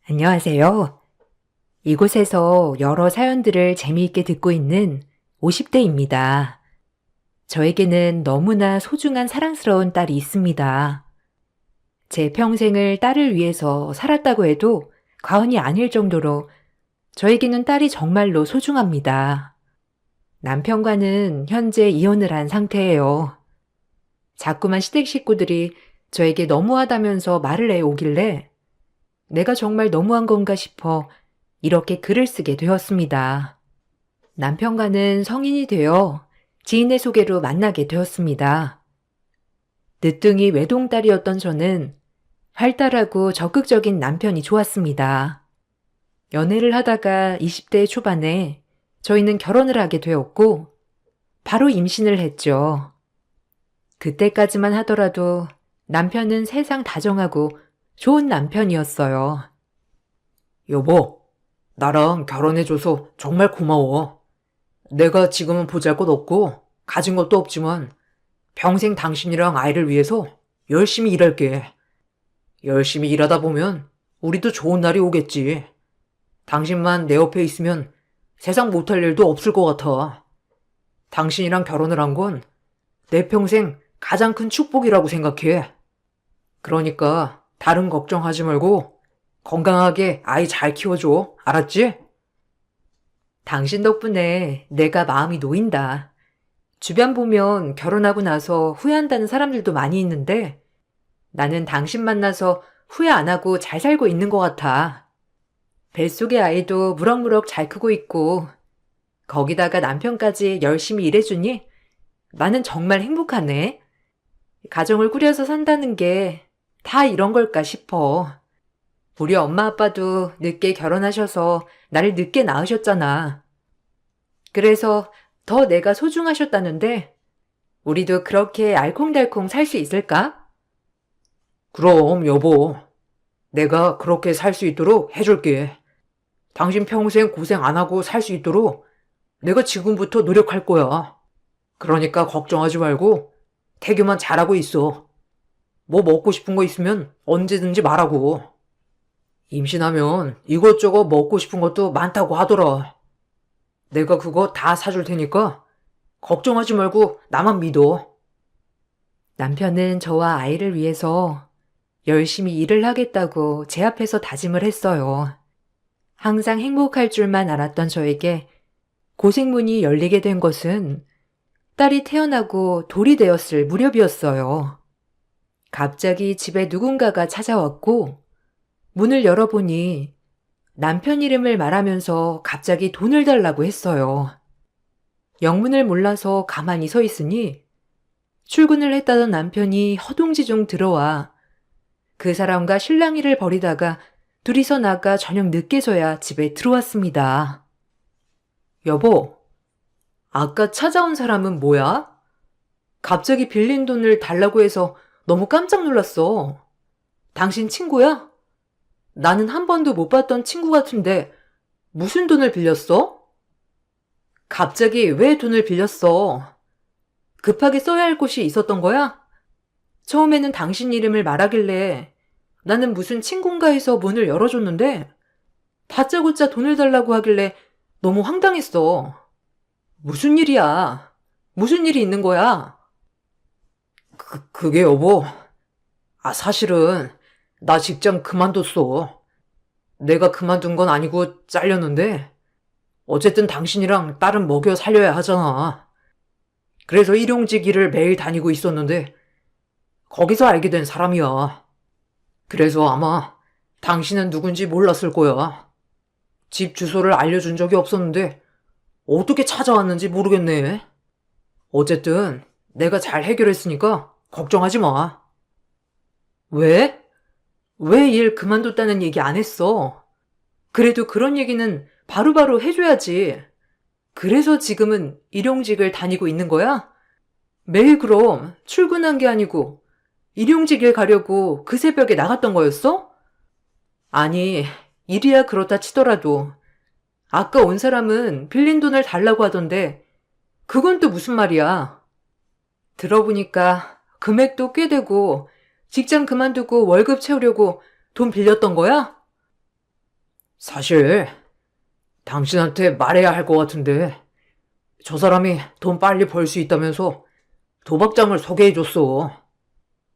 안녕하세요. 이곳에서 여러 사연들을 재미있게 듣고 있는 50대입니다. 저에게는 너무나 소중한 사랑스러운 딸이 있습니다. 제 평생을 딸을 위해서 살았다고 해도 과언이 아닐 정도로 저에게는 딸이 정말로 소중합니다. 남편과는 현재 이혼을 한 상태예요. 자꾸만 시댁 식구들이 저에게 너무하다면서 말을 해오길래 내가 정말 너무한 건가 싶어 이렇게 글을 쓰게 되었습니다. 남편과는 성인이 되어 지인의 소개로 만나게 되었습니다. 늦둥이 외동딸이었던 저는 활달하고 적극적인 남편이 좋았습니다. 연애를 하다가 20대 초반에 저희는 결혼을 하게 되었고 바로 임신을 했죠. 그때까지만 하더라도 남편은 세상 다정하고 좋은 남편이었어요. 여보, 나랑 결혼해줘서 정말 고마워. 내가 지금은 보잘것없고 가진 것도 없지만 평생 당신이랑 아이를 위해서 열심히 일할게. 열심히 일하다 보면 우리도 좋은 날이 오겠지. 당신만 내 옆에 있으면 세상 못할 일도 없을 것 같아. 당신이랑 결혼을 한 건 내 평생 가장 큰 축복이라고 생각해. 그러니까 다른 걱정하지 말고 건강하게 아이 잘 키워줘. 알았지? 당신 덕분에 내가 마음이 놓인다. 주변 보면 결혼하고 나서 후회한다는 사람들도 많이 있는데 나는 당신 만나서 후회 안 하고 잘 살고 있는 것 같아. 뱃속의 아이도 무럭무럭 잘 크고 있고 거기다가 남편까지 열심히 일해주니 나는 정말 행복하네. 가정을 꾸려서 산다는 게 다 이런 걸까 싶어. 우리 엄마 아빠도 늦게 결혼하셔서 나를 늦게 낳으셨잖아. 그래서 더 내가 소중하셨다는데 우리도 그렇게 알콩달콩 살 수 있을까? 그럼 여보, 내가 그렇게 살 수 있도록 해줄게. 당신 평생 고생 안 하고 살 수 있도록 내가 지금부터 노력할 거야. 그러니까 걱정하지 말고 태교만 잘하고 있어. 뭐 먹고 싶은 거 있으면 언제든지 말하고. 임신하면 이것저것 먹고 싶은 것도 많다고 하더라. 내가 그거 다 사줄 테니까 걱정하지 말고 나만 믿어. 남편은 저와 아이를 위해서 열심히 일을 하겠다고 제 앞에서 다짐을 했어요. 항상 행복할 줄만 알았던 저에게 고생문이 열리게 된 것은 딸이 태어나고 돌이 되었을 무렵이었어요. 갑자기 집에 누군가가 찾아왔고 문을 열어보니 남편 이름을 말하면서 갑자기 돈을 달라고 했어요. 영문을 몰라서 가만히 서 있으니 출근을 했다던 남편이 허둥지둥 들어와 그 사람과 실랑이를 벌이다가 둘이서 나가 저녁 늦게서야 집에 들어왔습니다. 여보, 아까 찾아온 사람은 뭐야? 갑자기 빌린 돈을 달라고 해서 너무 깜짝 놀랐어. 당신 친구야? 나는 한 번도 못 봤던 친구 같은데 무슨 돈을 빌렸어? 갑자기 왜 돈을 빌렸어? 급하게 써야 할 곳이 있었던 거야? 처음에는 당신 이름을 말하길래 나는 무슨 친구인가 해서 문을 열어줬는데 다짜고짜 돈을 달라고 하길래 너무 황당했어. 무슨 일이야? 무슨 일이 있는 거야? 그게 여보. 사실은 나 직장 그만뒀어. 내가 그만둔 건 아니고 잘렸는데 어쨌든 당신이랑 딸은 먹여 살려야 하잖아. 그래서 일용직 일을 매일 다니고 있었는데 거기서 알게 된 사람이야. 그래서 아마 당신은 누군지 몰랐을 거야. 집 주소를 알려준 적이 없었는데 어떻게 찾아왔는지 모르겠네. 어쨌든 내가 잘 해결했으니까 걱정하지 마. 왜? 왜 일 그만뒀다는 얘기 안 했어? 그래도 그런 얘기는 바로바로 해줘야지. 그래서 지금은 일용직을 다니고 있는 거야? 매일 그럼 출근한 게 아니고 일용직에 가려고 그 새벽에 나갔던 거였어? 아니, 일이야 그렇다 치더라도 아까 온 사람은 빌린 돈을 달라고 하던데 그건 또 무슨 말이야? 들어보니까 금액도 꽤 되고 직장 그만두고 월급 채우려고 돈 빌렸던 거야? 사실 당신한테 말해야 할 것 같은데 저 사람이 돈 빨리 벌 수 있다면서 도박장을 소개해줬어.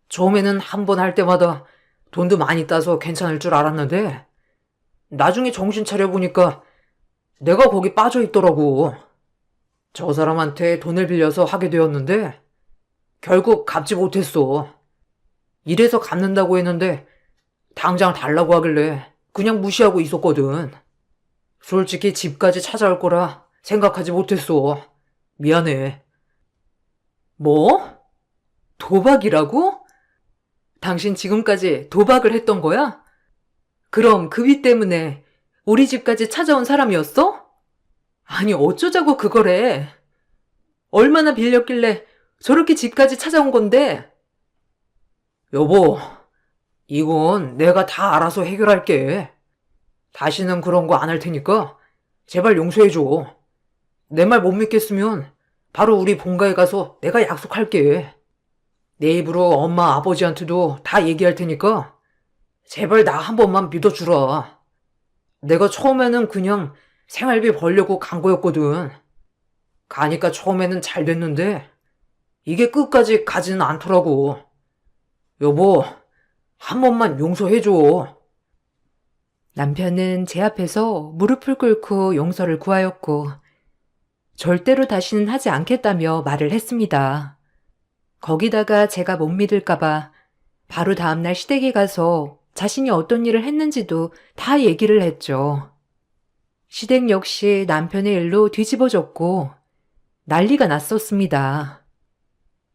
처음에는 한 번 할 때마다 돈도 많이 따서 괜찮을 줄 알았는데 나중에 정신 차려보니까 내가 거기 빠져 있더라고. 저 사람한테 돈을 빌려서 하게 되었는데 결국 갚지 못했어. 이래서 갚는다고 했는데 당장 달라고 하길래 그냥 무시하고 있었거든. 솔직히 집까지 찾아올 거라 생각하지 못했어. 미안해. 뭐? 도박이라고? 당신 지금까지 도박을 했던 거야? 그럼 그 빚 때문에 우리 집까지 찾아온 사람이었어? 아니, 어쩌자고 그거래. 얼마나 빌렸길래 저렇게 집까지 찾아온 건데? 여보, 이건 내가 다 알아서 해결할게. 다시는 그런 거 안 할 테니까 제발 용서해줘. 내 말 못 믿겠으면 바로 우리 본가에 가서 내가 약속할게. 내 입으로 엄마 아버지한테도 다 얘기할 테니까 제발 나 한 번만 믿어주라. 내가 처음에는 그냥 생활비 벌려고 간 거였거든. 가니까 처음에는 잘 됐는데 이게 끝까지 가지는 않더라고. 여보, 한 번만 용서해줘. 남편은 제 앞에서 무릎을 꿇고 용서를 구하였고, 절대로 다시는 하지 않겠다며 말을 했습니다. 거기다가 제가 못 믿을까봐 바로 다음날 시댁에 가서 자신이 어떤 일을 했는지도 다 얘기를 했죠. 시댁 역시 남편의 일로 뒤집어졌고 난리가 났었습니다.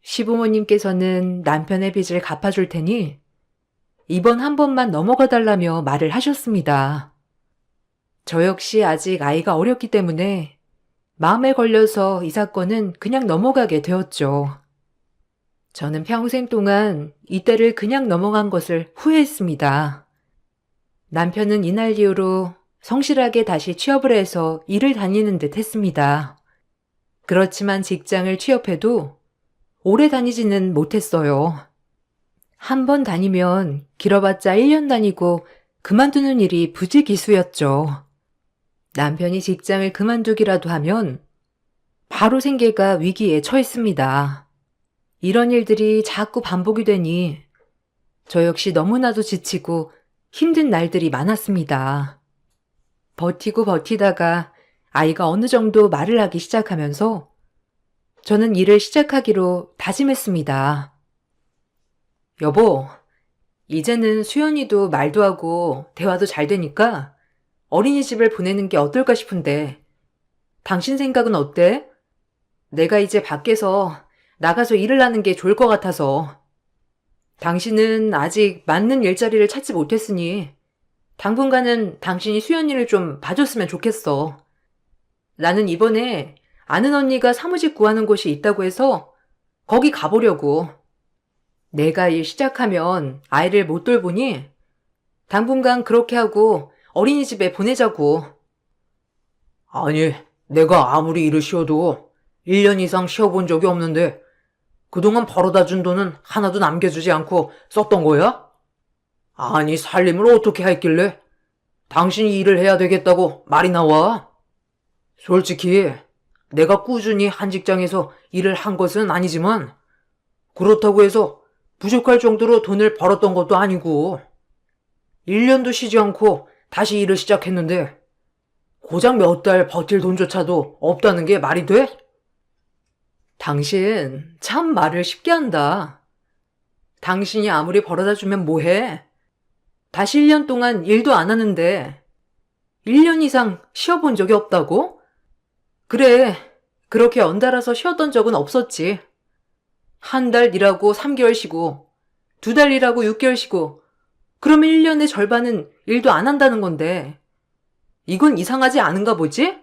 시부모님께서는 남편의 빚을 갚아줄 테니 이번 한 번만 넘어가 달라며 말을 하셨습니다. 저 역시 아직 아이가 어렸기 때문에 마음에 걸려서 이 사건은 그냥 넘어가게 되었죠. 저는 평생 동안 이때를 그냥 넘어간 것을 후회했습니다. 남편은 이날 이후로 성실하게 다시 취업을 해서 일을 다니는 듯 했습니다. 그렇지만 직장을 취업해도 오래 다니지는 못했어요. 한 번 다니면 길어봤자 1년 다니고 그만두는 일이 부지기수였죠. 남편이 직장을 그만두기라도 하면 바로 생계가 위기에 처했습니다. 이런 일들이 자꾸 반복이 되니 저 역시 너무나도 지치고 힘든 날들이 많았습니다. 버티고 버티다가 아이가 어느 정도 말을 하기 시작하면서 저는 일을 시작하기로 다짐했습니다. 여보, 이제는 수연이도 말도 하고 대화도 잘 되니까 어린이집을 보내는 게 어떨까 싶은데 당신 생각은 어때? 내가 이제 밖에서 나가서 일을 하는 게 좋을 것 같아서. 당신은 아직 맞는 일자리를 찾지 못했으니 당분간은 당신이 수연이를 좀 봐줬으면 좋겠어. 나는 이번에 아는 언니가 사무직 구하는 곳이 있다고 해서 거기 가보려고. 내가 일 시작하면 아이를 못 돌보니 당분간 그렇게 하고 어린이집에 보내자고. 아니, 내가 아무리 일을 쉬어도 1년 이상 쉬어본 적이 없는데 그동안 벌어다 준 돈은 하나도 남겨주지 않고 썼던 거야? 아니, 살림을 어떻게 했길래 당신이 일을 해야 되겠다고 말이 나와? 솔직히 내가 꾸준히 한 직장에서 일을 한 것은 아니지만 그렇다고 해서 부족할 정도로 돈을 벌었던 것도 아니고 1년도 쉬지 않고 다시 일을 시작했는데 고작 몇 달 버틸 돈조차도 없다는 게 말이 돼? 당신 참 말을 쉽게 한다. 당신이 아무리 벌어다 주면 뭐해? 다시 1년 동안 일도 안 하는데 1년 이상 쉬어본 적이 없다고? 그래, 그렇게 연달아서 쉬었던 적은 없었지. 한 달 일하고 3개월 쉬고 2달 일하고 6개월 쉬고 그러면 1년의 절반은 일도 안 한다는 건데 이건 이상하지 않은가 보지?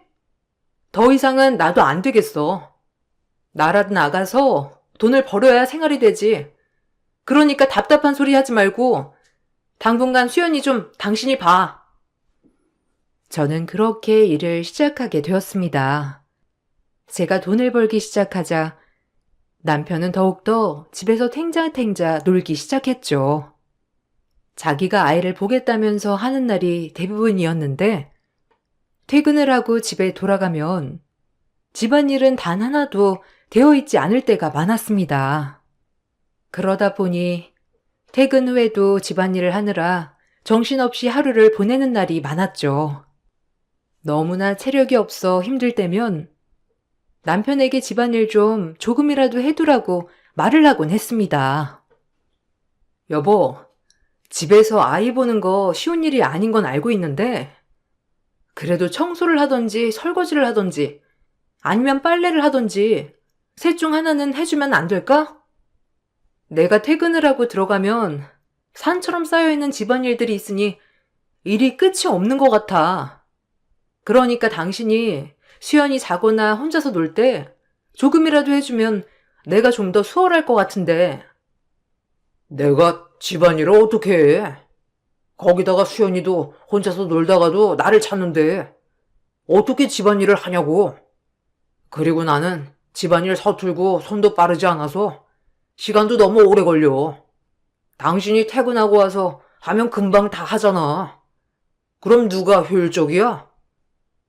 더 이상은 나도 안 되겠어. 나라도 나가서 돈을 벌어야 생활이 되지. 그러니까 답답한 소리 하지 말고 당분간 수연이 좀 당신이 봐. 저는 그렇게 일을 시작하게 되었습니다. 제가 돈을 벌기 시작하자 남편은 더욱더 집에서 탱자탱자 놀기 시작했죠. 자기가 아이를 보겠다면서 하는 날이 대부분이었는데 퇴근을 하고 집에 돌아가면 집안일은 단 하나도 되어 있지 않을 때가 많았습니다. 그러다 보니 퇴근 후에도 집안일을 하느라 정신없이 하루를 보내는 날이 많았죠. 너무나 체력이 없어 힘들 때면 남편에게 집안일 좀 조금이라도 해두라고 말을 하곤 했습니다. 여보, 집에서 아이 보는 거 쉬운 일이 아닌 건 알고 있는데 그래도 청소를 하던지 설거지를 하던지 아니면 빨래를 하던지 셋 중 하나는 해주면 안 될까? 내가 퇴근을 하고 들어가면 산처럼 쌓여있는 집안일들이 있으니 일이 끝이 없는 것 같아. 그러니까 당신이 수연이 자거나 혼자서 놀 때 조금이라도 해주면 내가 좀 더 수월할 것 같은데. 내가 집안일을 어떻게 해? 거기다가 수연이도 혼자서 놀다가도 나를 찾는데 어떻게 집안일을 하냐고. 그리고 나는 집안일 서툴고 손도 빠르지 않아서 시간도 너무 오래 걸려. 당신이 퇴근하고 와서 하면 금방 다 하잖아. 그럼 누가 효율적이야?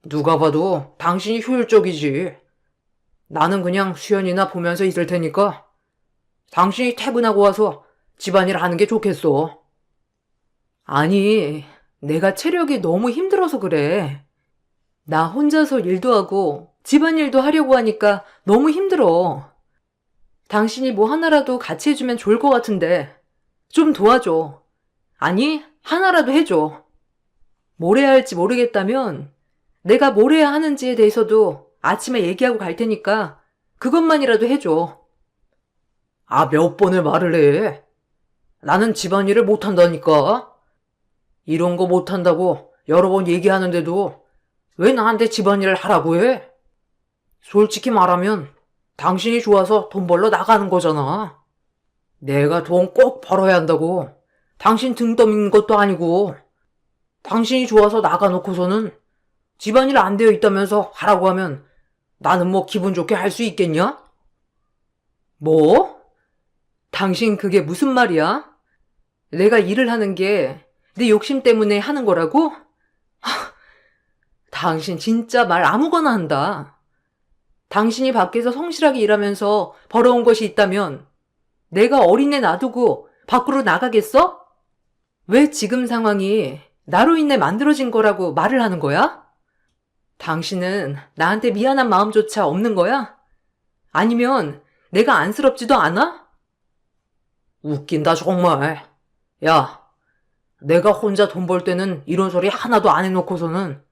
누가 봐도 당신이 효율적이지. 나는 그냥 수연이나 보면서 있을 테니까 당신이 퇴근하고 와서 집안일 하는 게 좋겠어. 아니, 내가 체력이 너무 힘들어서 그래. 나 혼자서 일도 하고 집안일도 하려고 하니까 너무 힘들어. 당신이 뭐 하나라도 같이 해주면 좋을 것 같은데 좀 도와줘. 아니, 하나라도 해줘. 뭘 해야 할지 모르겠다면 내가 뭘 해야 하는지에 대해서도 아침에 얘기하고 갈 테니까 그것만이라도 해줘. 아, 몇 번을 말을 해. 나는 집안일을 못한다니까. 이런 거 못한다고 여러 번 얘기하는데도 왜 나한테 집안일을 하라고 해? 솔직히 말하면 당신이 좋아서 돈 벌러 나가는 거잖아. 내가 돈 꼭 벌어야 한다고. 당신 등 떠미는 것도 아니고. 당신이 좋아서 나가놓고서는 집안일 안 되어 있다면서 하라고 하면 나는 뭐 기분 좋게 할 수 있겠냐? 뭐? 당신 그게 무슨 말이야? 내가 일을 하는 게 네 욕심 때문에 하는 거라고? 당신 진짜 말 아무거나 한다. 당신이 밖에서 성실하게 일하면서 벌어온 것이 있다면 내가 어린애 놔두고 밖으로 나가겠어? 왜 지금 상황이 나로 인해 만들어진 거라고 말을 하는 거야? 당신은 나한테 미안한 마음조차 없는 거야? 아니면 내가 안쓰럽지도 않아? 웃긴다 정말. 야, 내가 혼자 돈 벌 때는 이런 소리 하나도 안 해놓고서는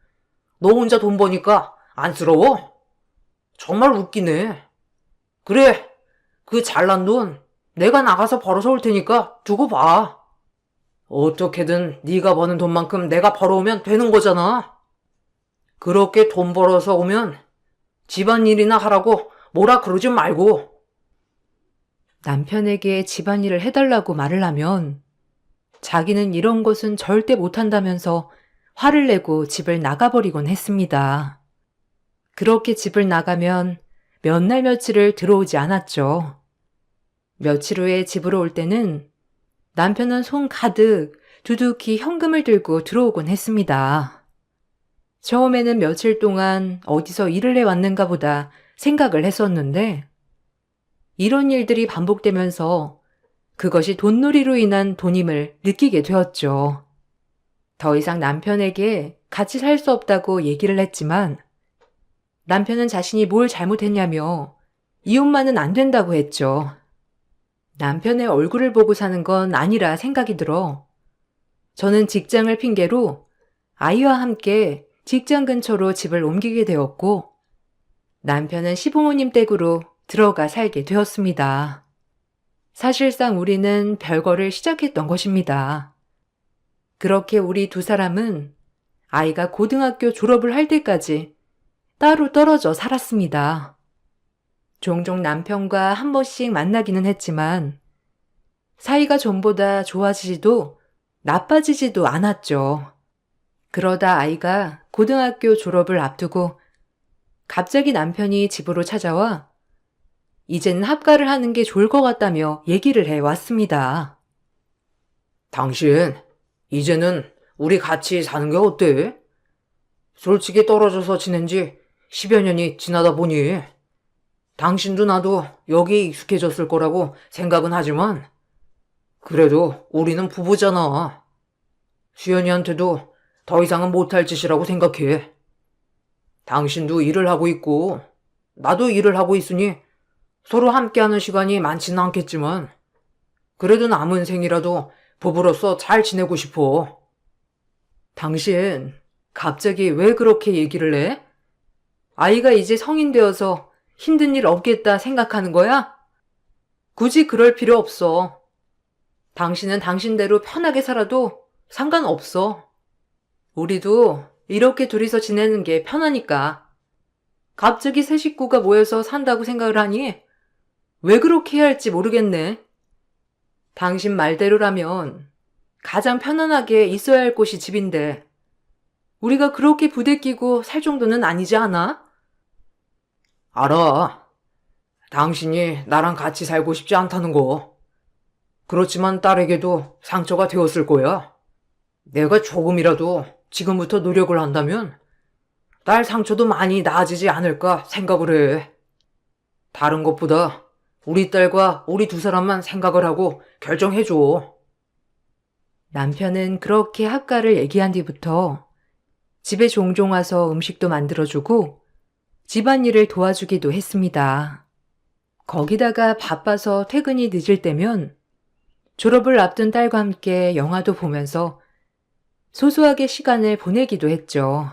너 혼자 돈 버니까 안쓰러워? 정말 웃기네. 그래, 그 잘난 돈 내가 나가서 벌어서 올 테니까 두고 봐. 어떻게든 네가 버는 돈만큼 내가 벌어오면 되는 거잖아. 그렇게 돈 벌어서 오면 집안일이나 하라고 뭐라 그러지 말고. 남편에게 집안일을 해달라고 말을 하면 자기는 이런 것은 절대 못한다면서 화를 내고 집을 나가버리곤 했습니다. 그렇게 집을 나가면 몇 날 며칠을 들어오지 않았죠. 며칠 후에 집으로 올 때는 남편은 손 가득 두둑히 현금을 들고 들어오곤 했습니다. 처음에는 며칠 동안 어디서 일을 해왔는가 보다 생각을 했었는데 이런 일들이 반복되면서 그것이 돈놀이로 인한 돈임을 느끼게 되었죠. 더 이상 남편에게 같이 살 수 없다고 얘기를 했지만 남편은 자신이 뭘 잘못했냐며 이혼만은 안 된다고 했죠. 남편의 얼굴을 보고 사는 건 아니라 생각이 들어 저는 직장을 핑계로 아이와 함께 직장 근처로 집을 옮기게 되었고 남편은 시부모님 댁으로 들어가 살게 되었습니다. 사실상 우리는 별거를 시작했던 것입니다. 그렇게 우리 두 사람은 아이가 고등학교 졸업을 할 때까지 따로 떨어져 살았습니다. 종종 남편과 한 번씩 만나기는 했지만 사이가 전보다 좋아지지도 나빠지지도 않았죠. 그러다 아이가 고등학교 졸업을 앞두고 갑자기 남편이 집으로 찾아와 이제는 합가를 하는 게 좋을 것 같다며 얘기를 해왔습니다. 당신, 이제는 우리 같이 사는 게 어때? 솔직히 떨어져서 지낸 지 10여 년이 지나다 보니 당신도 나도 여기에 익숙해졌을 거라고 생각은 하지만 그래도 우리는 부부잖아. 수연이한테도 더 이상은 못할 짓이라고 생각해. 당신도 일을 하고 있고 나도 일을 하고 있으니 서로 함께하는 시간이 많지는 않겠지만 그래도 남은 생이라도 부부로서 잘 지내고 싶어. 당신 갑자기 왜 그렇게 얘기를 해? 아이가 이제 성인 되어서 힘든 일 없겠다 생각하는 거야? 굳이 그럴 필요 없어. 당신은 당신대로 편하게 살아도 상관없어. 우리도 이렇게 둘이서 지내는 게 편하니까. 갑자기 새 식구가 모여서 산다고 생각을 하니 왜 그렇게 해야 할지 모르겠네. 당신 말대로라면 가장 편안하게 있어야 할 곳이 집인데 우리가 그렇게 부대끼고 살 정도는 아니지 않아? 알아. 당신이 나랑 같이 살고 싶지 않다는 거. 그렇지만 딸에게도 상처가 되었을 거야. 내가 조금이라도 지금부터 노력을 한다면 딸 상처도 많이 나아지지 않을까 생각을 해. 다른 것보다 우리 딸과 우리 두 사람만 생각을 하고 결정해줘. 남편은 그렇게 학가를 얘기한 뒤부터 집에 종종 와서 음식도 만들어주고 집안일을 도와주기도 했습니다. 거기다가 바빠서 퇴근이 늦을 때면 졸업을 앞둔 딸과 함께 영화도 보면서 소소하게 시간을 보내기도 했죠.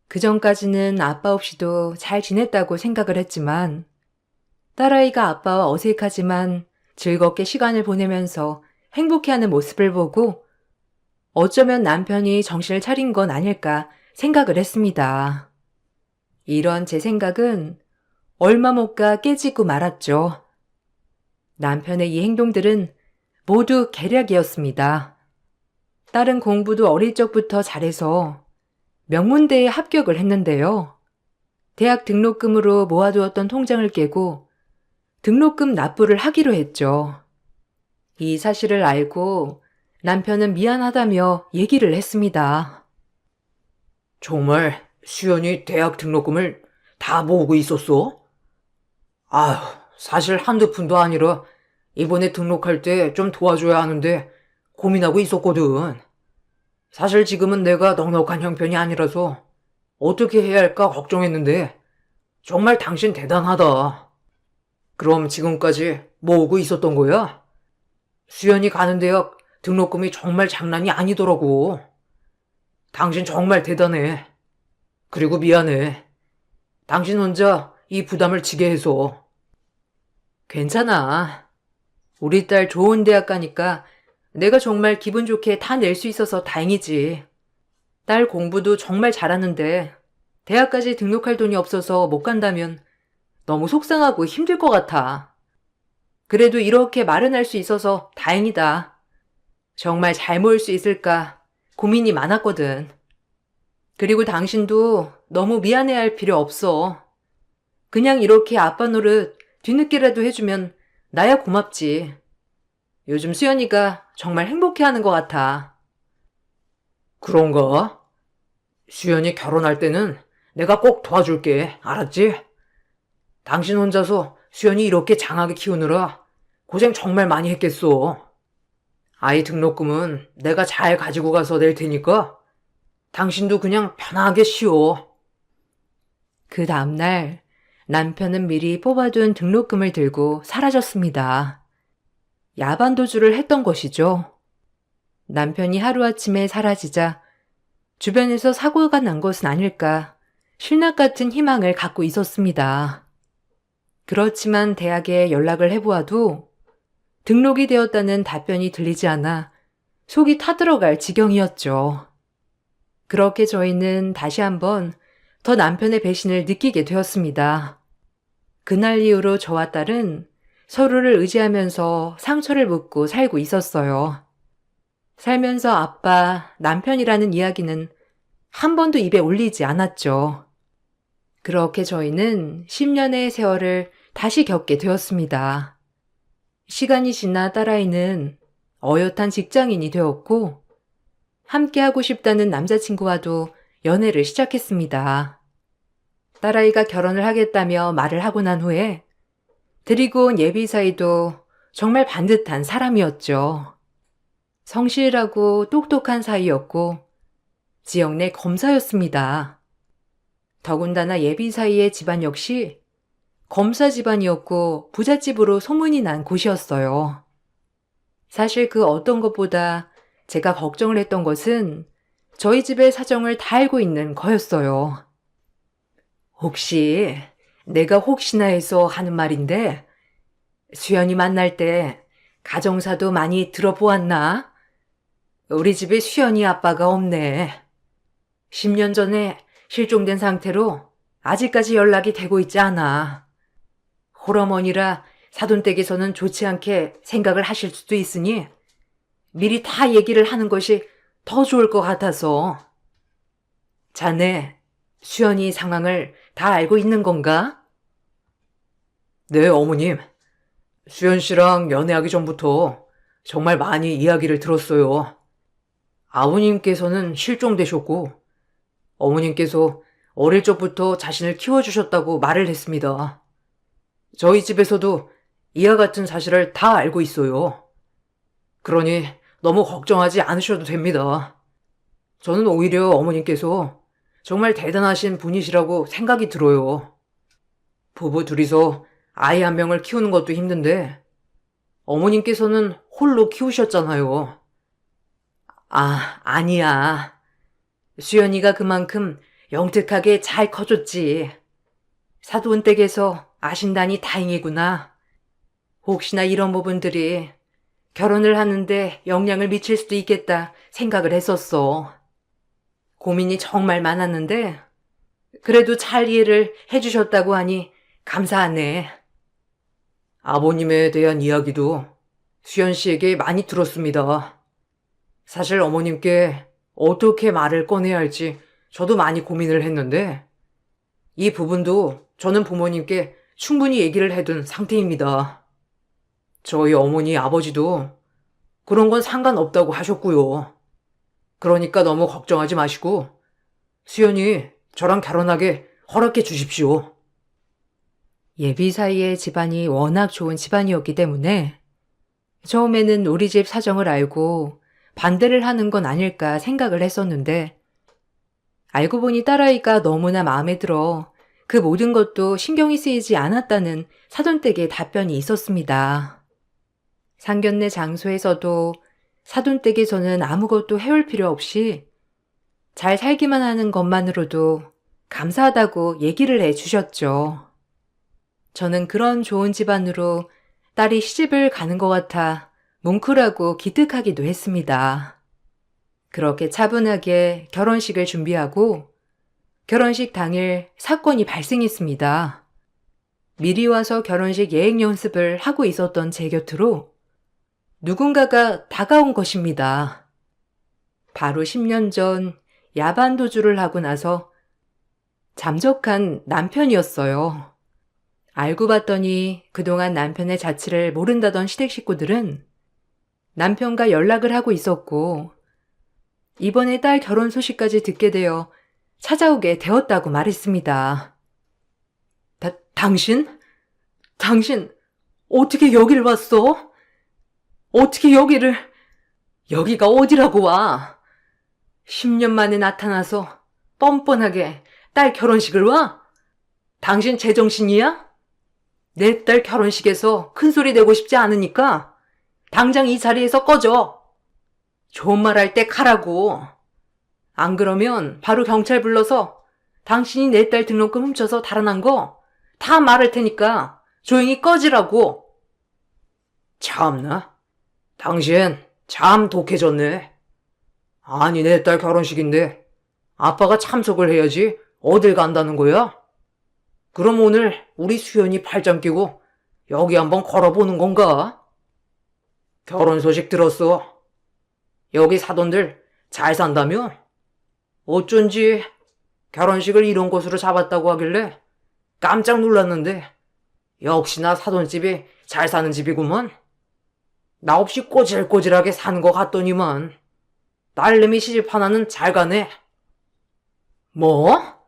그전까지는 아빠 없이도 잘 지냈다고 생각을 했지만 딸아이가 아빠와 어색하지만 즐겁게 시간을 보내면서 행복해하는 모습을 보고 어쩌면 남편이 정신을 차린 건 아닐까 생각을 했습니다. 이런 제 생각은 얼마 못 가 깨지고 말았죠. 남편의 이 행동들은 모두 계략이었습니다. 딸은 공부도 어릴 적부터 잘해서 명문대에 합격을 했는데요. 대학 등록금으로 모아두었던 통장을 깨고 등록금 납부를 하기로 했죠. 이 사실을 알고 남편은 미안하다며 얘기를 했습니다. 정말 수연이 대학 등록금을 다 모으고 있었어? 아휴, 사실 한두 푼도 아니라 이번에 등록할 때 좀 도와줘야 하는데 고민하고 있었거든. 사실 지금은 내가 넉넉한 형편이 아니라서 어떻게 해야 할까 걱정했는데 정말 당신 대단하다. 그럼 지금까지 모으고 있었던 거야? 수연이 가는 대학 등록금이 정말 장난이 아니더라고. 당신 정말 대단해. 그리고 미안해. 당신 혼자 이 부담을 지게 해서. 괜찮아. 우리 딸 좋은 대학 가니까 내가 정말 기분 좋게 다 낼 수 있어서 다행이지. 딸 공부도 정말 잘하는데 대학까지 등록할 돈이 없어서 못 간다면 너무 속상하고 힘들 것 같아. 그래도 이렇게 마련할 수 있어서 다행이다. 정말 잘 모을 수 있을까 고민이 많았거든. 그리고 당신도 너무 미안해할 필요 없어. 그냥 이렇게 아빠 노릇 뒤늦게라도 해주면 나야 고맙지. 요즘 수연이가 정말 행복해하는 것 같아. 그런가? 수연이 결혼할 때는 내가 꼭 도와줄게. 알았지? 당신 혼자서 수연이 이렇게 장하게 키우느라 고생 정말 많이 했겠어. 아이 등록금은 내가 잘 가지고 가서 낼 테니까 당신도 그냥 편하게 쉬어. 그 다음날 남편은 미리 뽑아둔 등록금을 들고 사라졌습니다. 야반도주를 했던 것이죠. 남편이 하루아침에 사라지자 주변에서 사고가 난 것은 아닐까 신락 같은 희망을 갖고 있었습니다. 그렇지만 대학에 연락을 해보아도 등록이 되었다는 답변이 들리지 않아 속이 타들어갈 지경이었죠. 그렇게 저희는 다시 한번 더 남편의 배신을 느끼게 되었습니다. 그날 이후로 저와 딸은 서로를 의지하면서 상처를 묻고 살고 있었어요. 살면서 아빠, 남편이라는 이야기는 한 번도 입에 올리지 않았죠. 그렇게 저희는 10년의 세월을 다시 겪게 되었습니다. 시간이 지나 딸아이는 어엿한 직장인이 되었고, 함께 하고 싶다는 남자친구와도 연애를 시작했습니다. 딸아이가 결혼을 하겠다며 말을 하고 난 후에 데리고 온 예비 사이도 정말 반듯한 사람이었죠. 성실하고 똑똑한 사이였고 지역 내 검사였습니다. 더군다나 예비 사이의 집안 역시 검사 집안이었고 부잣집으로 소문이 난 곳이었어요. 사실 그 어떤 것보다 제가 걱정을 했던 것은 저희 집의 사정을 다 알고 있는 거였어요. 혹시 내가 혹시나 해서 하는 말인데 수연이 만날 때 가정사도 많이 들어보았나? 우리 집에 수연이 아빠가 없네. 10년 전에 실종된 상태로 아직까지 연락이 되고 있지 않아. 홀어머니라 사돈댁에서는 좋지 않게 생각을 하실 수도 있으니 미리 다 얘기를 하는 것이 더 좋을 것 같아서. 자네, 수연이 상황을 다 알고 있는 건가? 네, 어머님. 수연 씨랑 연애하기 전부터 정말 많이 이야기를 들었어요. 아버님께서는 실종되셨고, 어머님께서 어릴 적부터 자신을 키워주셨다고 말을 했습니다. 저희 집에서도 이와 같은 사실을 다 알고 있어요. 그러니 너무 걱정하지 않으셔도 됩니다. 저는 오히려 어머님께서 정말 대단하신 분이시라고 생각이 들어요. 부부 둘이서 아이 한 명을 키우는 것도 힘든데 어머님께서는 홀로 키우셨잖아요. 아니야. 수연이가 그만큼 영특하게 잘 커졌지. 사돈댁에서 아신다니 다행이구나. 혹시나 이런 부분들이 결혼을 하는데 영향을 미칠 수도 있겠다 생각을 했었어. 고민이 정말 많았는데 그래도 잘 이해를 해주셨다고 하니 감사하네. 아버님에 대한 이야기도 수연 씨에게 많이 들었습니다. 사실 어머님께 어떻게 말을 꺼내야 할지 저도 많이 고민을 했는데 이 부분도 저는 부모님께 충분히 얘기를 해둔 상태입니다. 저희 어머니 아버지도 그런 건 상관없다고 하셨고요. 그러니까 너무 걱정하지 마시고 수연이 저랑 결혼하게 허락해 주십시오. 예비 사이의 집안이 워낙 좋은 집안이었기 때문에 처음에는 우리 집 사정을 알고 반대를 하는 건 아닐까 생각을 했었는데 알고 보니 딸아이가 너무나 마음에 들어 그 모든 것도 신경이 쓰이지 않았다는 사돈댁의 답변이 있었습니다. 상견례 장소에서도 사돈댁에서는 아무것도 해올 필요 없이 잘 살기만 하는 것만으로도 감사하다고 얘기를 해 주셨죠. 저는 그런 좋은 집안으로 딸이 시집을 가는 것 같아 뭉클하고 기특하기도 했습니다. 그렇게 차분하게 결혼식을 준비하고 결혼식 당일 사건이 발생했습니다. 미리 와서 결혼식 예행 연습을 하고 있었던 제 곁으로 누군가가 다가온 것입니다. 바로 10년 전 야반 도주를 하고 나서 잠적한 남편이었어요. 알고 봤더니 그동안 남편의 자취를 모른다던 시댁 식구들은 남편과 연락을 하고 있었고 이번에 딸 결혼 소식까지 듣게 되어 찾아오게 되었다고 말했습니다. 당신 어떻게 여길 왔어? 어떻게 여기가 어디라고 와? 10년 만에 나타나서 뻔뻔하게 딸 결혼식을 와? 당신 제정신이야? 내 딸 결혼식에서 큰소리 내고 싶지 않으니까 당장 이 자리에서 꺼져. 좋은 말 할 때 가라고. 안 그러면 바로 경찰 불러서 당신이 내 딸 등록금 훔쳐서 달아난 거 다 말할 테니까 조용히 꺼지라고. 참나. 당신 참 독해졌네. 아니 내 딸 결혼식인데 아빠가 참석을 해야지 어딜 간다는 거야? 그럼 오늘 우리 수연이 팔짱 끼고 여기 한번 걸어보는 건가? 결혼 소식 들었어. 여기 사돈들 잘 산다며? 어쩐지 결혼식을 이런 곳으로 잡았다고 하길래 깜짝 놀랐는데 역시나 사돈집이 잘 사는 집이구먼. 나 없이 꼬질꼬질하게 사는 것 같더니만 딸내미 시집 하나는 잘 가네. 뭐?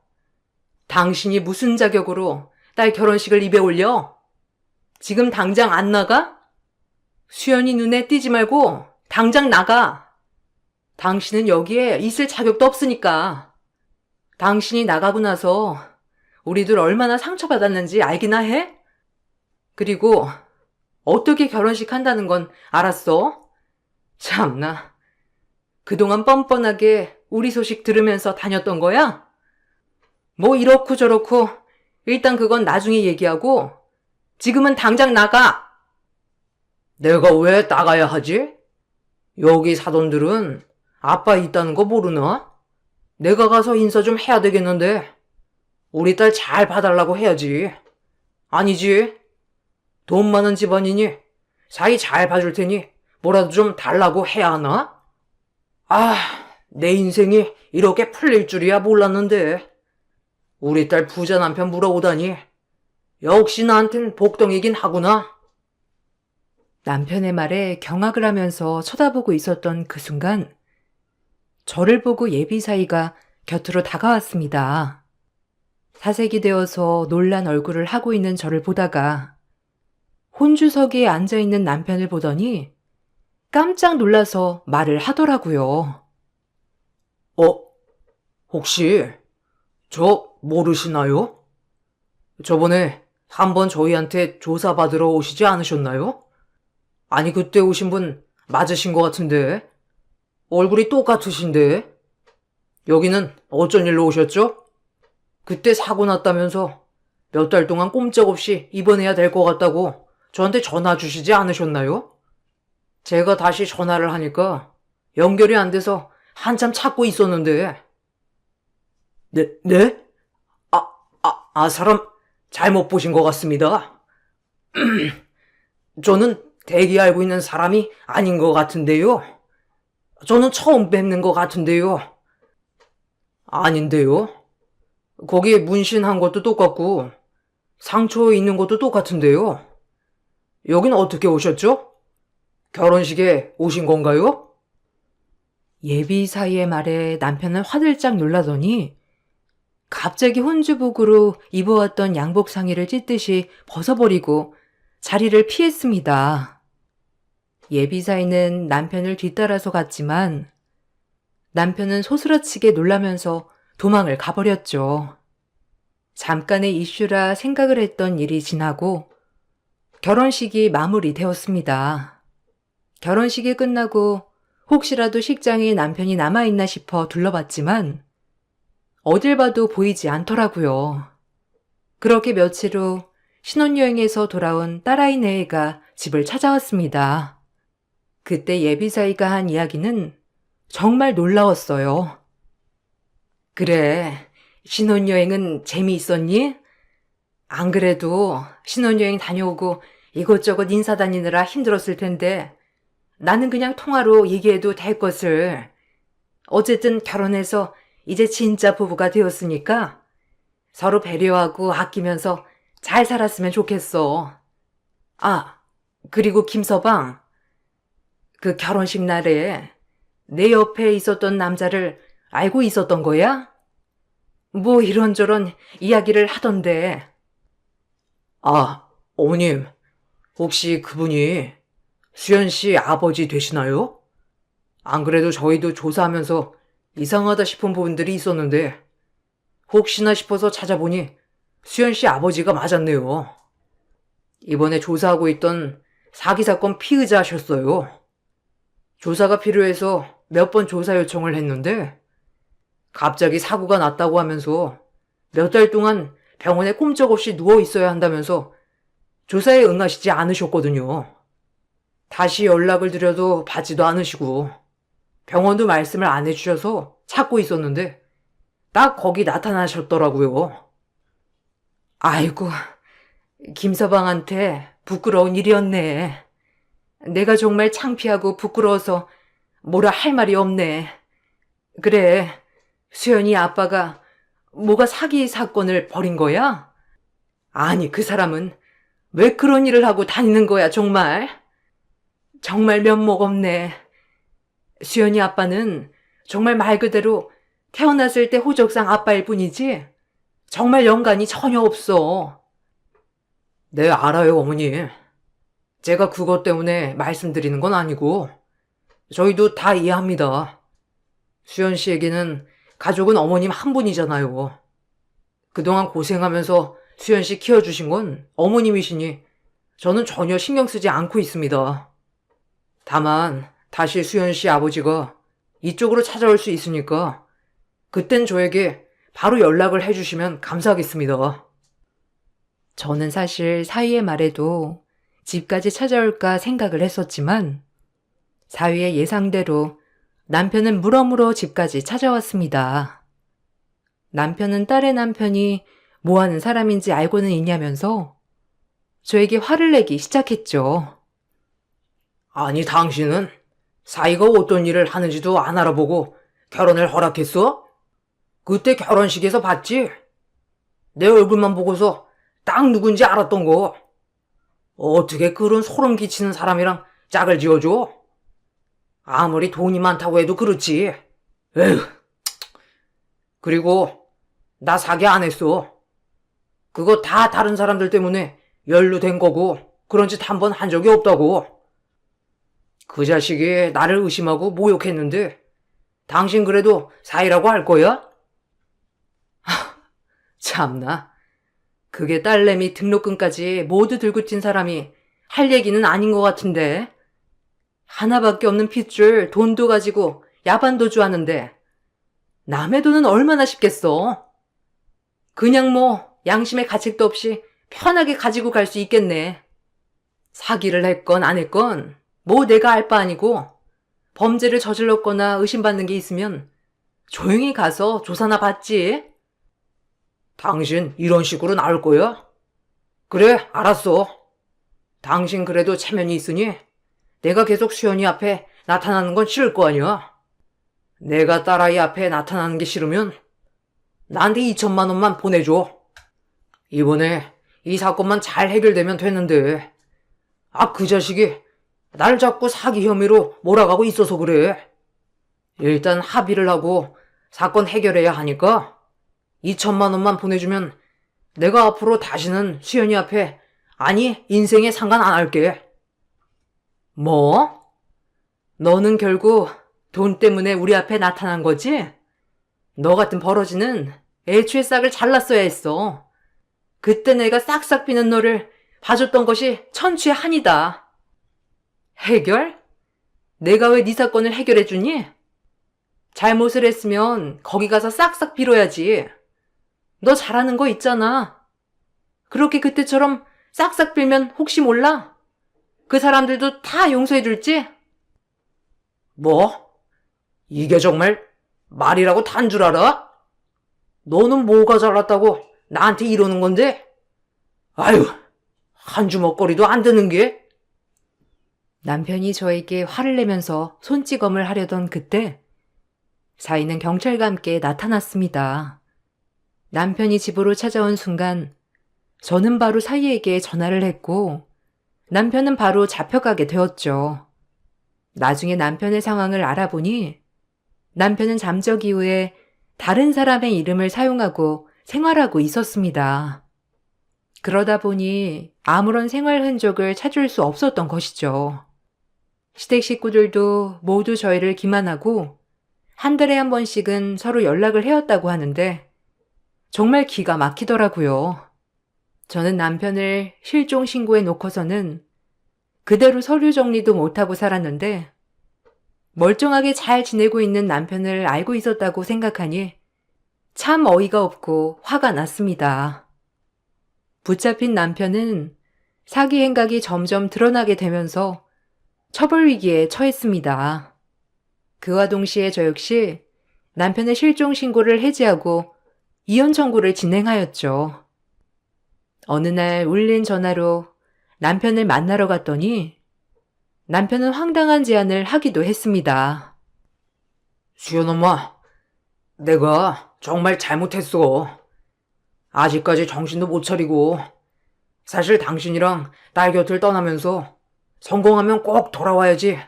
당신이 무슨 자격으로 딸 결혼식을 입에 올려? 지금 당장 안 나가? 수연이 눈에 띄지 말고 당장 나가. 당신은 여기에 있을 자격도 없으니까. 당신이 나가고 나서 우리들 얼마나 상처받았는지 알기나 해? 그리고 어떻게 결혼식 한다는 건 알았어? 참나. 그동안 뻔뻔하게 우리 소식 들으면서 다녔던 거야? 뭐 이렇고 저렇고 일단 그건 나중에 얘기하고 지금은 당장 나가. 내가 왜 나가야 하지? 여기 사돈들은 아빠 있다는 거 모르나? 내가 가서 인사 좀 해야 되겠는데. 우리 딸 잘 봐달라고 해야지. 아니지. 돈 많은 집안이니 사이 잘 봐줄 테니 뭐라도 좀 달라고 해야 하나? 아, 내 인생이 이렇게 풀릴 줄이야 몰랐는데. 우리 딸 부자 남편 물어오다니. 역시 나한텐 복덩이긴 하구나. 남편의 말에 경악을 하면서 쳐다보고 있었던 그 순간 저를 보고 예비사이가 곁으로 다가왔습니다. 사색이 되어서 놀란 얼굴을 하고 있는 저를 보다가 혼주석에 앉아있는 남편을 보더니 깜짝 놀라서 말을 하더라고요. 혹시 저 모르시나요? 저번에 한번 저희한테 조사받으러 오시지 않으셨나요? 아니 그때 오신 분 맞으신 것 같은데. 얼굴이 똑같으신데. 여기는 어쩐 일로 오셨죠? 그때 사고 났다면서 몇 달 동안 꼼짝없이 입원해야 될 것 같다고 저한테 전화 주시지 않으셨나요? 제가 다시 전화를 하니까 연결이 안 돼서 한참 찾고 있었는데. 네? 사람 잘못 보신 것 같습니다. 저는 대기 알고 있는 사람이 아닌 것 같은데요. 저는 처음 뵙는 것 같은데요. 아닌데요. 거기에 문신한 것도 똑같고 상처 있는 것도 똑같은데요. 여긴 어떻게 오셨죠? 결혼식에 오신 건가요? 예비사이의 말에 남편은 화들짝 놀라더니 갑자기 혼주복으로 입어왔던 양복 상의를 찢듯이 벗어버리고 자리를 피했습니다. 예비사이는 남편을 뒤따라서 갔지만 남편은 소스라치게 놀라면서 도망을 가버렸죠. 잠깐의 이슈라 생각을 했던 일이 지나고 결혼식이 마무리되었습니다. 결혼식이 끝나고 혹시라도 식장에 남편이 남아있나 싶어 둘러봤지만 어딜 봐도 보이지 않더라고요. 그렇게 며칠 후 신혼여행에서 돌아온 딸아이 네애가 집을 찾아왔습니다. 그때 예비사이가 한 이야기는 정말 놀라웠어요. 그래, 신혼여행은 재미있었니? 안 그래도 신혼여행 다녀오고 이것저것 인사 다니느라 힘들었을 텐데 나는 그냥 통화로 얘기해도 될 것을. 어쨌든 결혼해서 이제 진짜 부부가 되었으니까 서로 배려하고 아끼면서 잘 살았으면 좋겠어. 그리고 김서방, 그 결혼식 날에 내 옆에 있었던 남자를 알고 있었던 거야? 뭐 이런저런 이야기를 하던데. 어머님, 혹시 그분이 수연 씨 아버지 되시나요? 안 그래도 저희도 조사하면서 이상하다 싶은 부분들이 있었는데 혹시나 싶어서 찾아보니 수연 씨 아버지가 맞았네요. 이번에 조사하고 있던 사기 사건 피의자셨어요. 조사가 필요해서 몇 번 조사 요청을 했는데 갑자기 사고가 났다고 하면서 몇 달 동안 병원에 꼼짝없이 누워 있어야 한다면서 조사에 응하시지 않으셨거든요. 다시 연락을 드려도 받지도 않으시고 병원도 말씀을 안 해주셔서 찾고 있었는데 딱 거기 나타나셨더라고요. 아이고, 김서방한테 부끄러운 일이었네. 내가 정말 창피하고 부끄러워서 뭐라 할 말이 없네. 그래, 수연이 아빠가 뭐가 사기 사건을 벌인 거야? 아니, 그 사람은 왜 그런 일을 하고 다니는 거야, 정말? 정말 면목 없네. 수연이 아빠는 정말 말 그대로 태어났을 때 호적상 아빠일 뿐이지 정말 연관이 전혀 없어. 네, 알아요, 어머니. 제가 그것 때문에 말씀드리는 건 아니고 저희도 다 이해합니다. 수연 씨에게는 가족은 어머님 한 분이잖아요. 그동안 고생하면서 수연 씨 키워주신 건 어머님이시니 저는 전혀 신경 쓰지 않고 있습니다. 다만 다시 수연 씨 아버지가 이쪽으로 찾아올 수 있으니까 그땐 저에게 바로 연락을 해주시면 감사하겠습니다. 저는 사실 사위의 말에도 집까지 찾아올까 생각을 했었지만 사위의 예상대로 남편은 물어물어 집까지 찾아왔습니다. 남편은 딸의 남편이 뭐하는 사람인지 알고는 있냐면서 저에게 화를 내기 시작했죠. 아니, 당신은 사위가 어떤 일을 하는지도 안 알아보고 결혼을 허락했어? 그때 결혼식에서 봤지? 내 얼굴만 보고서 딱 누군지 알았던 거. 어떻게 그런 소름 끼치는 사람이랑 짝을 지어줘? 아무리 돈이 많다고 해도 그렇지. 에휴. 그리고 나 사기 안 했어. 그거 다 다른 사람들 때문에 연루된 거고 그런 짓 한 번 한 적이 없다고. 그 자식이 나를 의심하고 모욕했는데 당신 그래도 사이라고 할 거야? 참나. 그게 딸내미 등록금까지 모두 들고 튄 사람이 할 얘기는 아닌 것 같은데. 하나밖에 없는 핏줄 돈도 가지고 야반도 주하는데 남의 돈은 얼마나 쉽겠어. 그냥 뭐 양심의 가책도 없이 편하게 가지고 갈 수 있겠네. 사기를 했건 안 했건 뭐 내가 알 바 아니고 범죄를 저질렀거나 의심받는 게 있으면 조용히 가서 조사나 받지. 당신 이런 식으로 나올 거야? 그래, 알았어. 당신 그래도 체면이 있으니 내가 계속 수연이 앞에 나타나는 건 싫을 거 아니야. 내가 딸아이 앞에 나타나는 게 싫으면 나한테 2천만 원만 보내줘. 이번에 이 사건만 잘 해결되면 되는데. 그 자식이 날 자꾸 사기 혐의로 몰아가고 있어서 그래. 일단 합의를 하고 사건 해결해야 하니까 2천만 원만 보내주면 내가 앞으로 다시는 수연이 앞에, 아니 인생에 상관 안 할게. 뭐? 너는 결국 돈 때문에 우리 앞에 나타난 거지? 너 같은 버러지는 애초에 싹을 잘랐어야 했어. 그때 내가 싹싹 비는 너를 봐줬던 것이 천추의 한이다. 해결? 내가 왜 네 사건을 해결해주니? 잘못을 했으면 거기 가서 싹싹 빌어야지. 너 잘하는 거 있잖아. 그렇게 그때처럼 싹싹 빌면 혹시 몰라? 그 사람들도 다 용서해줄지? 뭐? 이게 정말 말이라고 단 줄 알아? 너는 뭐가 잘났다고 나한테 이러는 건데? 아유, 한 주먹거리도 안 되는 게? 남편이 저에게 화를 내면서 손찌검을 하려던 그때 사위는 경찰과 함께 나타났습니다. 남편이 집으로 찾아온 순간 저는 바로 사위에게 전화를 했고 남편은 바로 잡혀가게 되었죠. 나중에 남편의 상황을 알아보니 남편은 잠적 이후에 다른 사람의 이름을 사용하고 생활하고 있었습니다. 그러다 보니 아무런 생활 흔적을 찾을 수 없었던 것이죠. 시댁 식구들도 모두 저희를 기만하고 한 달에 한 번씩은 서로 연락을 해왔다고 하는데 정말 기가 막히더라고요. 저는 남편을 실종 신고해 놓고서는 그대로 서류 정리도 못하고 살았는데 멀쩡하게 잘 지내고 있는 남편을 알고 있었다고 생각하니 참 어이가 없고 화가 났습니다. 붙잡힌 남편은 사기 행각이 점점 드러나게 되면서 처벌 위기에 처했습니다. 그와 동시에 저 역시 남편의 실종 신고를 해지하고 이혼 청구를 진행하였죠. 어느 날 울린 전화로 남편을 만나러 갔더니 남편은 황당한 제안을 하기도 했습니다. 수연 엄마, 내가 정말 잘못했어. 아직까지 정신도 못 차리고 사실 당신이랑 딸 곁을 떠나면서 성공하면 꼭 돌아와야지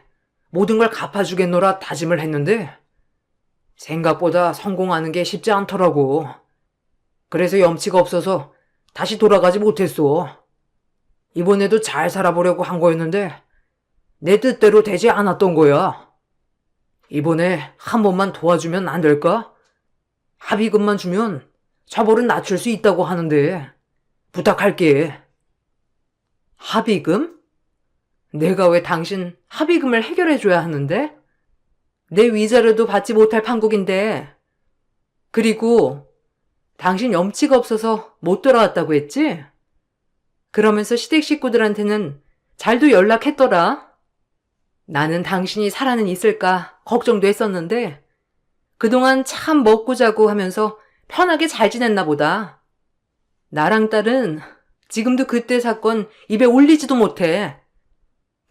모든 걸 갚아주겠노라 다짐을 했는데 생각보다 성공하는 게 쉽지 않더라고. 그래서 염치가 없어서 다시 돌아가지 못했어. 이번에도 잘 살아보려고 한 거였는데 내 뜻대로 되지 않았던 거야. 이번에 한 번만 도와주면 안 될까? 합의금만 주면 처벌은 낮출 수 있다고 하는데 부탁할게. 합의금? 내가 왜 당신 합의금을 해결해줘야 하는데? 내 위자료도 받지 못할 판국인데. 그리고 당신 염치가 없어서 못 돌아왔다고 했지? 그러면서 시댁 식구들한테는 잘도 연락했더라. 나는 당신이 살아는 있을까 걱정도 했었는데 그동안 참 먹고 자고 하면서 편하게 잘 지냈나 보다. 나랑 딸은 지금도 그때 사건 입에 올리지도 못해.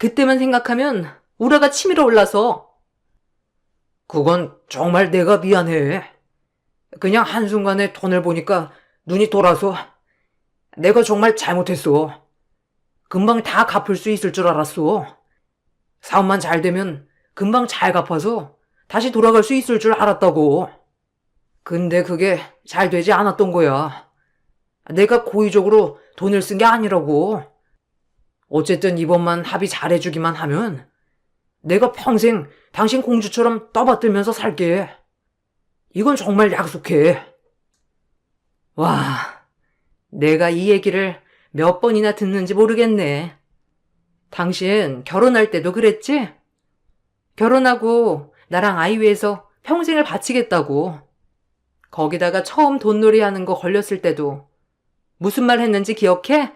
그때만 생각하면 우라가 치밀어 올라서. 그건 정말 내가 미안해. 그냥 한순간에 돈을 보니까 눈이 돌아서 내가 정말 잘못했어. 금방 다 갚을 수 있을 줄 알았어. 사업만 잘 되면 금방 잘 갚아서 다시 돌아갈 수 있을 줄 알았다고. 근데 그게 잘 되지 않았던 거야. 내가 고의적으로 돈을 쓴 게 아니라고. 어쨌든 이번만 합의 잘해주기만 하면 내가 평생 당신 공주처럼 떠받들면서 살게. 이건 정말 약속해. 와, 내가 이 얘기를 몇 번이나 듣는지 모르겠네. 당신 결혼할 때도 그랬지? 결혼하고 나랑 아이 위해서 평생을 바치겠다고. 거기다가 처음 돈놀이 하는 거 걸렸을 때도 무슨 말 했는지 기억해?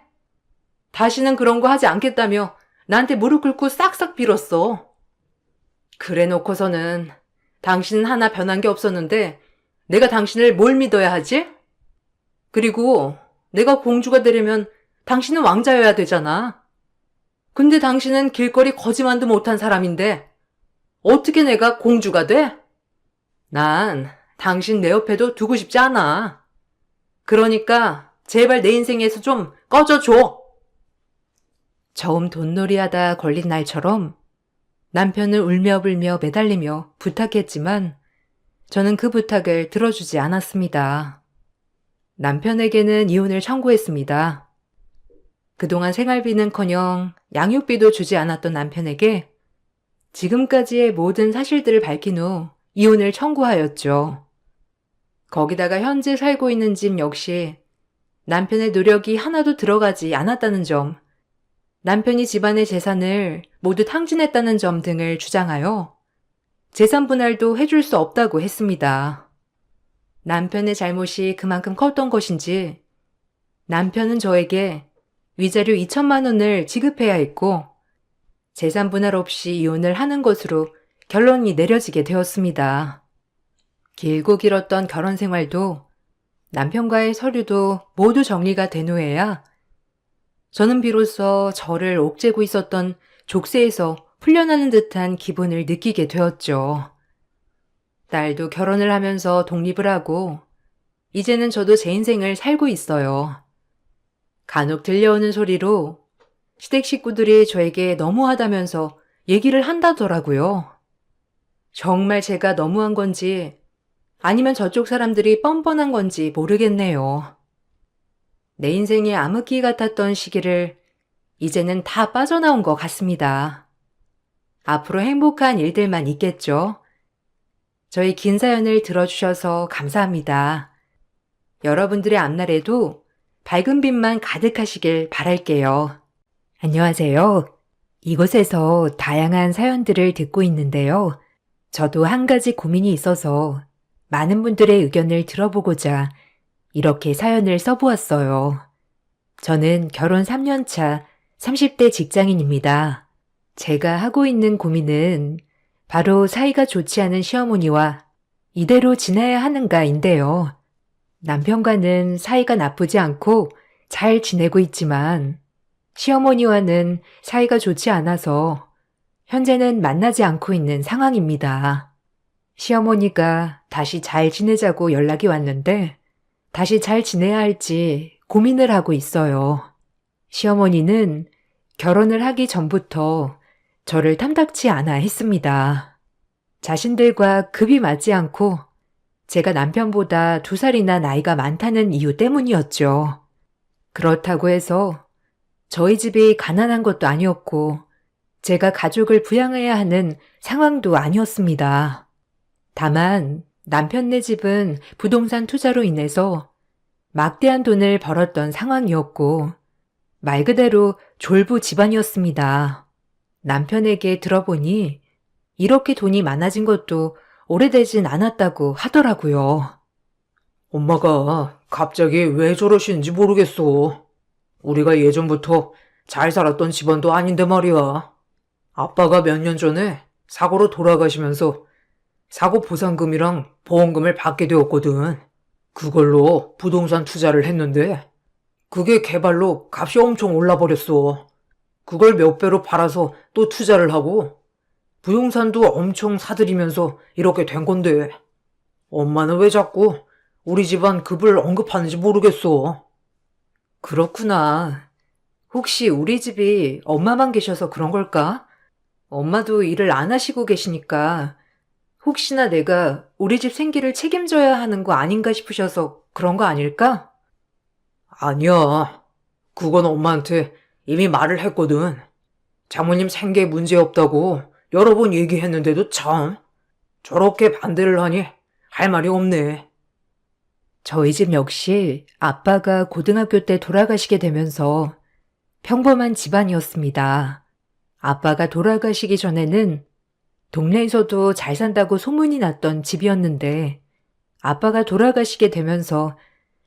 다시는 그런 거 하지 않겠다며 나한테 무릎 꿇고 싹싹 빌었어. 그래 놓고서는 당신은 하나 변한 게 없었는데 내가 당신을 뭘 믿어야 하지? 그리고 내가 공주가 되려면 당신은 왕자여야 되잖아. 근데 당신은 길거리 거지만도 못한 사람인데 어떻게 내가 공주가 돼? 난 당신 내 옆에도 두고 싶지 않아. 그러니까 제발 내 인생에서 좀 꺼져줘. 처음 돈놀이하다 걸린 날처럼 남편을 울며불며 매달리며 부탁했지만 저는 그 부탁을 들어주지 않았습니다. 남편에게는 이혼을 청구했습니다. 그동안 생활비는커녕 양육비도 주지 않았던 남편에게 지금까지의 모든 사실들을 밝힌 후 이혼을 청구하였죠. 거기다가 현재 살고 있는 집 역시 남편의 노력이 하나도 들어가지 않았다는 점, 남편이 집안의 재산을 모두 탕진했다는 점 등을 주장하여 재산 분할도 해줄 수 없다고 했습니다. 남편의 잘못이 그만큼 컸던 것인지 남편은 저에게 위자료 2천만 원을 지급해야 했고 재산 분할 없이 이혼을 하는 것으로 결론이 내려지게 되었습니다. 길고 길었던 결혼 생활도 남편과의 서류도 모두 정리가 된 후에야 저는 비로소 저를 옥죄고 있었던 족쇄에서 풀려나는 듯한 기분을 느끼게 되었죠. 딸도 결혼을 하면서 독립을 하고 이제는 저도 제 인생을 살고 있어요. 간혹 들려오는 소리로 시댁 식구들이 저에게 너무하다면서 얘기를 한다더라고요. 정말 제가 너무한 건지 아니면 저쪽 사람들이 뻔뻔한 건지 모르겠네요. 내 인생의 암흑기 같았던 시기를 이제는 다 빠져나온 것 같습니다. 앞으로 행복한 일들만 있겠죠. 저희 긴 사연을 들어주셔서 감사합니다. 여러분들의 앞날에도 밝은 빛만 가득하시길 바랄게요. 안녕하세요. 이곳에서 다양한 사연들을 듣고 있는데요. 저도 한 가지 고민이 있어서 많은 분들의 의견을 들어보고자 이렇게 사연을 써보았어요. 저는 결혼 3년 차 30대 직장인입니다. 제가 하고 있는 고민은 바로 사이가 좋지 않은 시어머니와 이대로 지내야 하는가인데요. 남편과는 사이가 나쁘지 않고 잘 지내고 있지만 시어머니와는 사이가 좋지 않아서 현재는 만나지 않고 있는 상황입니다. 시어머니가 다시 잘 지내자고 연락이 왔는데 다시 잘 지내야 할지 고민을 하고 있어요. 시어머니는 결혼을 하기 전부터 저를 탐탁치 않아 했습니다. 자신들과 급이 맞지 않고 제가 남편보다 2살이나 나이가 많다는 이유 때문이었죠. 그렇다고 해서 저희 집이 가난한 것도 아니었고 제가 가족을 부양해야 하는 상황도 아니었습니다. 다만 남편네 집은 부동산 투자로 인해서 막대한 돈을 벌었던 상황이었고 말 그대로 졸부 집안이었습니다. 남편에게 들어보니 이렇게 돈이 많아진 것도 오래되진 않았다고 하더라고요. 엄마가 갑자기 왜 저러시는지 모르겠어. 우리가 예전부터 잘 살았던 집안도 아닌데 말이야. 아빠가 몇 년 전에 사고로 돌아가시면서 사고 보상금이랑 보험금을 받게 되었거든. 그걸로 부동산 투자를 했는데 그게 개발로 값이 엄청 올라버렸어. 그걸 몇 배로 팔아서 또 투자를 하고 부동산도 엄청 사들이면서 이렇게 된 건데 엄마는 왜 자꾸 우리 집안 급을 언급하는지 모르겠어. 그렇구나. 혹시 우리 집이 엄마만 계셔서 그런 걸까? 엄마도 일을 안 하시고 계시니까 혹시나 내가 우리 집 생계를 책임져야 하는 거 아닌가 싶으셔서 그런 거 아닐까? 아니야. 그건 엄마한테 이미 말을 했거든. 장모님 생계에 문제 없다고 여러 번 얘기했는데도 참 저렇게 반대를 하니 할 말이 없네. 저희 집 역시 아빠가 고등학교 때 돌아가시게 되면서 평범한 집안이었습니다. 아빠가 돌아가시기 전에는 동네에서도 잘 산다고 소문이 났던 집이었는데 아빠가 돌아가시게 되면서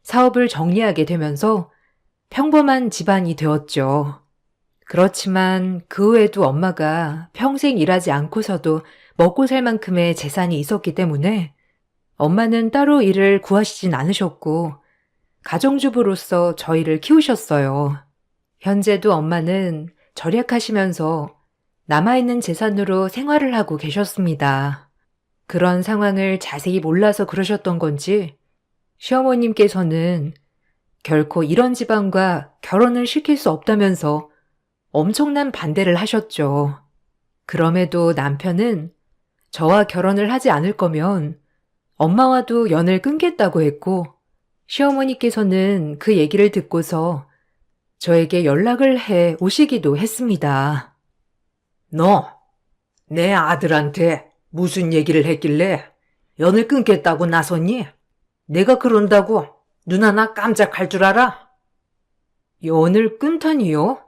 사업을 정리하게 되면서 평범한 집안이 되었죠. 그렇지만 그 후에도 엄마가 평생 일하지 않고서도 먹고 살 만큼의 재산이 있었기 때문에 엄마는 따로 일을 구하시진 않으셨고 가정주부로서 저희를 키우셨어요. 현재도 엄마는 절약하시면서 남아있는 재산으로 생활을 하고 계셨습니다. 그런 상황을 자세히 몰라서 그러셨던 건지 시어머님께서는 결코 이런 집안과 결혼을 시킬 수 없다면서 엄청난 반대를 하셨죠. 그럼에도 남편은 저와 결혼을 하지 않을 거면 엄마와도 연을 끊겠다고 했고 시어머니께서는 그 얘기를 듣고서 저에게 연락을 해 오시기도 했습니다. 너, 내 아들한테 무슨 얘기를 했길래 연을 끊겠다고 나섰니? 내가 그런다고 눈 하나 깜짝할 줄 알아? 연을 끊다니요?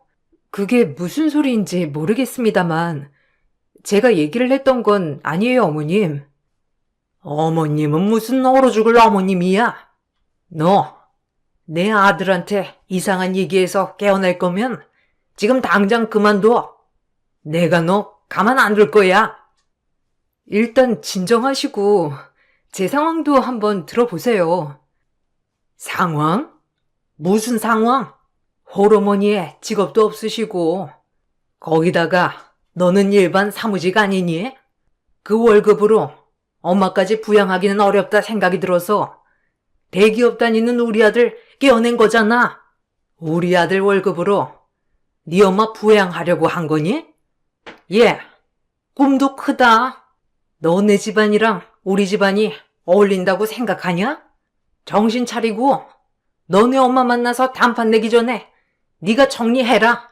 그게 무슨 소리인지 모르겠습니다만 제가 얘기를 했던 건 아니에요, 어머님. 어머님은 무슨 얼어 죽을 어머님이야? 너, 내 아들한테 이상한 얘기해서 깨어날 거면 지금 당장 그만둬. 내가 너 가만 안 둘 거야. 일단 진정하시고 제 상황도 한번 들어보세요. 상황? 무슨 상황? 호르몬이에 직업도 없으시고 거기다가 너는 일반 사무직 아니니? 그 월급으로 엄마까지 부양하기는 어렵다 생각이 들어서 대기업 다니는 우리 아들 깨어낸 거잖아. 우리 아들 월급으로 네 엄마 부양하려고 한 거니? 예, 꿈도 크다. 너네 집안이랑 우리 집안이 어울린다고 생각하냐? 정신 차리고 너네 엄마 만나서 단판 내기 전에 네가 정리해라.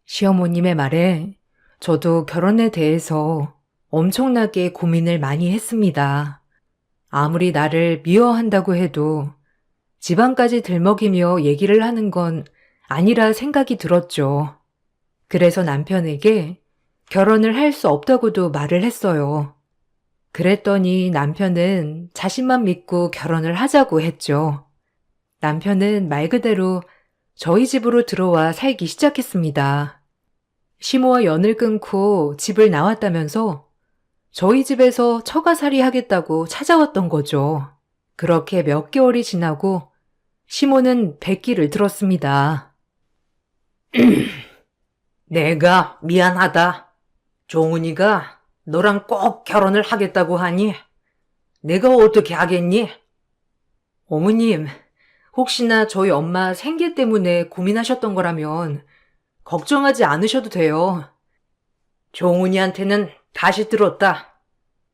시어머님의 말에 저도 결혼에 대해서 엄청나게 고민을 많이 했습니다. 아무리 나를 미워한다고 해도 집안까지 들먹이며 얘기를 하는 건 아니라 생각이 들었죠. 그래서 남편에게 결혼을 할 수 없다고도 말을 했어요. 그랬더니 남편은 자신만 믿고 결혼을 하자고 했죠. 남편은 말 그대로 저희 집으로 들어와 살기 시작했습니다. 시모와 연을 끊고 집을 나왔다면서 저희 집에서 처가살이 하겠다고 찾아왔던 거죠. 그렇게 몇 개월이 지나고 시모는 백기를 들었습니다. 내가 미안하다. 종훈이가 너랑 꼭 결혼을 하겠다고 하니 내가 어떻게 하겠니? 어머님, 혹시나 저희 엄마 생계 때문에 고민하셨던 거라면 걱정하지 않으셔도 돼요. 종훈이한테는 다시 들었다.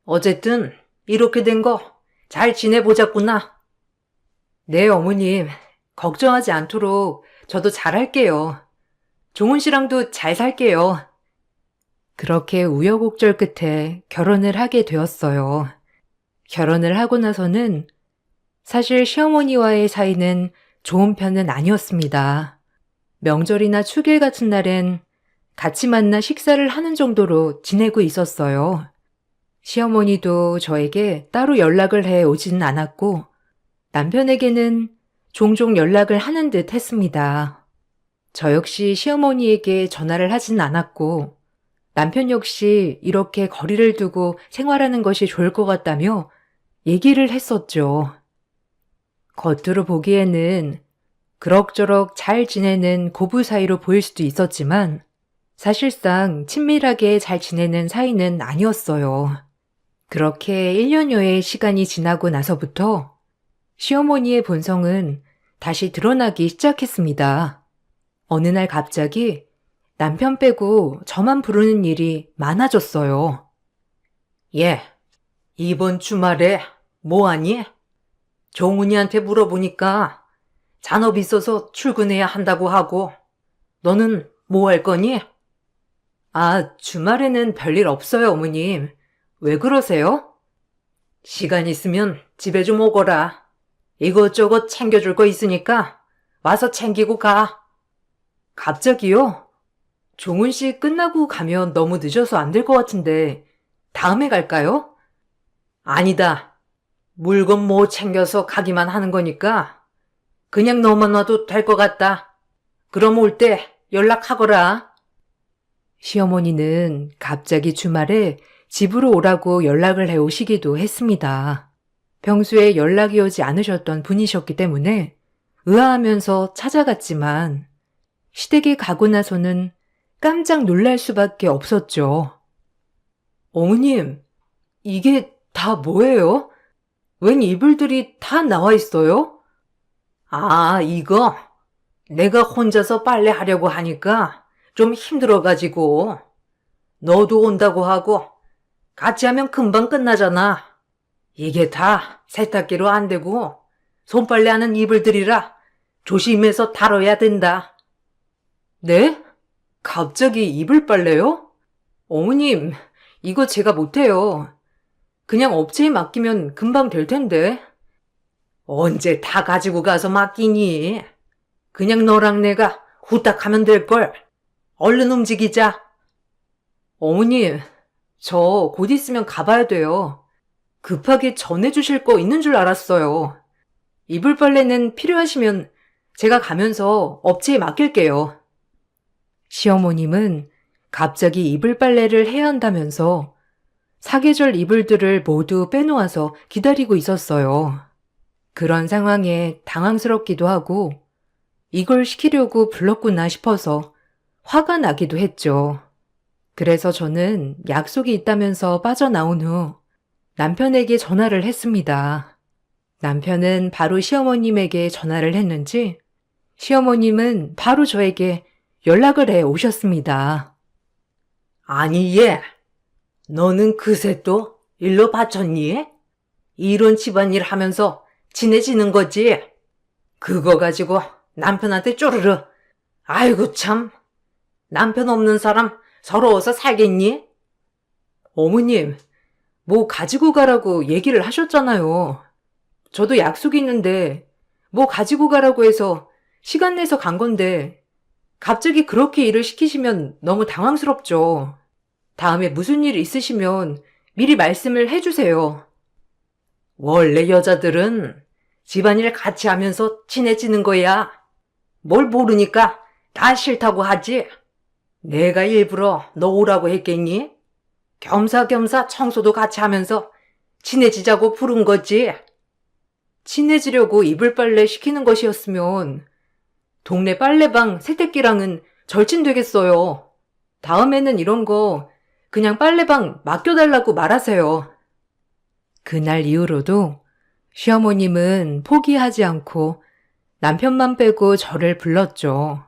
어쨌든 이렇게 된 거 잘 지내보자꾸나. 네, 어머님. 걱정하지 않도록 저도 잘할게요. 종훈 씨랑도 잘 살게요. 그렇게 우여곡절 끝에 결혼을 하게 되었어요. 결혼을 하고 나서는 사실 시어머니와의 사이는 좋은 편은 아니었습니다. 명절이나 축일 같은 날엔 같이 만나 식사를 하는 정도로 지내고 있었어요. 시어머니도 저에게 따로 연락을 해 오지는 않았고 남편에게는 종종 연락을 하는 듯 했습니다. 저 역시 시어머니에게 전화를 하진 않았고 남편 역시 이렇게 거리를 두고 생활하는 것이 좋을 것 같다며 얘기를 했었죠. 겉으로 보기에는 그럭저럭 잘 지내는 고부 사이로 보일 수도 있었지만 사실상 친밀하게 잘 지내는 사이는 아니었어요. 그렇게 1년여의 시간이 지나고 나서부터 시어머니의 본성은 다시 드러나기 시작했습니다. 어느 날 갑자기 남편 빼고 저만 부르는 일이 많아졌어요. 예, 이번 주말에 뭐하니? 종훈이한테 물어보니까 잔업 있어서 출근해야 한다고 하고 너는 뭐 할 거니? 아, 주말에는 별일 없어요, 어머님. 왜 그러세요? 시간 있으면 집에 좀 오거라. 이것저것 챙겨줄 거 있으니까 와서 챙기고 가. 갑자기요? 종훈 씨 끝나고 가면 너무 늦어서 안 될 것 같은데 다음에 갈까요? 아니다. 물건 뭐 챙겨서 가기만 하는 거니까 그냥 너만 와도 될 것 같다. 그럼 올 때 연락하거라. 시어머니는 갑자기 주말에 집으로 오라고 연락을 해 오시기도 했습니다. 평소에 연락이 오지 않으셨던 분이셨기 때문에 의아하면서 찾아갔지만 시댁에 가고 나서는 깜짝 놀랄 수밖에 없었죠. 어머님, 이게 다 뭐예요? 웬 이불들이 다 나와 있어요? 아, 이거 내가 혼자서 빨래하려고 하니까 좀 힘들어가지고 너도 온다고 하고 같이 하면 금방 끝나잖아. 이게 다 세탁기로 안 되고 손빨래하는 이불들이라 조심해서 다뤄야 된다. 네? 갑자기 이불 빨래요? 어머님, 이거 제가 못해요. 그냥 업체에 맡기면 금방 될 텐데. 언제 다 가지고 가서 맡기니? 그냥 너랑 내가 후딱 하면 될걸. 얼른 움직이자. 어머님, 저 곧 있으면 가봐야 돼요. 급하게 전해주실 거 있는 줄 알았어요. 이불 빨래는 필요하시면 제가 가면서 업체에 맡길게요. 시어머님은 갑자기 이불 빨래를 해야 한다면서 사계절 이불들을 모두 빼놓아서 기다리고 있었어요. 그런 상황에 당황스럽기도 하고 이걸 시키려고 불렀구나 싶어서 화가 나기도 했죠. 그래서 저는 약속이 있다면서 빠져나온 후 남편에게 전화를 했습니다. 남편은 바로 시어머님에게 전화를 했는지 시어머님은 바로 저에게 연락을 해 오셨습니다. 아니, 얘, 너는 그새 또 일로 바쳤니? 이런 집안일 하면서 친해지는 거지? 그거 가지고 남편한테 쪼르르. 아이고 참, 남편 없는 사람 서러워서 살겠니? 어머님, 뭐 가지고 가라고 얘기를 하셨잖아요. 저도 약속이 있는데 뭐 가지고 가라고 해서 시간 내서 간 건데 갑자기 그렇게 일을 시키시면 너무 당황스럽죠. 다음에 무슨 일 있으시면 미리 말씀을 해주세요. 원래 여자들은 집안일 같이 하면서 친해지는 거야. 뭘 모르니까 다 싫다고 하지. 내가 일부러 너 오라고 했겠니? 겸사겸사 청소도 같이 하면서 친해지자고 부른 거지. 친해지려고 이불 빨래 시키는 것이었으면 동네 빨래방 세탁기랑은 절친되겠어요. 다음에는 이런 거 그냥 빨래방 맡겨달라고 말하세요. 그날 이후로도 시어머님은 포기하지 않고 남편만 빼고 저를 불렀죠.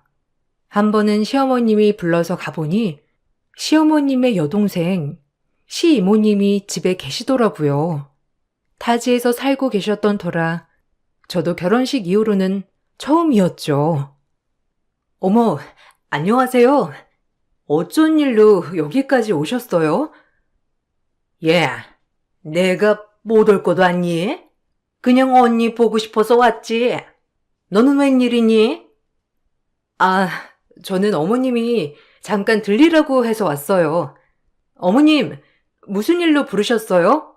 한 번은 시어머님이 불러서 가보니 시어머님의 여동생, 시이모님이 집에 계시더라고요. 타지에서 살고 계셨던 터라 저도 결혼식 이후로는 처음이었죠. 어머, 안녕하세요. 어쩐 일로 여기까지 오셨어요? 예, 내가 못 올 것도 아니? 그냥 언니 보고 싶어서 왔지. 너는 웬일이니? 아, 저는 어머님이 잠깐 들리라고 해서 왔어요. 어머님, 무슨 일로 부르셨어요?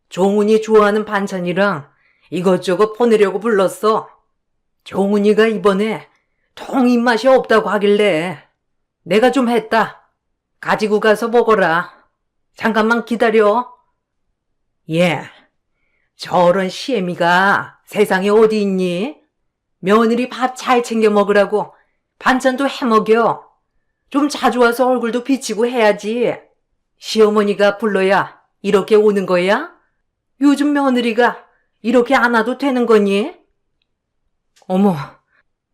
종훈이 좋아하는 반찬이랑 이것저것 보내려고 불렀어. 종훈이가 이번에 통 입맛이 없다고 하길래 내가 좀 했다. 가지고 가서 먹어라. 잠깐만 기다려. 예, 저런 시애미가 세상에 어디 있니? 며느리 밥 잘 챙겨 먹으라고 반찬도 해먹여. 좀 자주 와서 얼굴도 비치고 해야지. 시어머니가 불러야 이렇게 오는 거야? 요즘 며느리가 이렇게 안 와도 되는 거니? 어머,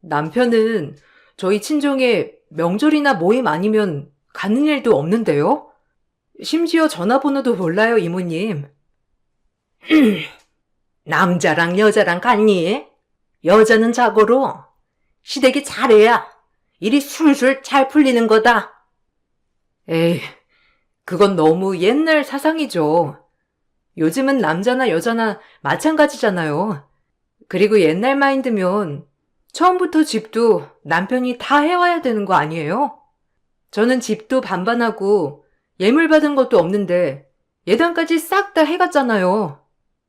남편은 저희 친정에 명절이나 모임 아니면 가는 일도 없는데요? 심지어 전화번호도 몰라요, 이모님. 남자랑 여자랑 같니? 여자는 자고로 시댁이 잘해야 일이 술술 잘 풀리는 거다. 에이, 그건 너무 옛날 사상이죠. 요즘은 남자나 여자나 마찬가지잖아요. 그리고 옛날 마인드면 처음부터 집도 남편이 다 해와야 되는 거 아니에요? 저는 집도 반반하고 예물 받은 것도 없는데 예단까지 싹 다 해갔잖아요.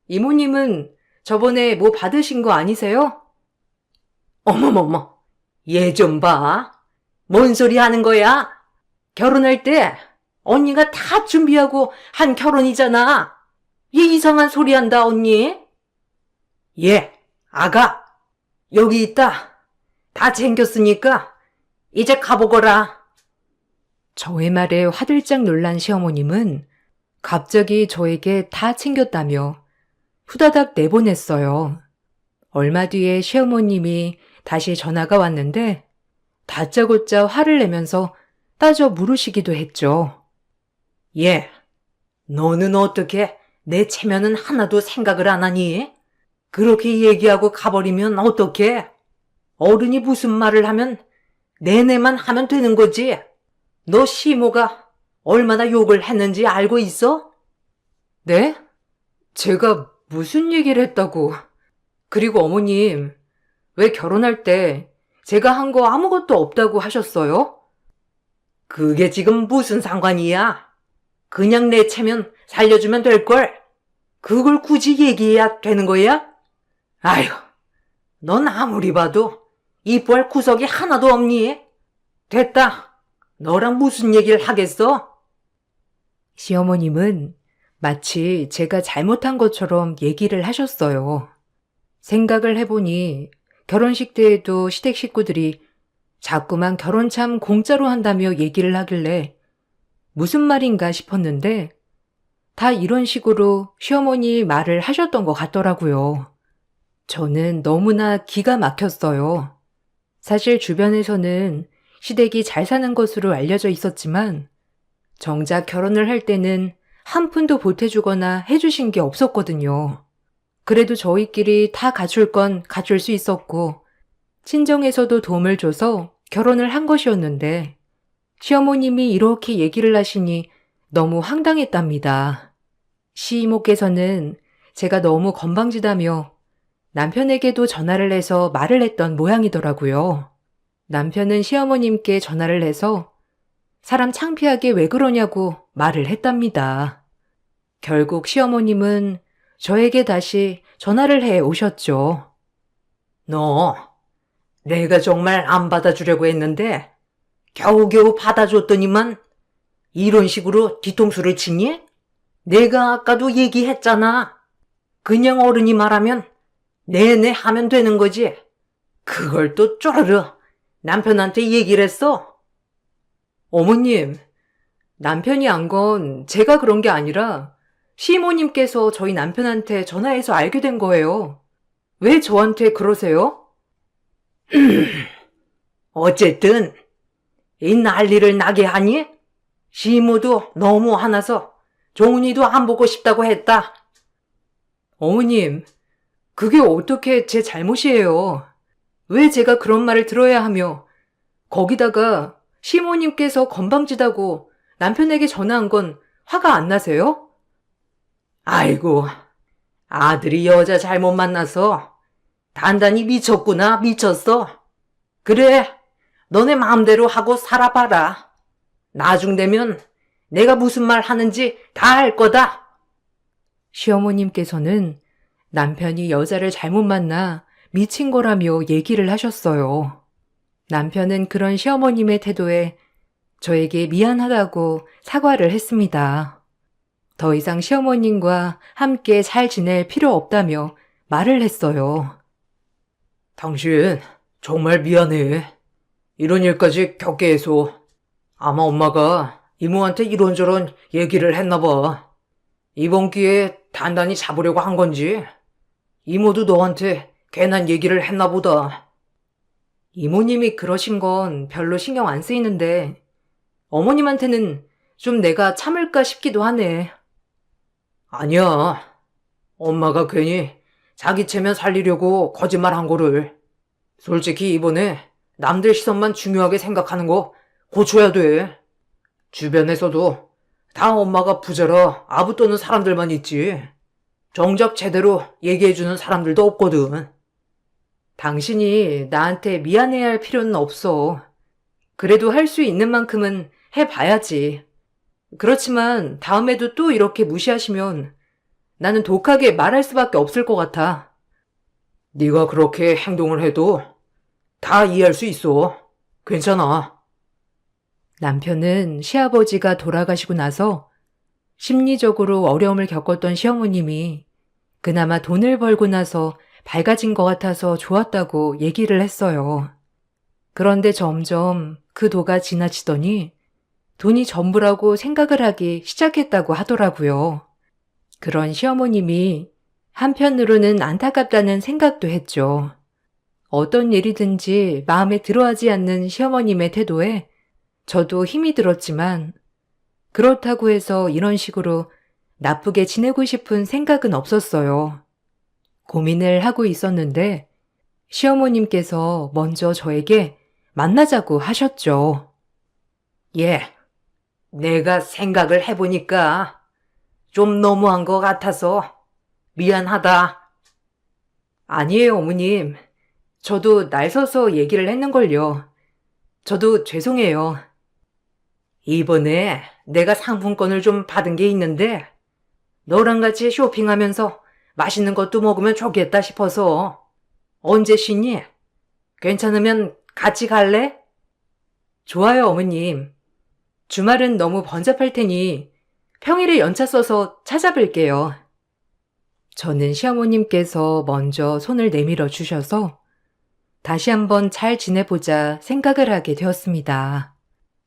이모님은 저번에 뭐 받으신 거 아니세요? 어머머머, 얘 좀 봐. 뭔 소리 하는 거야? 결혼할 때 언니가 다 준비하고 한 결혼이잖아. 얘 이상한 소리 한다, 언니. 예, 아가, 여기 있다. 다 챙겼으니까 이제 가보거라. 저의 말에 화들짝 놀란 시어머님은 갑자기 저에게 다 챙겼다며 후다닥 내보냈어요. 얼마 뒤에 시어머님이 다시 전화가 왔는데 다짜고짜 화를 내면서 따져 물으시기도 했죠. 예, 너는 어떻게 내 체면은 하나도 생각을 안 하니? 그렇게 얘기하고 가버리면 어떡해? 어른이 무슨 말을 하면 내내만 하면 되는 거지. 너 시모가 얼마나 욕을 했는지 알고 있어? 네? 제가 무슨 얘기를 했다고. 그리고 어머님, 왜 결혼할 때 제가 한 거 아무것도 없다고 하셨어요? 그게 지금 무슨 상관이야? 그냥 내 체면 살려주면 될걸. 그걸 굳이 얘기해야 되는 거야? 아휴, 넌 아무리 봐도 이뻐할 구석이 하나도 없니? 됐다. 너랑 무슨 얘기를 하겠어? 시어머님은 마치 제가 잘못한 것처럼 얘기를 하셨어요. 생각을 해보니 결혼식 때에도 시댁 식구들이 자꾸만 결혼 참 공짜로 한다며 얘기를 하길래 무슨 말인가 싶었는데 다 이런 식으로 시어머니 말을 하셨던 것 같더라고요. 저는 너무나 기가 막혔어요. 사실 주변에서는 시댁이 잘 사는 것으로 알려져 있었지만 정작 결혼을 할 때는 한 푼도 보태주거나 해주신 게 없었거든요. 그래도 저희끼리 다 갖출 건 갖출 수 있었고 친정에서도 도움을 줘서 결혼을 한 것이었는데 시어머님이 이렇게 얘기를 하시니 너무 황당했답니다. 시이모께서는 제가 너무 건방지다며 남편에게도 전화를 해서 말을 했던 모양이더라고요. 남편은 시어머님께 전화를 해서 사람 창피하게 왜 그러냐고 말을 했답니다. 결국 시어머님은 저에게 다시 전화를 해 오셨죠. 너, 내가 정말 안 받아주려고 했는데 겨우겨우 받아줬더니만 이런 식으로 뒤통수를 치니? 내가 아까도 얘기했잖아. 그냥 어른이 말하면 네네 하면 되는 거지. 그걸 또 쪼르르 남편한테 얘기를 했어. 어머님, 남편이 안 건 제가 그런 게 아니라 시모님께서 저희 남편한테 전화해서 알게 된 거예요. 왜 저한테 그러세요? 어쨌든 이 난리를 나게 하니 시모도 너무 화나서 종훈이도 안 보고 싶다고 했다. 어머님, 그게 어떻게 제 잘못이에요? 왜 제가 그런 말을 들어야 하며, 거기다가 시모님께서 건방지다고 남편에게 전화한 건 화가 안 나세요? 아이고, 아들이 여자 잘못 만나서 단단히 미쳤구나, 미쳤어. 그래, 너네 마음대로 하고 살아봐라. 나중 되면 내가 무슨 말 하는지 다 알 거다. 시어머님께서는 남편이 여자를 잘못 만나 미친 거라며 얘기를 하셨어요. 남편은 그런 시어머님의 태도에 저에게 미안하다고 사과를 했습니다. 더 이상 시어머님과 함께 잘 지낼 필요 없다며 말을 했어요. 당신 정말 미안해. 이런 일까지 겪게 해서 아마 엄마가 이모한테 이런저런 얘기를 했나 봐. 이번 기회에 단단히 잡으려고 한 건지 이모도 너한테 괜한 얘기를 했나 보다. 이모님이 그러신 건 별로 신경 안 쓰이는데 어머님한테는 좀 내가 참을까 싶기도 하네. 아니야. 엄마가 괜히 자기 체면 살리려고 거짓말 한 거를. 솔직히 이번에 남들 시선만 중요하게 생각하는 거 고쳐야 돼. 주변에서도 다 엄마가 부자라 아부 떠는 사람들만 있지. 정작 제대로 얘기해주는 사람들도 없거든. 당신이 나한테 미안해야 할 필요는 없어. 그래도 할 수 있는 만큼은 해봐야지. 그렇지만 다음에도 또 이렇게 무시하시면 나는 독하게 말할 수밖에 없을 것 같아. 네가 그렇게 행동을 해도 다 이해할 수 있어. 괜찮아. 남편은 시아버지가 돌아가시고 나서 심리적으로 어려움을 겪었던 시어머님이 그나마 돈을 벌고 나서 밝아진 것 같아서 좋았다고 얘기를 했어요. 그런데 점점 그 도가 지나치더니 돈이 전부라고 생각을 하기 시작했다고 하더라고요. 그런 시어머님이 한편으로는 안타깝다는 생각도 했죠. 어떤 일이든지 마음에 들어하지 않는 시어머님의 태도에 저도 힘이 들었지만 그렇다고 해서 이런 식으로 나쁘게 지내고 싶은 생각은 없었어요. 고민을 하고 있었는데 시어머님께서 먼저 저에게 만나자고 하셨죠. 예, 내가 생각을 해보니까 좀 너무한 것 같아서 미안하다. 아니에요, 어머님. 저도 날 서서 얘기를 했는걸요. 저도 죄송해요. 이번에 내가 상품권을 좀 받은 게 있는데 너랑 같이 쇼핑하면서 맛있는 것도 먹으면 좋겠다 싶어서. 언제 쉬니? 괜찮으면 같이 갈래? 좋아요, 어머님. 주말은 너무 번잡할 테니 평일에 연차 써서 찾아뵐게요. 저는 시어머님께서 먼저 손을 내밀어 주셔서 다시 한번 잘 지내보자 생각을 하게 되었습니다.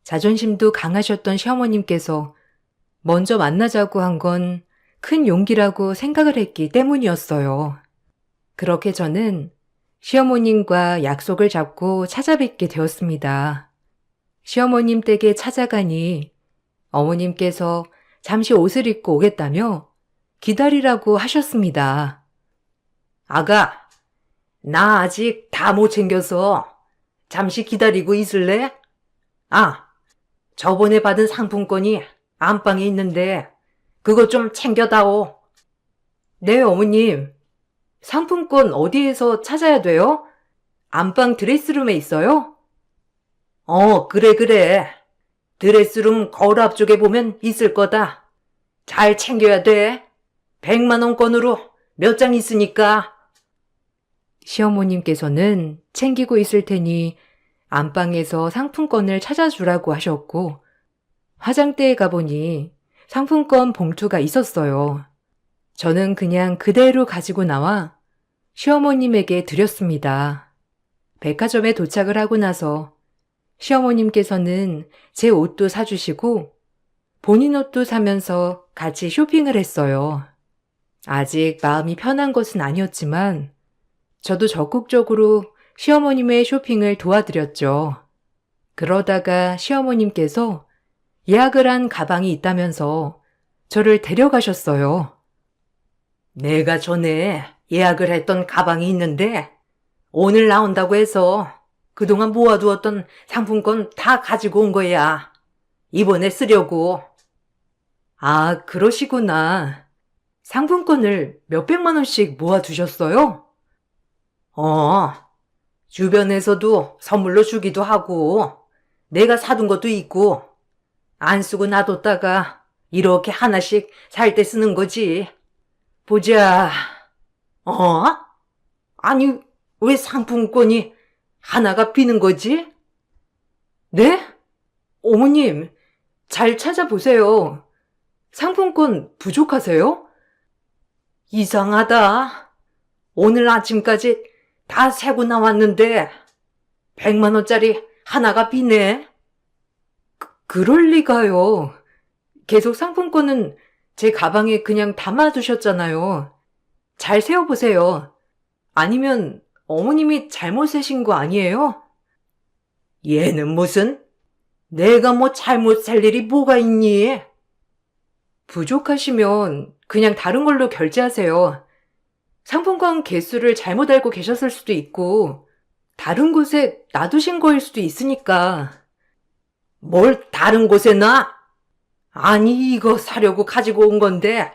자존심도 강하셨던 시어머님께서 먼저 만나자고 한 건 큰 용기라고 생각을 했기 때문이었어요. 그렇게 저는 시어머님과 약속을 잡고 찾아뵙게 되었습니다. 시어머님 댁에 찾아가니 어머님께서 잠시 옷을 입고 오겠다며 기다리라고 하셨습니다. 아가, 나 아직 다 못 챙겨서 잠시 기다리고 있을래? 아, 저번에 받은 상품권이 안방에 있는데 그거 좀 챙겨다오. 네, 어머님. 상품권 어디에서 찾아야 돼요? 안방 드레스룸에 있어요? 그래. 드레스룸 거울 앞쪽에 보면 있을 거다. 잘 챙겨야 돼. 100만 원권으로 몇 장 있으니까. 시어머님께서는 챙기고 있을 테니 안방에서 상품권을 찾아주라고 하셨고 화장대에 가보니 상품권 봉투가 있었어요. 저는 그냥 그대로 가지고 나와 시어머님에게 드렸습니다. 백화점에 도착을 하고 나서 시어머님께서는 제 옷도 사주시고 본인 옷도 사면서 같이 쇼핑을 했어요. 아직 마음이 편한 것은 아니었지만 저도 적극적으로 시어머님의 쇼핑을 도와드렸죠. 그러다가 시어머님께서 예약을 한 가방이 있다면서 저를 데려가셨어요. 내가 전에 예약을 했던 가방이 있는데 오늘 나온다고 해서 그동안 모아두었던 상품권 다 가지고 온 거야. 이번에 쓰려고. 아, 그러시구나. 상품권을 몇백만 원씩 모아두셨어요? 주변에서도 선물로 주기도 하고 내가 사둔 것도 있고 안 쓰고 놔뒀다가 이렇게 하나씩 살 때 쓰는 거지. 보자. 아니, 왜 상품권이 하나가 비는 거지? 네? 어머님, 잘 찾아보세요. 상품권 부족하세요? 이상하다. 오늘 아침까지 다 세고 나왔는데 100만 원짜리 하나가 비네. 그럴 리가요. 계속 상품권은 제 가방에 그냥 담아두셨잖아요. 잘 세어보세요. 아니면 어머님이 잘못 세신 거 아니에요? 얘는 무슨? 내가 뭐 잘못 셀 일이 뭐가 있니? 부족하시면 그냥 다른 걸로 결제하세요. 상품권 개수를 잘못 알고 계셨을 수도 있고 다른 곳에 놔두신 거일 수도 있으니까. 뭘 다른 곳에 놔? 아니, 이거 사려고 가지고 온 건데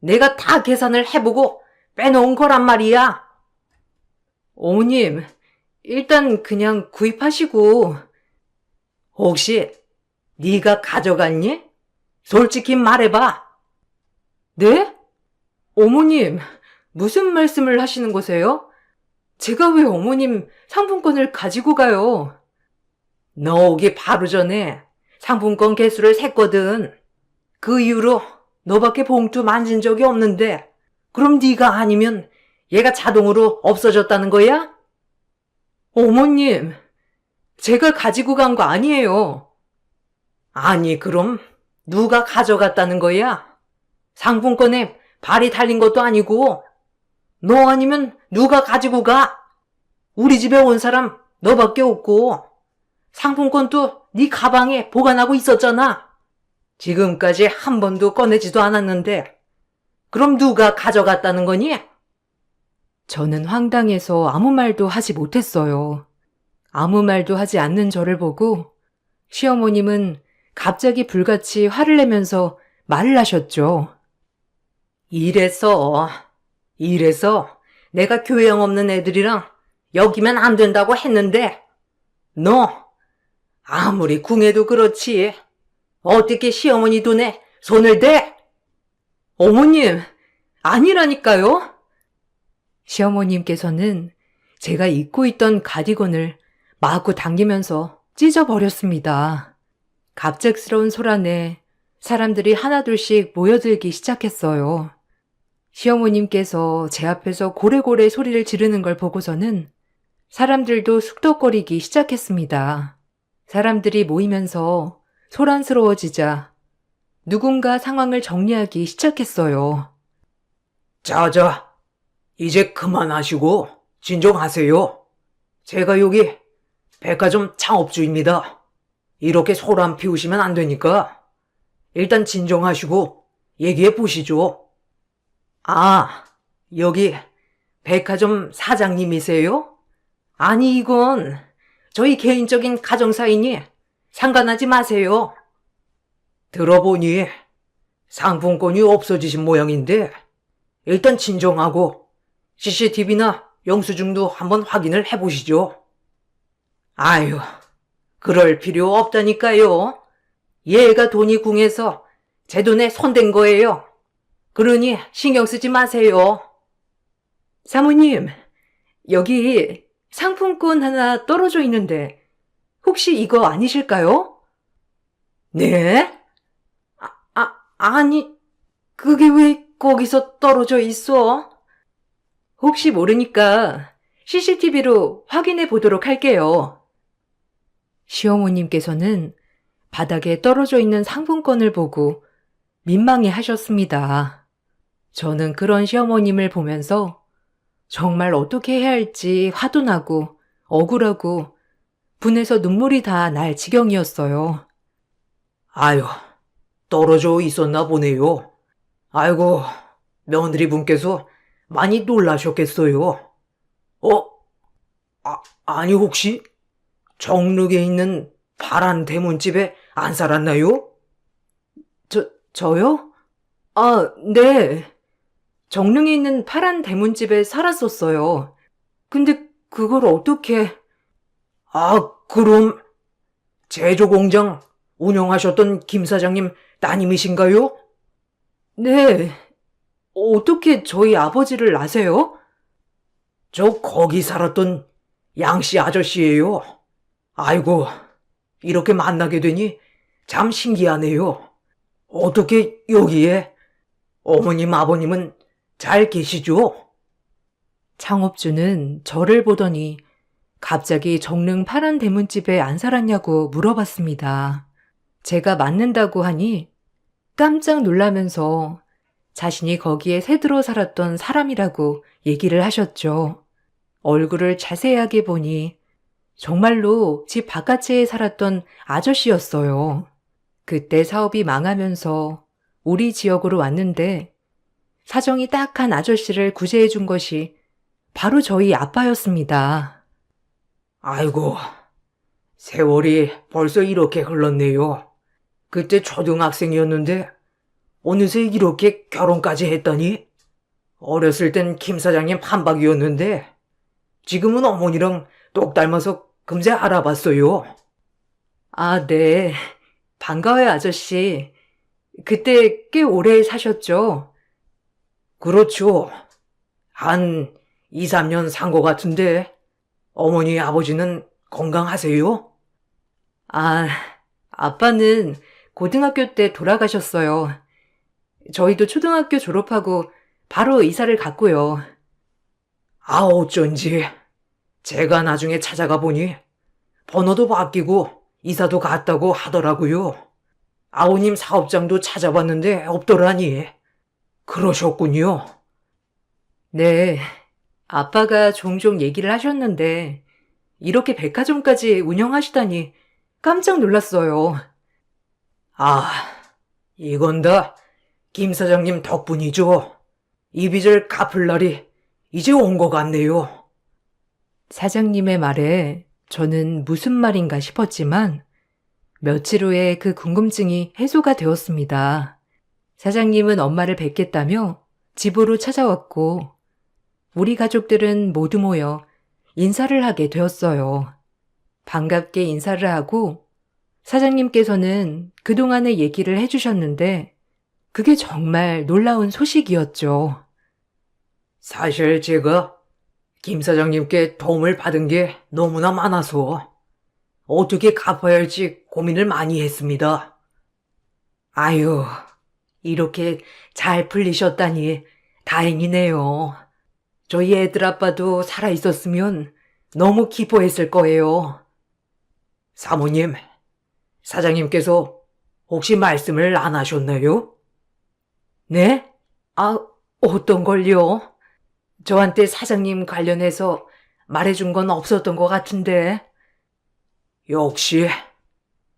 내가 다 계산을 해보고 빼놓은 거란 말이야. 어머님, 일단 그냥 구입하시고. 혹시 네가 가져갔니? 솔직히 말해봐. 네? 어머님, 무슨 말씀을 하시는 거세요? 제가 왜 어머님 상품권을 가지고 가요? 너 오기 바로 전에 상품권 개수를 셌거든. 그 이후로 너밖에 봉투 만진 적이 없는데 그럼 네가 아니면 얘가 자동으로 없어졌다는 거야? 어머님, 제가 가지고 간 거 아니에요. 아니, 그럼 누가 가져갔다는 거야? 상품권에 발이 달린 것도 아니고 너 아니면 누가 가지고 가? 우리 집에 온 사람 너밖에 없고 상품권도 네 가방에 보관하고 있었잖아. 지금까지 한 번도 꺼내지도 않았는데 그럼 누가 가져갔다는 거니? 저는 황당해서 아무 말도 하지 못했어요. 아무 말도 하지 않는 저를 보고 시어머님은 갑자기 불같이 화를 내면서 말을 하셨죠. 이래서 내가 교양 없는 애들이랑 엮이면 안 된다고 했는데 너 아무리 궁해도 그렇지 어떻게 시어머니 돈에 손을 대? 어머님, 아니라니까요. 시어머님께서는 제가 입고 있던 가디건을 마구 당기면서 찢어버렸습니다. 갑작스러운 소란에 사람들이 하나둘씩 모여들기 시작했어요. 시어머님께서 제 앞에서 고래고래 소리를 지르는 걸 보고서는 사람들도 쑥덕거리기 시작했습니다. 사람들이 모이면서 소란스러워지자 누군가 상황을 정리하기 시작했어요. 자, 이제 그만하시고 진정하세요. 제가 여기 백화점 창업주입니다. 이렇게 소란 피우시면 안 되니까 일단 진정하시고 얘기해 보시죠. 아, 여기 백화점 사장님이세요? 아니, 이건 저희 개인적인 가정사이니 상관하지 마세요. 들어보니 상품권이 없어지신 모양인데 일단 진정하고 CCTV나 영수증도 한번 확인을 해보시죠. 아유, 그럴 필요 없다니까요. 얘가 돈이 궁해서 제 돈에 손댄 거예요. 그러니 신경 쓰지 마세요. 사모님, 여기 상품권 하나 떨어져 있는데 혹시 이거 아니실까요? 네? 아니, 그게 왜 거기서 떨어져 있어? 혹시 모르니까 CCTV로 확인해 보도록 할게요. 시어머님께서는 바닥에 떨어져 있는 상품권을 보고 민망해 하셨습니다. 저는 그런 시어머님을 보면서 정말 어떻게 해야 할지 화도 나고 억울하고 분해서 눈물이 다 날 지경이었어요. 아유, 떨어져 있었나 보네요. 아이고, 며느리분께서 많이 놀라셨겠어요. 어? 아니 혹시 정릉에 있는 파란 대문집에 안 살았나요? 저요? 아, 네. 정릉에 있는 파란 대문집에 살았었어요. 근데 그걸 어떻게... 아, 그럼 제조공장 운영하셨던 김 사장님 따님이신가요? 네. 어떻게 저희 아버지를 아세요? 저 거기 살았던 양씨 아저씨예요. 아이고, 이렇게 만나게 되니 참 신기하네요. 어떻게 여기에? 어머님, 아버님은 잘 계시죠? 창업주는 저를 보더니 갑자기 정릉 파란 대문집에 안 살았냐고 물어봤습니다. 제가 맞는다고 하니 깜짝 놀라면서 자신이 거기에 새들어 살았던 사람이라고 얘기를 하셨죠. 얼굴을 자세하게 보니 정말로 집 바깥에 살았던 아저씨였어요. 그때 사업이 망하면서 우리 지역으로 왔는데 사정이 딱한 아저씨를 구제해 준 것이 바로 저희 아빠였습니다. 아이고, 세월이 벌써 이렇게 흘렀네요. 그때 초등학생이었는데 어느새 이렇게 결혼까지 했다니? 어렸을 땐 김 사장님 판박이었는데 지금은 어머니랑 똑 닮아서 금세 알아봤어요. 아, 네. 반가워요, 아저씨. 그때 꽤 오래 사셨죠? 그렇죠. 한 2, 3년 산 것 같은데 어머니 아버지는 건강하세요? 아, 아빠는 고등학교 때 돌아가셨어요. 저희도 초등학교 졸업하고 바로 이사를 갔고요. 아, 어쩐지 제가 나중에 찾아가 보니 번호도 바뀌고 이사도 갔다고 하더라고요. 아버님 사업장도 찾아봤는데 없더라니. 그러셨군요. 네. 아빠가 종종 얘기를 하셨는데 이렇게 백화점까지 운영하시다니 깜짝 놀랐어요. 아, 이건 다 김 사장님 덕분이죠. 이 빚을 갚을 날이 이제 온 것 같네요. 사장님의 말에 저는 무슨 말인가 싶었지만 며칠 후에 그 궁금증이 해소가 되었습니다. 사장님은 엄마를 뵙겠다며 집으로 찾아왔고 우리 가족들은 모두 모여 인사를 하게 되었어요. 반갑게 인사를 하고 사장님께서는 그동안의 얘기를 해주셨는데 그게 정말 놀라운 소식이었죠. 사실 제가 김 사장님께 도움을 받은 게 너무나 많아서 어떻게 갚아야 할지 고민을 많이 했습니다. 아유, 이렇게 잘 풀리셨다니 다행이네요. 저희 애들 아빠도 살아있었으면 너무 기뻐했을 거예요. 사모님, 사장님께서 혹시 말씀을 안 하셨나요? 네? 아, 어떤 걸요? 저한테 사장님 관련해서 말해준 건 없었던 것 같은데. 역시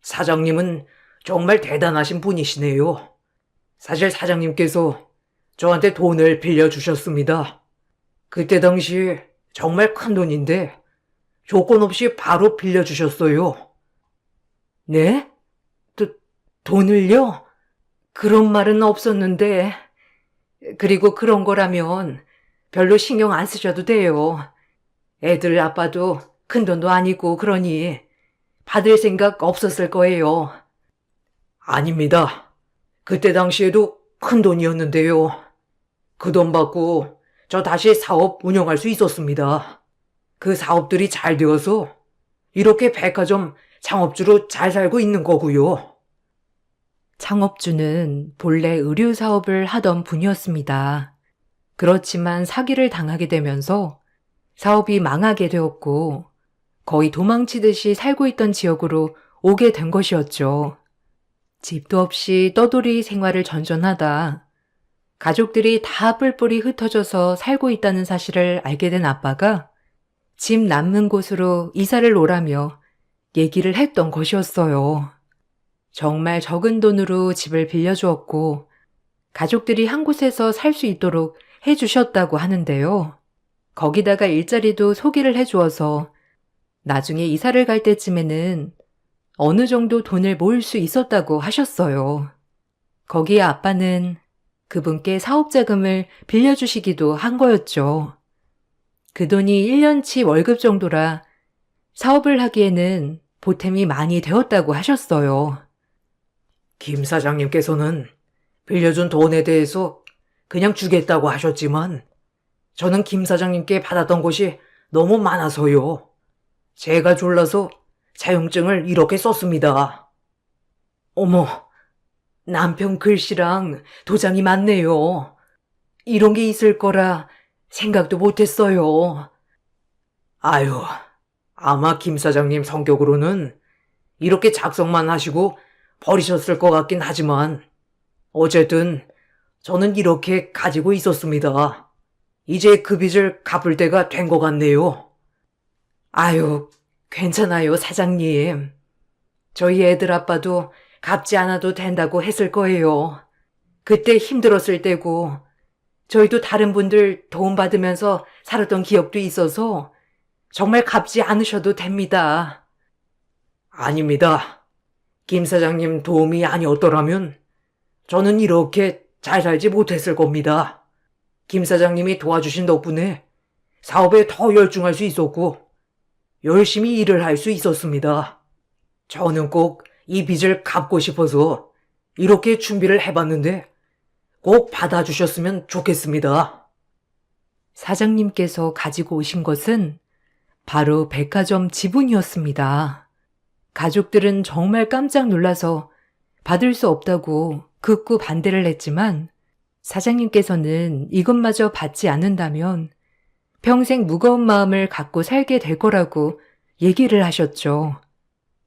사장님은 정말 대단하신 분이시네요. 사실 사장님께서 저한테 돈을 빌려주셨습니다. 그때 당시 정말 큰 돈인데 조건 없이 바로 빌려주셨어요. 네? 돈을요? 그런 말은 없었는데. 그리고 그런 거라면 별로 신경 안 쓰셔도 돼요. 애들 아빠도 큰 돈도 아니고 그러니 받을 생각 없었을 거예요. 아닙니다. 그때 당시에도 큰 돈이었는데요. 그 돈 받고 저 다시 사업 운영할 수 있었습니다. 그 사업들이 잘 되어서 이렇게 백화점 창업주로 잘 살고 있는 거고요. 창업주는 본래 의류 사업을 하던 분이었습니다. 그렇지만 사기를 당하게 되면서 사업이 망하게 되었고 거의 도망치듯이 살고 있던 지역으로 오게 된 것이었죠. 집도 없이 떠돌이 생활을 전전하다 가족들이 다 뿔뿔이 흩어져서 살고 있다는 사실을 알게 된 아빠가 집 남는 곳으로 이사를 오라며 얘기를 했던 것이었어요. 정말 적은 돈으로 집을 빌려주었고 가족들이 한 곳에서 살 수 있도록 해주셨다고 하는데요. 거기다가 일자리도 소개를 해주어서 나중에 이사를 갈 때쯤에는 어느 정도 돈을 모을 수 있었다고 하셨어요. 거기에 아빠는 그분께 사업자금을 빌려주시기도 한 거였죠. 그 돈이 1년치 월급 정도라 사업을 하기에는 보탬이 많이 되었다고 하셨어요. 김 사장님께서는 빌려준 돈에 대해서 그냥 주겠다고 하셨지만 저는 김 사장님께 받았던 것이 너무 많아서요. 제가 졸라서 자격증을 이렇게 썼습니다. 어머, 남편 글씨랑 도장이 많네요. 이런 게 있을 거라 생각도 못했어요. 아유, 아마 김 사장님 성격으로는 이렇게 작성만 하시고 버리셨을 것 같긴 하지만 어쨌든 저는 이렇게 가지고 있었습니다. 이제 그 빚을 갚을 때가 된 것 같네요. 아유, 괜찮아요, 사장님. 저희 애들 아빠도 갚지 않아도 된다고 했을 거예요. 그때 힘들었을 때고 저희도 다른 분들 도움받으면서 살았던 기억도 있어서 정말 갚지 않으셔도 됩니다. 아닙니다. 김 사장님 도움이 아니었더라면 저는 이렇게 잘 살지 못했을 겁니다. 김 사장님이 도와주신 덕분에 사업에 더 열중할 수 있었고 열심히 일을 할 수 있었습니다. 저는 꼭 이 빚을 갚고 싶어서 이렇게 준비를 해봤는데 꼭 받아주셨으면 좋겠습니다. 사장님께서 가지고 오신 것은 바로 백화점 지분이었습니다. 가족들은 정말 깜짝 놀라서 받을 수 없다고 극구 반대를 했지만 사장님께서는 이것마저 받지 않는다면 평생 무거운 마음을 갖고 살게 될 거라고 얘기를 하셨죠.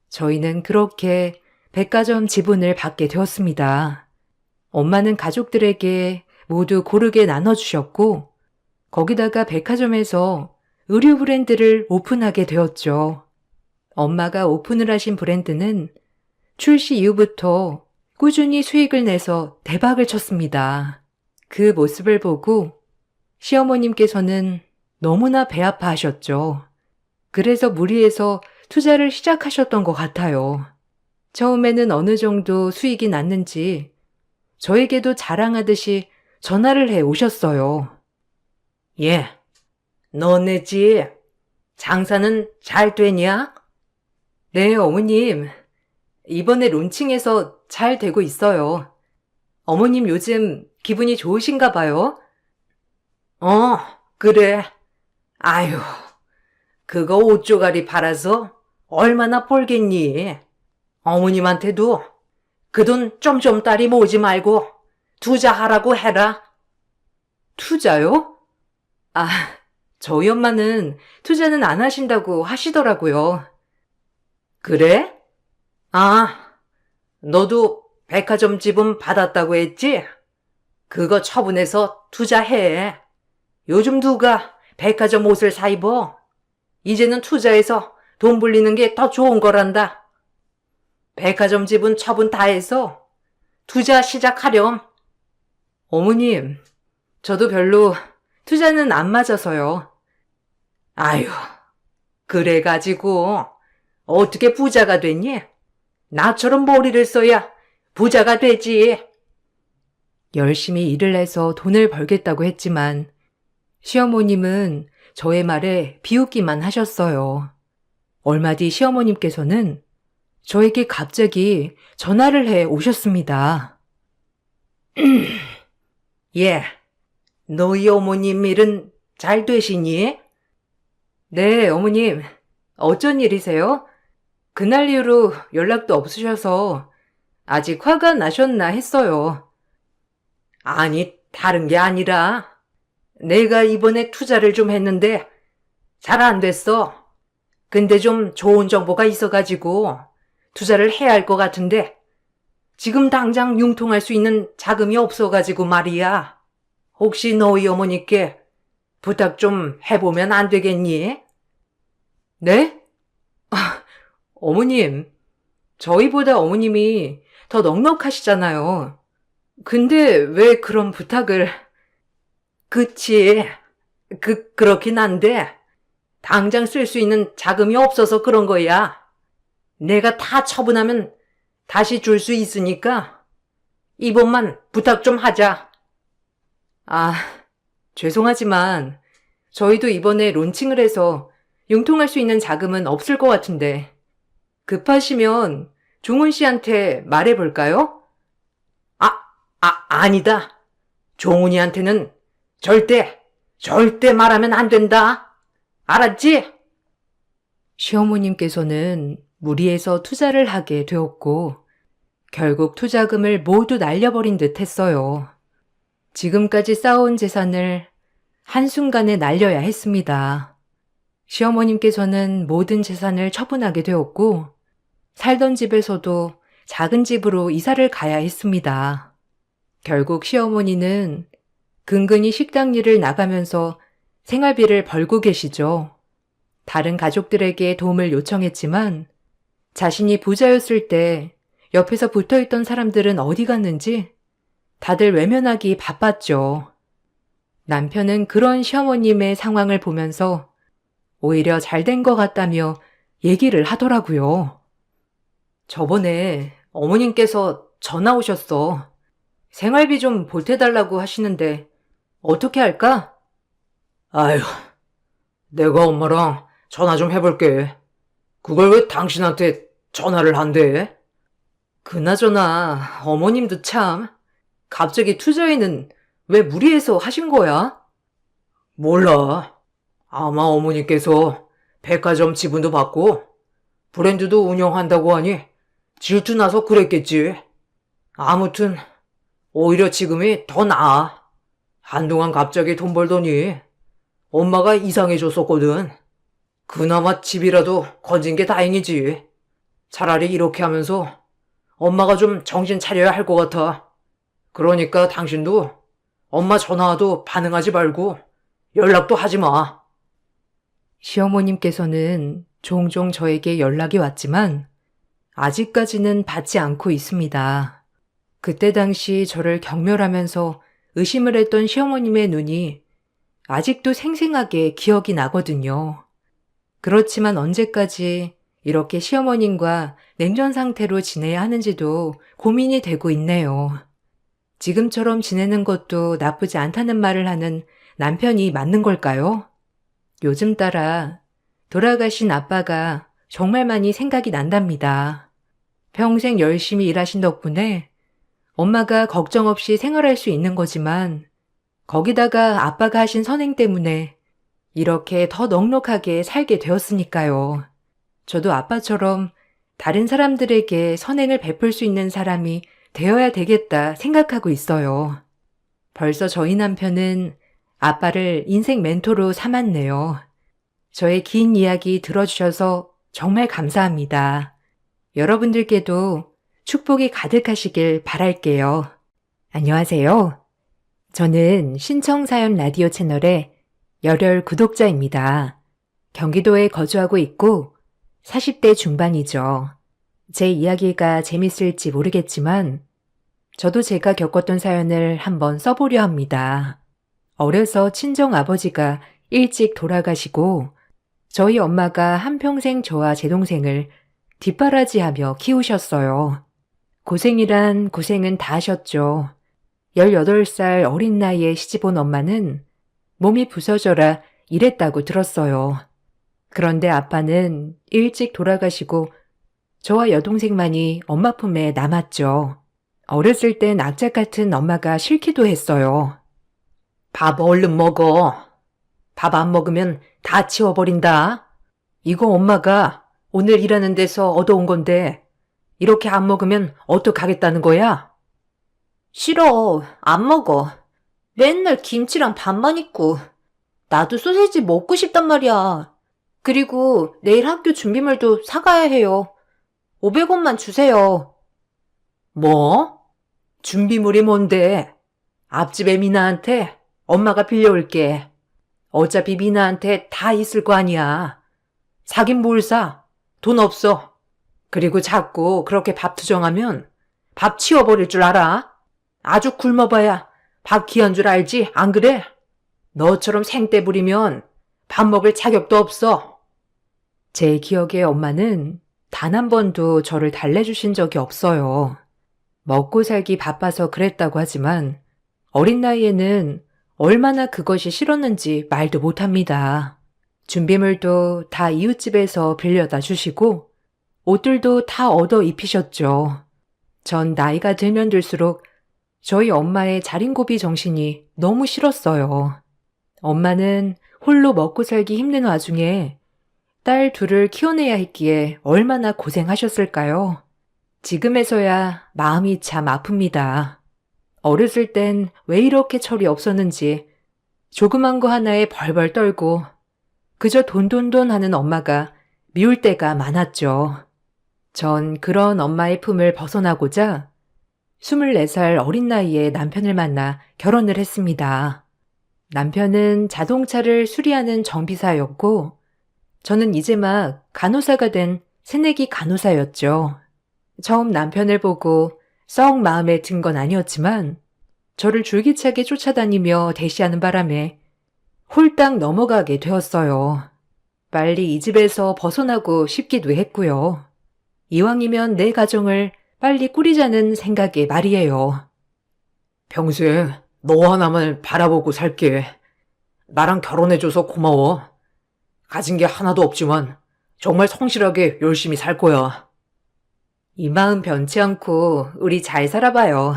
저희는 그렇게 백화점 지분을 받게 되었습니다. 엄마는 가족들에게 모두 고르게 나눠주셨고 거기다가 백화점에서 의류 브랜드를 오픈하게 되었죠. 엄마가 오픈을 하신 브랜드는 출시 이후부터 꾸준히 수익을 내서 대박을 쳤습니다. 그 모습을 보고 시어머님께서는 너무나 배 아파하셨죠. 그래서 무리해서 투자를 시작하셨던 것 같아요. 처음에는 어느 정도 수익이 났는지 저에게도 자랑하듯이 전화를 해 오셨어요. 예, 너네 집 장사는 잘 되냐? 네, 어머님. 이번에 론칭해서 잘 되고 있어요. 어머님 요즘 기분이 좋으신가 봐요? 그래. 아유, 그거 옷 조가리 팔아서 얼마나 벌겠니? 어머님한테도 그 돈 쫌쫌따리 모으지 말고 투자하라고 해라. 투자요? 아, 저희 엄마는 투자는 안 하신다고 하시더라고요. 그래? 아, 너도 백화점 지분 받았다고 했지? 그거 처분해서 투자해. 요즘 누가 백화점 옷을 사 입어? 이제는 투자해서 돈 불리는 게 더 좋은 거란다. 백화점 지분 처분 다 해서 투자 시작하렴. 어머님, 저도 별로 투자는 안 맞아서요. 아유, 그래가지고 어떻게 부자가 됐니? 나처럼 머리를 써야 부자가 되지. 열심히 일을 해서 돈을 벌겠다고 했지만 시어머님은 저의 말에 비웃기만 하셨어요. 얼마 뒤 시어머님께서는 저에게 갑자기 전화를 해 오셨습니다. 예, 너희 어머님 일은 잘 되시니? 네, 어머님. 어쩐 일이세요? 그날 이후로 연락도 없으셔서 아직 화가 나셨나 했어요. 아니, 다른 게 아니라 내가 이번에 투자를 좀 했는데 잘 안 됐어. 근데 좀 좋은 정보가 있어가지고 투자를 해야 할 것 같은데 지금 당장 융통할 수 있는 자금이 없어가지고 말이야. 혹시 너희 어머니께 부탁 좀 해보면 안 되겠니? 네? 어머님, 저희보다 어머님이 더 넉넉하시잖아요. 근데 왜 그런 부탁을... 그치. 그렇긴 한데, 당장 쓸 수 있는 자금이 없어서 그런 거야. 내가 다 처분하면 다시 줄 수 있으니까, 이번만 부탁 좀 하자. 아, 죄송하지만, 저희도 이번에 론칭을 해서 융통할 수 있는 자금은 없을 것 같은데, 급하시면 종훈 씨한테 말해볼까요? 아니다. 종훈이한테는 절대 말하면 안 된다. 알았지? 시어머님께서는 무리해서 투자를 하게 되었고, 결국 투자금을 모두 날려버린 듯 했어요. 지금까지 쌓아온 재산을 한순간에 날려야 했습니다. 시어머님께서는 모든 재산을 처분하게 되었고, 살던 집에서도 작은 집으로 이사를 가야 했습니다. 결국 시어머니는 근근히 식당 일을 나가면서 생활비를 벌고 계시죠. 다른 가족들에게 도움을 요청했지만 자신이 부자였을 때 옆에서 붙어있던 사람들은 어디 갔는지 다들 외면하기 바빴죠. 남편은 그런 시어머님의 상황을 보면서 오히려 잘된 것 같다며 얘기를 하더라고요. 저번에 어머님께서 전화 오셨어. 생활비 좀 보태달라고 하시는데 어떻게 할까? 아휴, 내가 엄마랑 전화 좀 해볼게. 그걸 왜 당신한테 전화를 한대? 그나저나 어머님도 참, 갑자기 투자에는 왜 무리해서 하신 거야? 몰라. 아마 어머니께서 백화점 지분도 받고 브랜드도 운영한다고 하니 질투나서 그랬겠지. 아무튼 오히려 지금이 더 나아. 한동안 갑자기 돈 벌더니 엄마가 이상해졌었거든. 그나마 집이라도 건진 게 다행이지. 차라리 이렇게 하면서 엄마가 좀 정신 차려야 할 것 같아. 그러니까 당신도 엄마 전화와도 반응하지 말고 연락도 하지 마. 시어머님께서는 종종 저에게 연락이 왔지만 아직까지는 받지 않고 있습니다. 그때 당시 저를 경멸하면서 의심을 했던 시어머님의 눈이 아직도 생생하게 기억이 나거든요. 그렇지만 언제까지 이렇게 시어머님과 냉전 상태로 지내야 하는지도 고민이 되고 있네요. 지금처럼 지내는 것도 나쁘지 않다는 말을 하는 남편이 맞는 걸까요? 요즘 따라 돌아가신 아빠가 정말 많이 생각이 난답니다. 평생 열심히 일하신 덕분에 엄마가 걱정 없이 생활할 수 있는 거지만 거기다가 아빠가 하신 선행 때문에 이렇게 더 넉넉하게 살게 되었으니까요. 저도 아빠처럼 다른 사람들에게 선행을 베풀 수 있는 사람이 되어야 되겠다 생각하고 있어요. 벌써 저희 남편은 아빠를 인생 멘토로 삼았네요. 저의 긴 이야기 들어주셔서 정말 감사합니다. 여러분들께도 축복이 가득하시길 바랄게요. 안녕하세요. 저는 신청사연 라디오 채널의 열혈 구독자입니다. 경기도에 거주하고 있고 40대 중반이죠. 제 이야기가 재밌을지 모르겠지만 저도 제가 겪었던 사연을 한번 써보려 합니다. 어려서 친정 아버지가 일찍 돌아가시고 저희 엄마가 한평생 저와 제 동생을 뒷바라지하며 키우셨어요. 고생이란 고생은 다 하셨죠. 18살 어린 나이에 시집온 엄마는 몸이 부서져라 이랬다고 들었어요. 그런데 아빠는 일찍 돌아가시고 저와 여동생만이 엄마 품에 남았죠. 어렸을 땐 악착 같은 엄마가 싫기도 했어요. 밥 얼른 먹어. 밥 안 먹으면 다 치워버린다. 이거 엄마가 오늘 일하는 데서 얻어온 건데 이렇게 안 먹으면 어떡하겠다는 거야? 싫어. 안 먹어. 맨날 김치랑 밥만 있고. 나도 소세지 먹고 싶단 말이야. 그리고 내일 학교 준비물도 사가야 해요. 500원만 주세요. 뭐? 준비물이 뭔데? 앞집에 미나한테 엄마가 빌려올게. 어차피 미나한테 다 있을 거 아니야. 사긴 뭘 사? 돈 없어. 그리고 자꾸 그렇게 밥 투정하면 밥 치워버릴 줄 알아? 아주 굶어봐야 밥 귀한 줄 알지? 안 그래? 너처럼 생떼 부리면 밥 먹을 자격도 없어. 제 기억에 엄마는 단 한 번도 저를 달래주신 적이 없어요. 먹고 살기 바빠서 그랬다고 하지만 어린 나이에는 얼마나 그것이 싫었는지 말도 못합니다. 준비물도 다 이웃집에서 빌려다 주시고 옷들도 다 얻어 입히셨죠. 전 나이가 들면 들수록 저희 엄마의 자린고비 정신이 너무 싫었어요. 엄마는 홀로 먹고 살기 힘든 와중에 딸 둘을 키워내야 했기에 얼마나 고생하셨을까요? 지금에서야 마음이 참 아픕니다. 어렸을 땐 왜 이렇게 철이 없었는지 조그만 거 하나에 벌벌 떨고 그저 돈돈돈 하는 엄마가 미울 때가 많았죠. 전 그런 엄마의 품을 벗어나고자 24살 어린 나이에 남편을 만나 결혼을 했습니다. 남편은 자동차를 수리하는 정비사였고 저는 이제 막 간호사가 된 새내기 간호사였죠. 처음 남편을 보고 썩 마음에 든 건 아니었지만 저를 줄기차게 쫓아다니며 대시하는 바람에 홀딱 넘어가게 되었어요. 빨리 이 집에서 벗어나고 싶기도 했고요. 이왕이면 내 가정을 빨리 꾸리자는 생각에 말이에요. 평생 너 하나만 바라보고 살게. 나랑 결혼해줘서 고마워. 가진 게 하나도 없지만 정말 성실하게 열심히 살 거야. 이 마음 변치 않고 우리 잘 살아봐요.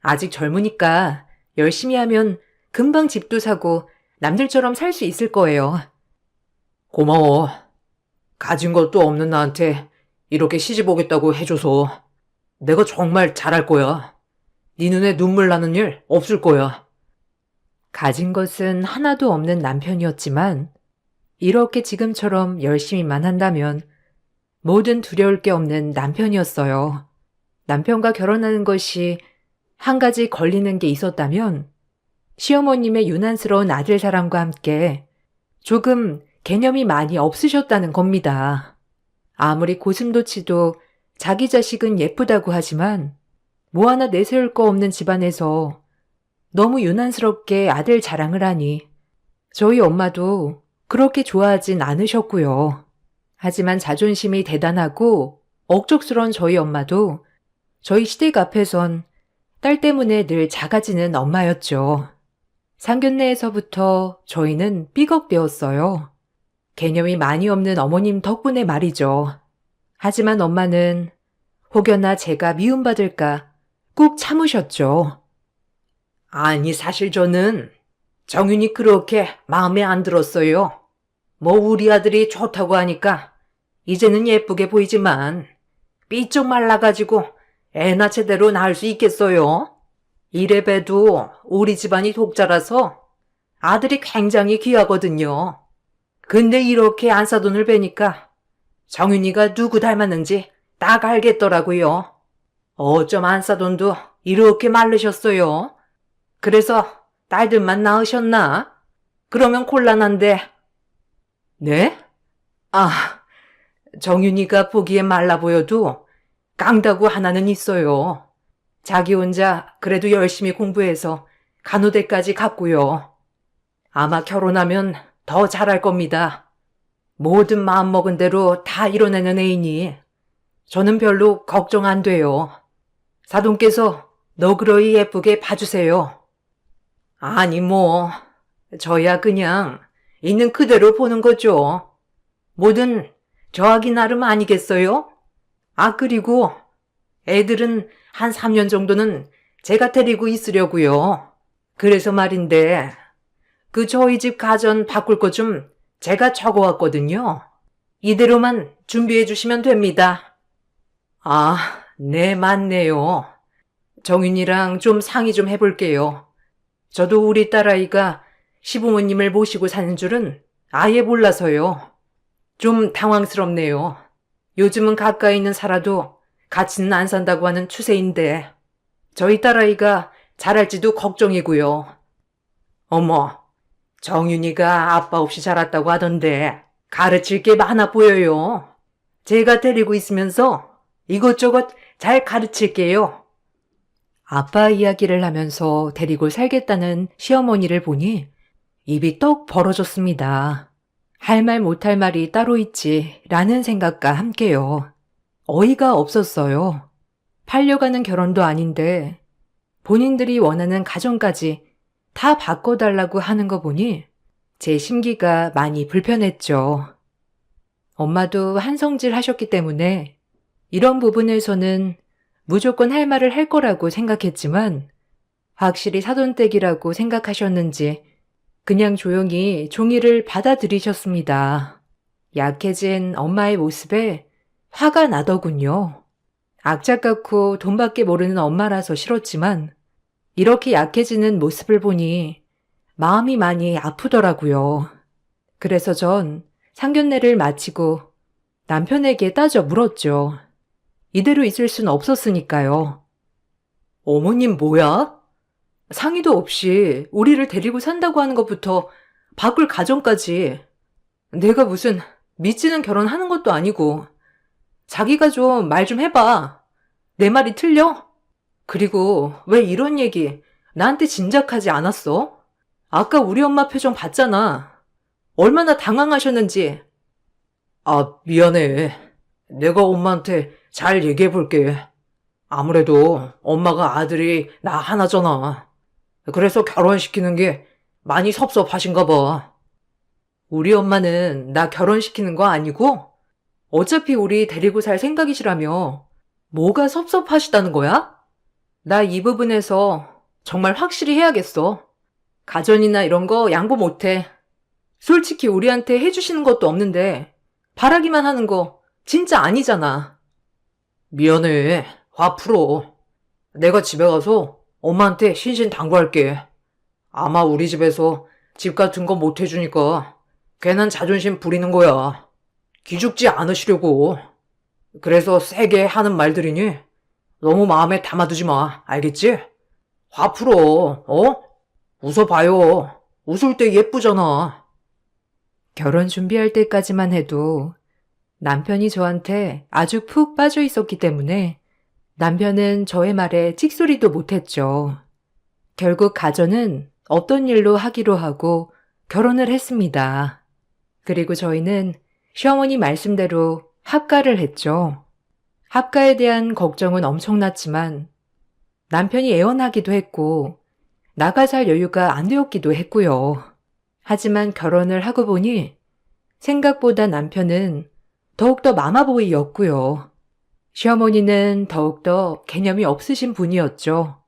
아직 젊으니까 열심히 하면 금방 집도 사고 남들처럼 살 수 있을 거예요. 고마워. 가진 것도 없는 나한테 이렇게 시집 오겠다고 해줘서 내가 정말 잘할 거야. 네 눈에 눈물 나는 일 없을 거야. 가진 것은 하나도 없는 남편이었지만 이렇게 지금처럼 열심히만 한다면 뭐든 두려울 게 없는 남편이었어요. 남편과 결혼하는 것이 한 가지 걸리는 게 있었다면 시어머님의 유난스러운 아들 사랑과 함께 조금 개념이 많이 없으셨다는 겁니다. 아무리 고슴도치도 자기 자식은 예쁘다고 하지만 뭐 하나 내세울 거 없는 집안에서 너무 유난스럽게 아들 자랑을 하니 저희 엄마도 그렇게 좋아하진 않으셨고요. 하지만 자존심이 대단하고 억척스러운 저희 엄마도 저희 시댁 앞에선 딸 때문에 늘 작아지는 엄마였죠. 상견례에서부터 저희는 삐걱대었어요. 개념이 많이 없는 어머님 덕분에 말이죠. 하지만 엄마는 혹여나 제가 미움받을까 꾹 참으셨죠. 아니, 사실 저는 정윤이 그렇게 마음에 안 들었어요. 뭐 우리 아들이 좋다고 하니까 이제는 예쁘게 보이지만 삐쩍 말라가지고 애나 제대로 낳을 수 있겠어요? 이래봬도 우리 집안이 독자라서 아들이 굉장히 귀하거든요. 근데 이렇게 안사돈을 베니까 정윤이가 누구 닮았는지 딱 알겠더라고요. 어쩜 안사돈도 이렇게 마르셨어요? 그래서 딸들만 낳으셨나? 그러면 곤란한데. 네? 아, 정윤이가 보기에 말라 보여도 깡다구 하나는 있어요. 자기 혼자 그래도 열심히 공부해서 간호대까지 갔고요. 아마 결혼하면 더 잘할 겁니다. 모든 마음먹은 대로 다 이뤄내는 애이니 저는 별로 걱정 안 돼요. 사돈께서 너그러이 예쁘게 봐주세요. 아니 뭐 저야 그냥 있는 그대로 보는 거죠. 뭐든 저하기 나름 아니겠어요? 아 그리고 애들은 한 3년 정도는 제가 데리고 있으려고요. 그래서 말인데 그 저희 집 가전 바꿀 것 좀 제가 적어왔거든요. 이대로만 준비해 주시면 됩니다. 아, 네 맞네요. 정윤이랑 좀 상의 좀 해볼게요. 저도 우리 딸아이가 시부모님을 모시고 사는 줄은 아예 몰라서요. 좀 당황스럽네요. 요즘은 가까이는 살아도 같이는 안 산다고 하는 추세인데 저희 딸아이가 잘할지도 걱정이고요. 어머, 정윤이가 아빠 없이 자랐다고 하던데 가르칠 게 많아 보여요. 제가 데리고 있으면서 이것저것 잘 가르칠게요. 아빠 이야기를 하면서 데리고 살겠다는 시어머니를 보니 입이 떡 벌어졌습니다. 할 말 못할 말이 따로 있지 라는 생각과 함께요. 어이가 없었어요. 팔려가는 결혼도 아닌데 본인들이 원하는 가정까지 다 바꿔달라고 하는 거 보니 제 심기가 많이 불편했죠. 엄마도 한성질 하셨기 때문에 이런 부분에서는 무조건 할 말을 할 거라고 생각했지만 확실히 사돈댁이라고 생각하셨는지 그냥 조용히 종이를 받아들이셨습니다. 약해진 엄마의 모습에 화가 나더군요. 악착같고 돈밖에 모르는 엄마라서 싫었지만 이렇게 약해지는 모습을 보니 마음이 많이 아프더라고요. 그래서 전 상견례를 마치고 남편에게 따져 물었죠. 이대로 있을 순 없었으니까요. 어머님 뭐야? 상의도 없이 우리를 데리고 산다고 하는 것부터 바꿀 가정까지. 내가 무슨 미치는 결혼하는 것도 아니고. 자기가 좀 말 좀 해봐. 내 말이 틀려? 그리고 왜 이런 얘기 나한테 진작하지 않았어? 아까 우리 엄마 표정 봤잖아. 얼마나 당황하셨는지. 아, 미안해. 내가 엄마한테 잘 얘기해 볼게. 아무래도 엄마가 아들이 나 하나잖아. 그래서 결혼시키는 게 많이 섭섭하신가 봐. 우리 엄마는 나 결혼시키는 거 아니고 어차피 우리 데리고 살 생각이시라며 뭐가 섭섭하시다는 거야? 나 이 부분에서 정말 확실히 해야겠어. 가전이나 이런 거 양보 못해. 솔직히 우리한테 해주시는 것도 없는데 바라기만 하는 거 진짜 아니잖아. 미안해. 화 풀어. 내가 집에 가서 엄마한테 신신당부할게. 아마 우리 집에서 집 같은 거 못 해주니까 괜한 자존심 부리는 거야. 기죽지 않으시려고. 그래서 세게 하는 말들이니 너무 마음에 담아두지 마. 알겠지? 화 풀어. 웃어봐요. 웃을 때 예쁘잖아. 결혼 준비할 때까지만 해도 남편이 저한테 아주 푹 빠져 있었기 때문에 남편은 저의 말에 찍소리도 못했죠. 결국 가전은 없던 일로 하기로 하고 결혼을 했습니다. 그리고 저희는 시어머니 말씀대로 합가를 했죠. 합가에 대한 걱정은 엄청났지만 남편이 애원하기도 했고 나가 살 여유가 안 되었기도 했고요. 하지만 결혼을 하고 보니 생각보다 남편은 더욱더 마마보이였고요. 시어머니는 더욱더 개념이 없으신 분이었죠.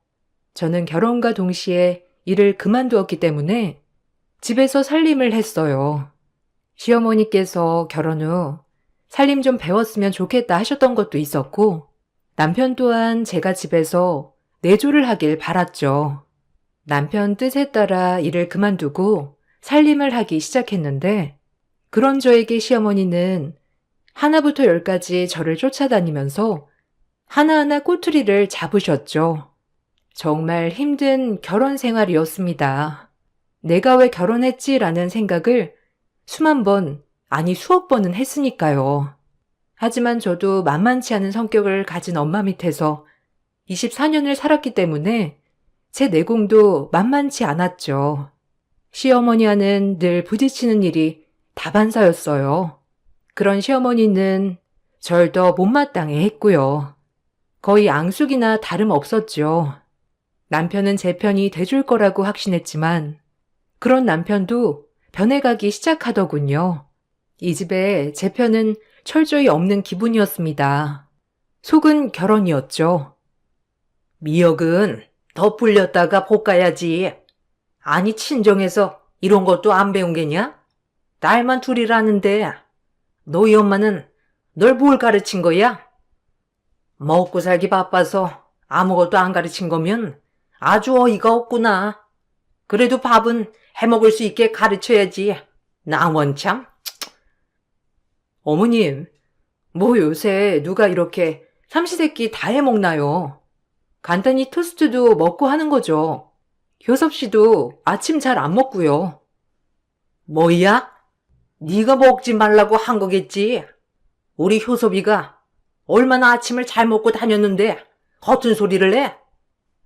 저는 결혼과 동시에 일을 그만두었기 때문에 집에서 살림을 했어요. 시어머니께서 결혼 후 살림 좀 배웠으면 좋겠다 하셨던 것도 있었고 남편 또한 제가 집에서 내조를 하길 바랐죠. 남편 뜻에 따라 일을 그만두고 살림을 하기 시작했는데 그런 저에게 시어머니는 하나부터 열까지 저를 쫓아다니면서 하나하나 꼬투리를 잡으셨죠. 정말 힘든 결혼 생활이었습니다. 내가 왜 결혼했지라는 생각을 수만 번, 아니 수억 번은 했으니까요. 하지만 저도 만만치 않은 성격을 가진 엄마 밑에서 24년을 살았기 때문에 제 내공도 만만치 않았죠. 시어머니와는 늘 부딪히는 일이 다반사였어요. 그런 시어머니는 절 더 못마땅해 했고요. 거의 앙숙이나 다름없었죠. 남편은 제 편이 돼줄 거라고 확신했지만 그런 남편도 변해가기 시작하더군요. 이 집에 제 편은 철저히 없는 기분이었습니다. 속은 결혼이었죠. 미역은 더 불렸다가 볶아야지. 아니 친정에서 이런 것도 안 배운 게냐? 딸만 둘이라는데 너희 엄마는 널 뭘 가르친 거야? 먹고 살기 바빠서 아무것도 안 가르친 거면 아주 어이가 없구나. 그래도 밥은 해먹을 수 있게 가르쳐야지. 나 원참. 어머님, 뭐 요새 누가 이렇게 삼시세끼 다 해먹나요? 간단히 토스트도 먹고 하는 거죠. 효섭 씨도 아침 잘 안 먹고요. 뭐야? 네가 먹지 말라고 한 거겠지. 우리 효섭이가 얼마나 아침을 잘 먹고 다녔는데 허튼 소리를 해.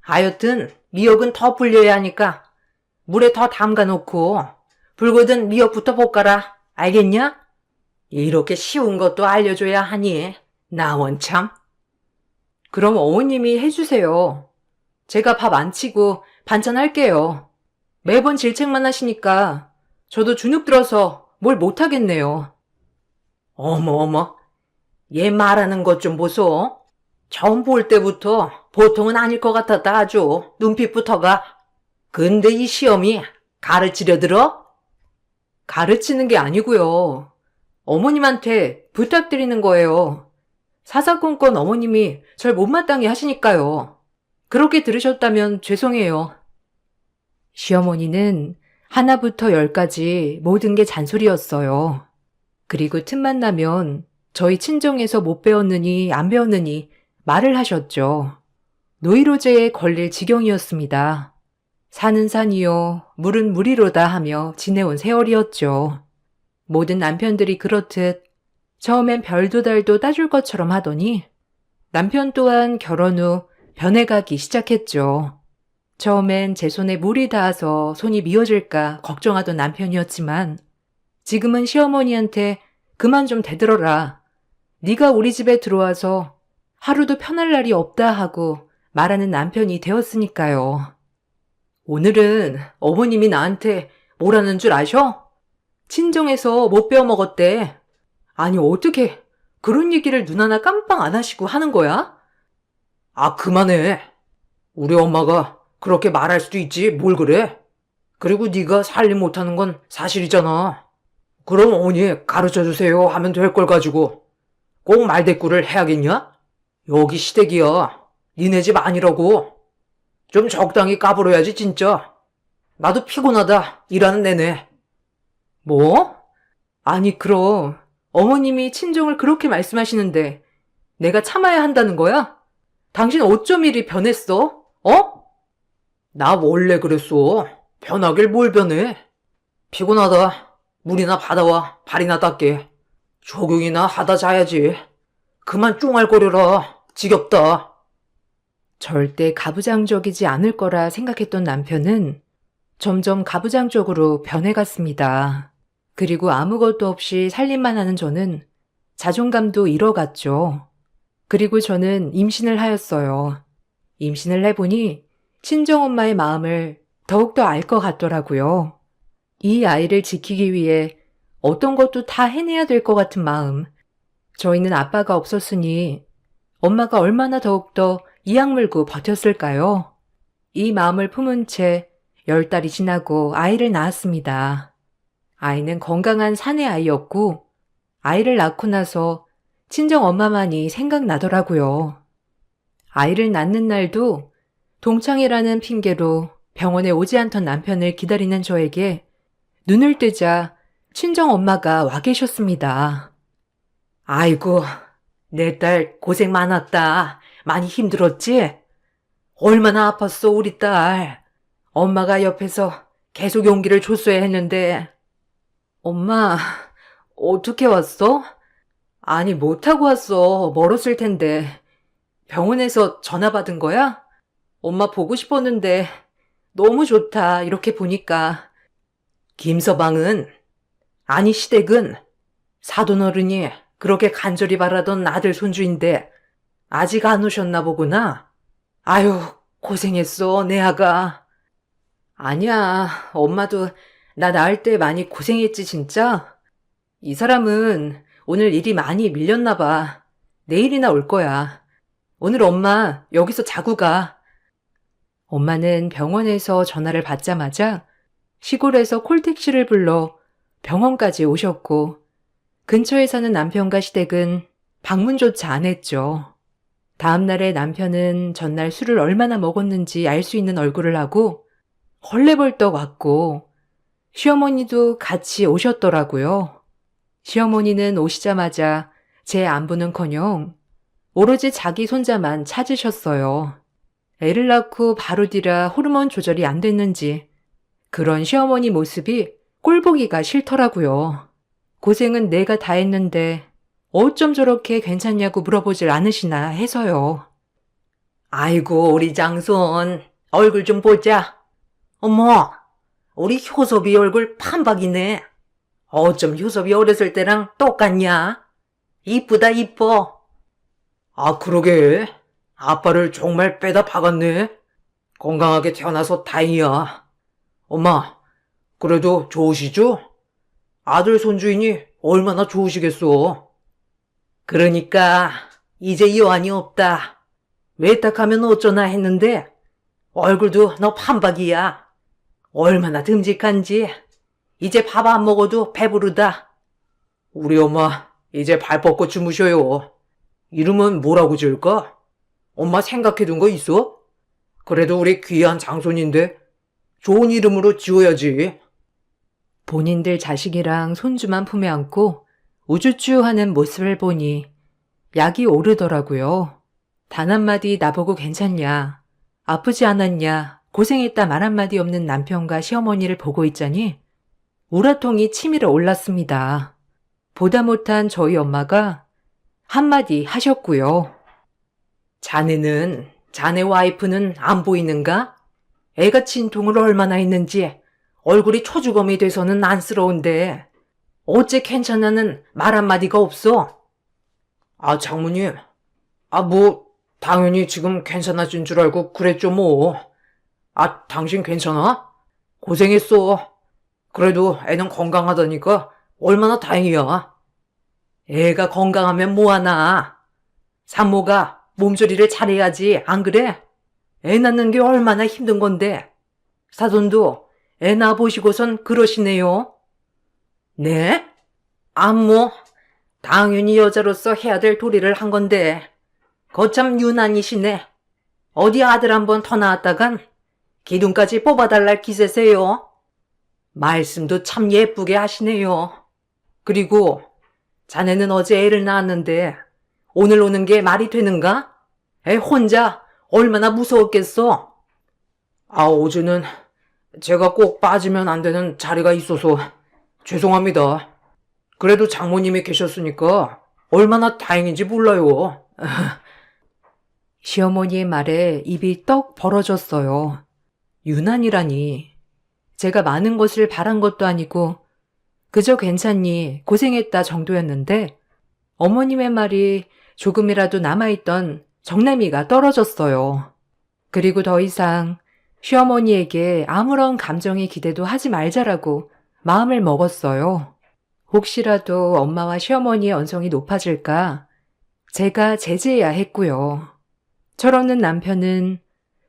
하여튼 미역은 더 불려야 하니까 물에 더 담가 놓고 불거든 미역부터 볶아라. 알겠냐? 이렇게 쉬운 것도 알려줘야 하니 나 원참. 그럼 어머님이 해주세요. 제가 밥 안 치고 반찬 할게요. 매번 질책만 하시니까 저도 주눅 들어서 뭘 못하겠네요. 어머, 얘 말하는 것 좀 보소. 처음 볼 때부터 보통은 아닐 것 같았다 아주 눈빛부터가. 근데 이 시험이 가르치려 들어? 가르치는 게 아니고요. 어머님한테 부탁드리는 거예요. 사사건건 어머님이 절 못마땅해 하시니까요. 그렇게 들으셨다면 죄송해요. 시어머니는 하나부터 열까지 모든 게 잔소리였어요. 그리고 틈만 나면 저희 친정에서 못 배웠느니 안 배웠느니 말을 하셨죠. 노이로제에 걸릴 지경이었습니다. 산은 산이요, 물은 물이로다 하며 지내온 세월이었죠. 모든 남편들이 그렇듯 처음엔 별도 달도 따줄 것처럼 하더니 남편 또한 결혼 후 변해가기 시작했죠. 처음엔 제 손에 물이 닿아서 손이 미어질까 걱정하던 남편이었지만 지금은 시어머니한테 그만 좀 대들어라. 네가 우리 집에 들어와서 하루도 편할 날이 없다 하고 말하는 남편이 되었으니까요. 오늘은 어머님이 나한테 뭐라는 줄 아셔? 친정에서 못 배워 먹었대. 아니 어떻게 그런 얘기를 눈 하나 깜빡 안 하시고 하는 거야? 아, 그만해. 우리 엄마가 그렇게 말할 수도 있지 뭘 그래. 그리고 네가 살림 못하는 건 사실이잖아. 그럼 어머니 가르쳐주세요 하면 될 걸 가지고 꼭 말대꾸를 해야겠냐? 여기 시댁이야. 니네 집 아니라고. 좀 적당히 까불어야지 진짜. 나도 피곤하다 일하는 내내. 뭐? 아니 그럼 어머님이 친정을 그렇게 말씀하시는데 내가 참아야 한다는 거야? 당신 어쩜 이리 변했어? 어? 나 원래 그랬어. 변하길 뭘 변해. 피곤하다. 물이나 받아와 발이나 닦게. 조경이나 하다 자야지. 그만 쫑알거려라. 지겹다. 절대 가부장적이지 않을 거라 생각했던 남편은 점점 가부장적으로 변해갔습니다. 그리고 아무것도 없이 살림만 하는 저는 자존감도 잃어갔죠. 그리고 저는 임신을 하였어요. 임신을 해보니 친정엄마의 마음을 더욱더 알 것 같더라고요. 이 아이를 지키기 위해 어떤 것도 다 해내야 될 것 같은 마음. 저희는 아빠가 없었으니 엄마가 얼마나 더욱더 이악 물고 버텼을까요? 이 마음을 품은 채 10달이 지나고 아이를 낳았습니다. 아이는 건강한 사내 아이였고 아이를 낳고 나서 친정 엄마만이 생각나더라고요. 아이를 낳는 날도 동창이라는 핑계로 병원에 오지 않던 남편을 기다리는 저에게 눈을 뜨자 친정 엄마가 와 계셨습니다. 아이고, 내 딸 고생 많았다. 많이 힘들었지? 얼마나 아팠어, 우리 딸. 엄마가 옆에서 계속 용기를 줬어야 했는데. 엄마, 어떻게 왔어? 아니, 못 타고 왔어. 멀었을 텐데. 병원에서 전화 받은 거야? 엄마 보고 싶었는데 너무 좋다. 이렇게 보니까. 김서방은, 아니 시댁은 사돈어른이 그렇게 간절히 바라던 아들 손주인데 아직 안 오셨나 보구나. 아유, 고생했어, 내 아가. 아니야, 엄마도 나 낳을 때 많이 고생했지, 진짜? 이 사람은 오늘 일이 많이 밀렸나 봐. 내일이나 올 거야. 오늘 엄마 여기서 자고 가. 엄마는 병원에서 전화를 받자마자 시골에서 콜택시를 불러 병원까지 오셨고 근처에 사는 남편과 시댁은 방문조차 안 했죠. 다음 날에 남편은 전날 술을 얼마나 먹었는지 알 수 있는 얼굴을 하고 헐레벌떡 왔고 시어머니도 같이 오셨더라고요. 시어머니는 오시자마자 제 안부는커녕 오로지 자기 손자만 찾으셨어요. 애를 낳고 바로 뒤라 호르몬 조절이 안 됐는지 그런 시어머니 모습이 꼴보기가 싫더라고요. 고생은 내가 다 했는데 어쩜 저렇게 괜찮냐고 물어보질 않으시나 해서요. 아이고, 우리 장손. 얼굴 좀 보자. 어머, 우리 효섭이 얼굴 판박이네. 어쩜 효섭이 어렸을 때랑 똑같냐? 이쁘다, 이뻐. 아, 그러게. 아빠를 정말 빼다 박았네. 건강하게 태어나서 다행이야. 엄마, 그래도 좋으시죠? 아들 손주이니 얼마나 좋으시겠어. 그러니까 이제 여한이 없다. 외탁하면 어쩌나 했는데 얼굴도 너 판박이야. 얼마나 듬직한지. 이제 밥 안 먹어도 배부르다. 우리 엄마 이제 발 뻗고 주무셔요. 이름은 뭐라고 지을까? 엄마 생각해둔 거 있어? 그래도 우리 귀한 장손인데 좋은 이름으로 지어야지. 본인들 자식이랑 손주만 품에 안고 우쭈쭈하는 모습을 보니 약이 오르더라고요. 단 한마디 나보고 괜찮냐, 아프지 않았냐, 고생했다 말 한마디 없는 남편과 시어머니를 보고 있자니 우라통이 치밀어 올랐습니다. 보다 못한 저희 엄마가 한마디 하셨고요. 자네 와이프는 안 보이는가? 애가 진통을 얼마나 했는지 얼굴이 초주검이 돼서는 안쓰러운데 어째 괜찮아는 말 한마디가 없어? 아, 장모님. 당연히 지금 괜찮아진 줄 알고 그랬죠, 뭐. 아, 당신 괜찮아? 고생했어. 그래도 애는 건강하다니까 얼마나 다행이야. 애가 건강하면 뭐하나. 산모가 몸조리를 잘해야지, 안 그래? 애 낳는 게 얼마나 힘든 건데. 사돈도 애 낳아보시고선 그러시네요. 네? 당연히 여자로서 해야 될 도리를 한 건데. 거참 유난이시네. 어디 아들 한 번 더 낳았다간 기둥까지 뽑아달랄 기세세요. 말씀도 참 예쁘게 하시네요. 그리고 자네는 어제 애를 낳았는데 오늘 오는 게 말이 되는가? 애 혼자 얼마나 무서웠겠어? 어제는 제가 꼭 빠지면 안 되는 자리가 있어서 죄송합니다. 그래도 장모님이 계셨으니까 얼마나 다행인지 몰라요. 시어머니의 말에 입이 떡 벌어졌어요. 유난이라니. 제가 많은 것을 바란 것도 아니고 그저 괜찮니, 고생했다 정도였는데 어머님의 말이 조금이라도 남아있던 정내미가 떨어졌어요. 그리고 더 이상 시어머니에게 아무런 감정의 기대도 하지 말자라고 마음을 먹었어요. 혹시라도 엄마와 시어머니의 언성이 높아질까 제가 제지해야 했고요. 철없는 남편은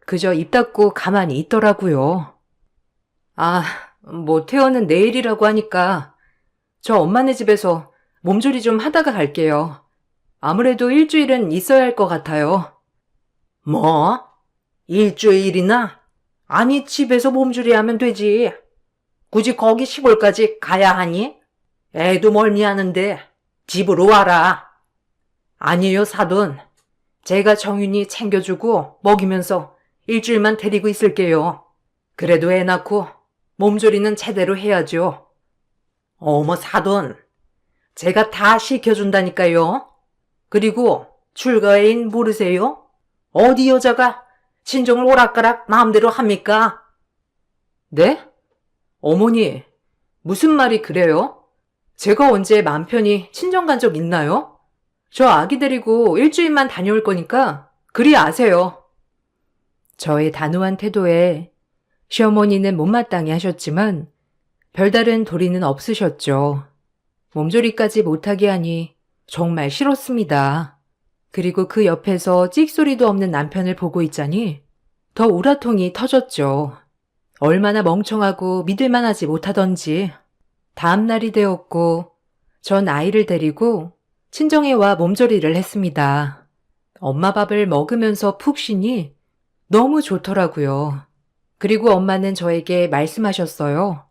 그저 입 닫고 가만히 있더라고요. 태어는 내일이라고 하니까 저 엄마네 집에서 몸조리 좀 하다가 갈게요. 아무래도 일주일은 있어야 할 것 같아요. 뭐? 일주일이나? 아니, 집에서 몸조리 하면 되지. 굳이 거기 시골까지 가야 하니? 애도 멀미하는데 집으로 와라. 아니에요, 사돈. 제가 정윤이 챙겨주고 먹이면서 일주일만 데리고 있을게요. 그래도 애 낳고 몸조리는 제대로 해야죠. 어머, 사돈. 제가 다 시켜준다니까요. 그리고 출가애인 모르세요? 어디 여자가 친정을 오락가락 마음대로 합니까? 네? 어머니, 무슨 말이 그래요? 제가 언제 맘 편히 친정 간 적 있나요? 저 아기 데리고 일주일만 다녀올 거니까 그리 아세요. 저의 단호한 태도에 시어머니는 못마땅해 하셨지만 별다른 도리는 없으셨죠. 몸조리까지 못하게 하니 정말 싫었습니다. 그리고 그 옆에서 찍소리도 없는 남편을 보고 있자니 더 우라통이 터졌죠. 얼마나 멍청하고 믿을만하지 못하던지. 다음 날이 되었고 전 아이를 데리고 친정에 와 몸조리를 했습니다. 엄마 밥을 먹으면서 푹 쉬니 너무 좋더라고요. 그리고 엄마는 저에게 말씀하셨어요.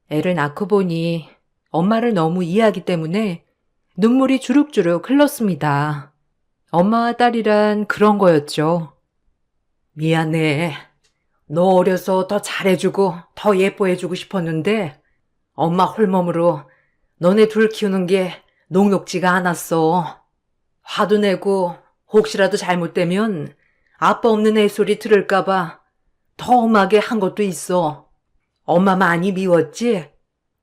애를 낳고 보니 엄마를 너무 이해하기 때문에 눈물이 주룩주룩 흘렀습니다. 엄마와 딸이란 그런 거였죠. 미안해. 너 어려서 더 잘해주고 더 예뻐해주고 싶었는데 엄마 홀몸으로 너네 둘 키우는 게 녹록지가 않았어. 화도 내고 혹시라도 잘못되면 아빠 없는 애 소리 들을까봐 더 엄하게 한 것도 있어. 엄마 많이 미웠지?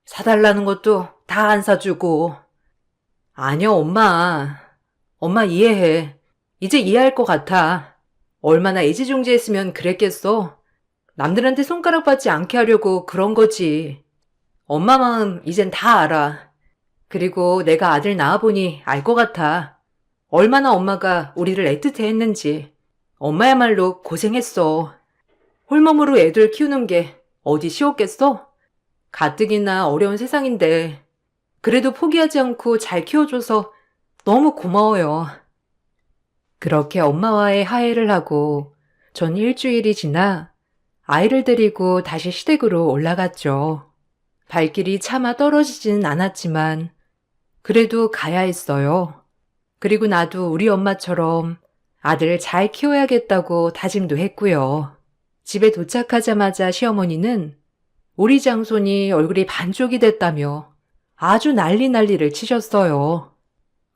사달라는 것도 다 안 사주고. 아니야, 엄마. 엄마 이해해. 이제 이해할 것 같아. 얼마나 애지중지했으면 그랬겠어. 남들한테 손가락 받지 않게 하려고 그런 거지. 엄마 마음 이젠 다 알아. 그리고 내가 아들 낳아보니 알 것 같아. 얼마나 엄마가 우리를 애틋해 했는지. 엄마야말로 고생했어. 홀몸으로 애들 키우는 게 어디 쉬웠겠어? 가뜩이나 어려운 세상인데 그래도 포기하지 않고 잘 키워줘서 너무 고마워요. 그렇게 엄마와의 화해를 하고 전 일주일이 지나 아이를 데리고 다시 시댁으로 올라갔죠. 발길이 차마 떨어지지는 않았지만 그래도 가야 했어요. 그리고 나도 우리 엄마처럼 아들을 잘 키워야겠다고 다짐도 했고요. 집에 도착하자마자 시어머니는 우리 장손이 얼굴이 반쪽이 됐다며 아주 난리를 치셨어요.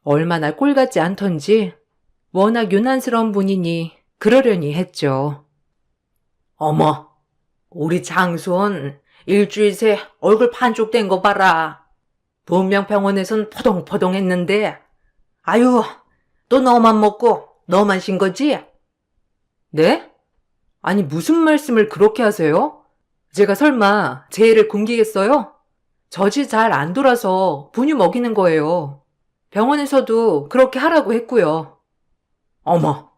얼마나 꼴 같지 않던지 워낙 유난스러운 분이니 그러려니 했죠. 어머, 우리 장손 일주일 새 얼굴 반쪽 된 거 봐라. 분명 병원에선 포동포동 했는데 아유, 또 너만 먹고 너만 쉰 거지? 네? 아니 무슨 말씀을 그렇게 하세요? 제가 설마 제 애를 굶기겠어요? 젖이 잘 안 돌아서 분유 먹이는 거예요. 병원에서도 그렇게 하라고 했고요. 어머,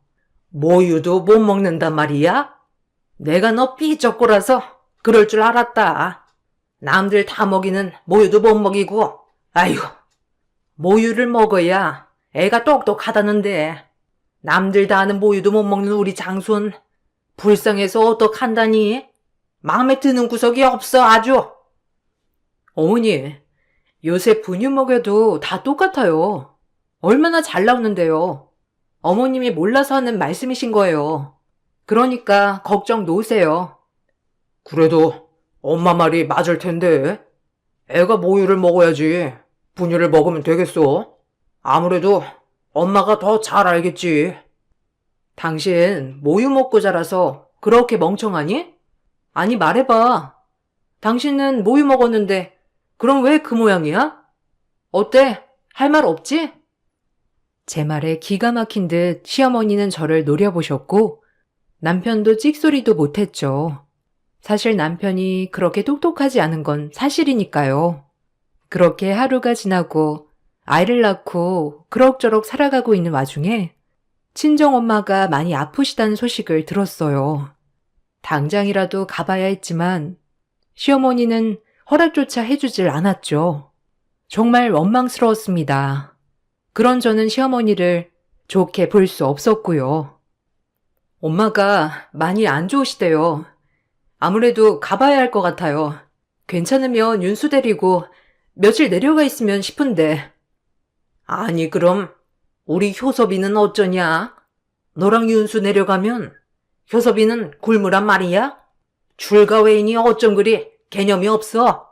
모유도 못 먹는단 말이야? 내가 너 삐쩍꼬라서 그럴 줄 알았다. 남들 다 먹이는 모유도 못 먹이고, 아유, 모유를 먹어야 애가 똑똑하다는데 남들 다 아는 모유도 못 먹는 우리 장손 불쌍해서 어떡한다니? 마음에 드는 구석이 없어 아주. 어머니, 요새 분유 먹여도 다 똑같아요. 얼마나 잘 나오는데요. 어머님이 몰라서 하는 말씀이신 거예요. 그러니까 걱정 놓으세요. 그래도 엄마 말이 맞을 텐데. 애가 모유를 먹어야지 분유를 먹으면 되겠어. 아무래도 엄마가 더 잘 알겠지. 당신 모유 먹고 자라서 그렇게 멍청하니? 아니 말해봐. 당신은 모유 먹었는데 그럼 왜 그 모양이야? 어때? 할 말 없지? 제 말에 기가 막힌 듯 시어머니는 저를 노려보셨고 남편도 찍소리도 못했죠. 사실 남편이 그렇게 똑똑하지 않은 건 사실이니까요. 그렇게 하루가 지나고 아이를 낳고 그럭저럭 살아가고 있는 와중에 친정엄마가 많이 아프시다는 소식을 들었어요. 당장이라도 가봐야 했지만 시어머니는 허락조차 해주질 않았죠. 정말 원망스러웠습니다. 그런 저는 시어머니를 좋게 볼 수 없었고요. 엄마가 많이 안 좋으시대요. 아무래도 가봐야 할 것 같아요. 괜찮으면 윤수 데리고 며칠 내려가 있으면 싶은데. 아니 그럼 우리 효섭이는 어쩌냐? 너랑 윤수 내려가면 효섭이는 굶으란 말이야? 줄과 외인이 어쩜 그리 개념이 없어?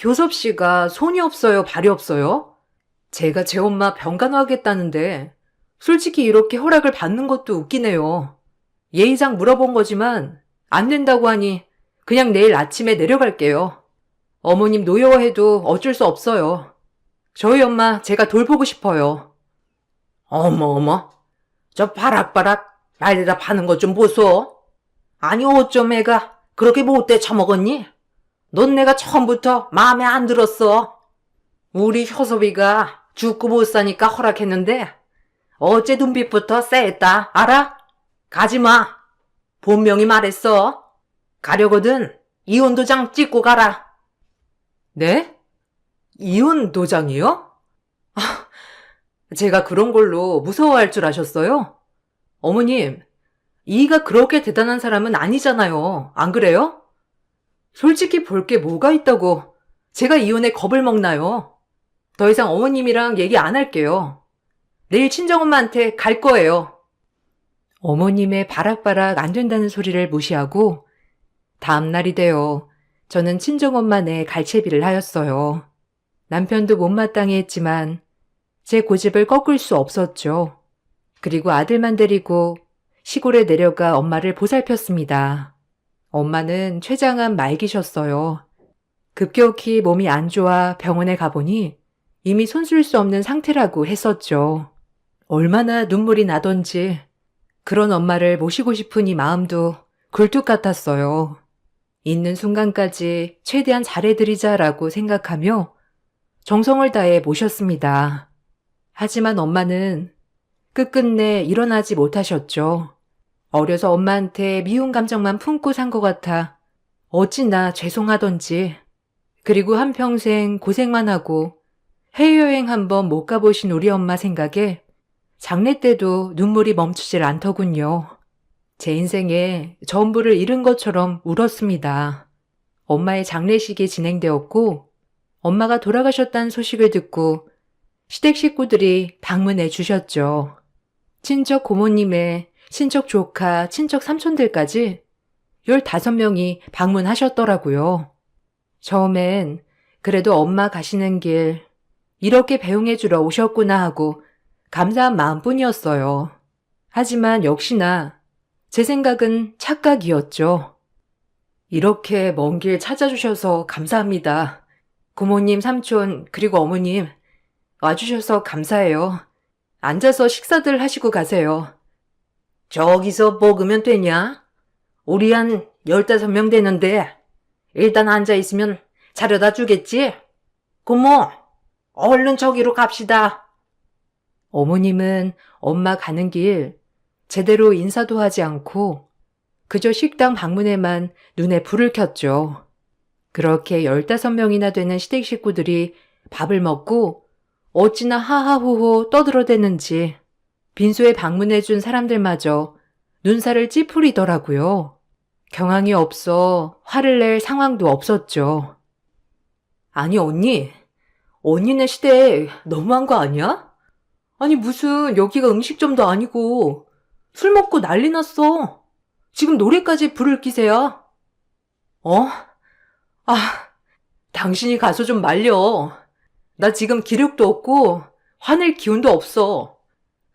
효섭 씨가 손이 없어요, 발이 없어요? 제가 제 엄마 병간호하겠다는데 솔직히 이렇게 허락을 받는 것도 웃기네요. 예의상 물어본 거지만 안 된다고 하니 그냥 내일 아침에 내려갈게요. 어머님 노여워해도 어쩔 수 없어요. 저희 엄마 제가 돌보고 싶어요. 어머, 저 바락바락 날대다 파는 것 좀 보소. 아니 어쩜 애가 그렇게 못돼 처먹었니? 넌 내가 처음부터 마음에 안 들었어. 우리 효섭이가 죽고 못 사니까 허락했는데 어째 눈빛부터 쎄했다 알아? 가지마. 분명히 말했어. 가려거든 이혼 도장 찍고 가라. 네? 이혼 도장이요? 제가 그런 걸로 무서워할 줄 아셨어요? 어머님, 이가 그렇게 대단한 사람은 아니잖아요. 안 그래요? 솔직히 볼 게 뭐가 있다고 제가 이혼에 겁을 먹나요? 더 이상 어머님이랑 얘기 안 할게요. 내일 친정엄마한테 갈 거예요. 어머님의 바락바락 안 된다는 소리를 무시하고 다음 날이 되어 저는 친정엄마네 갈채비를 하였어요. 남편도 못마땅해 했지만 제 고집을 꺾을 수 없었죠. 그리고 아들만 데리고 시골에 내려가 엄마를 보살폈습니다. 엄마는 췌장암 말기셨어요. 급격히 몸이 안 좋아 병원에 가보니 이미 손쓸 수 없는 상태라고 했었죠. 얼마나 눈물이 나던지 그런 엄마를 모시고 싶은 이 마음도 굴뚝 같았어요. 있는 순간까지 최대한 잘해드리자라고 생각하며 정성을 다해 모셨습니다. 하지만 엄마는 끝끝내 일어나지 못하셨죠. 어려서 엄마한테 미운 감정만 품고 산 것 같아 어찌나 죄송하던지. 그리고 한평생 고생만 하고 해외여행 한번 못 가보신 우리 엄마 생각에 장례 때도 눈물이 멈추질 않더군요. 제 인생에 전부를 잃은 것처럼 울었습니다. 엄마의 장례식이 진행되었고 엄마가 돌아가셨다는 소식을 듣고 시댁 식구들이 방문해 주셨죠. 친척 고모님의 친척 조카, 친척 삼촌들까지 15명이 방문하셨더라고요. 처음엔 그래도 엄마 가시는 길 이렇게 배웅해 주러 오셨구나 하고 감사한 마음뿐이었어요. 하지만 역시나 제 생각은 착각이었죠. 이렇게 먼 길 찾아주셔서 감사합니다. 고모님, 삼촌, 그리고 어머님 와주셔서 감사해요. 앉아서 식사들 하시고 가세요. 저기서 먹으면 되냐? 우리 한 15명 되는데 일단 앉아있으면 차려다 주겠지? 고모, 얼른 저기로 갑시다. 어머님은 엄마 가는 길 제대로 인사도 하지 않고 그저 식당 방문에만 눈에 불을 켰죠. 그렇게 15명이나 되는 시댁 식구들이 밥을 먹고 어찌나 하하호호 떠들어대는지 빈소에 방문해준 사람들마저 눈살을 찌푸리더라고요. 경황이 없어 화를 낼 상황도 없었죠. 아니 언니네 시댁 너무한 거 아니야? 아니 무슨 여기가 음식점도 아니고 술 먹고 난리 났어. 지금 노래까지 부를 기세야. 어? 아, 당신이 가서 좀 말려. 나 지금 기력도 없고 화낼 기운도 없어.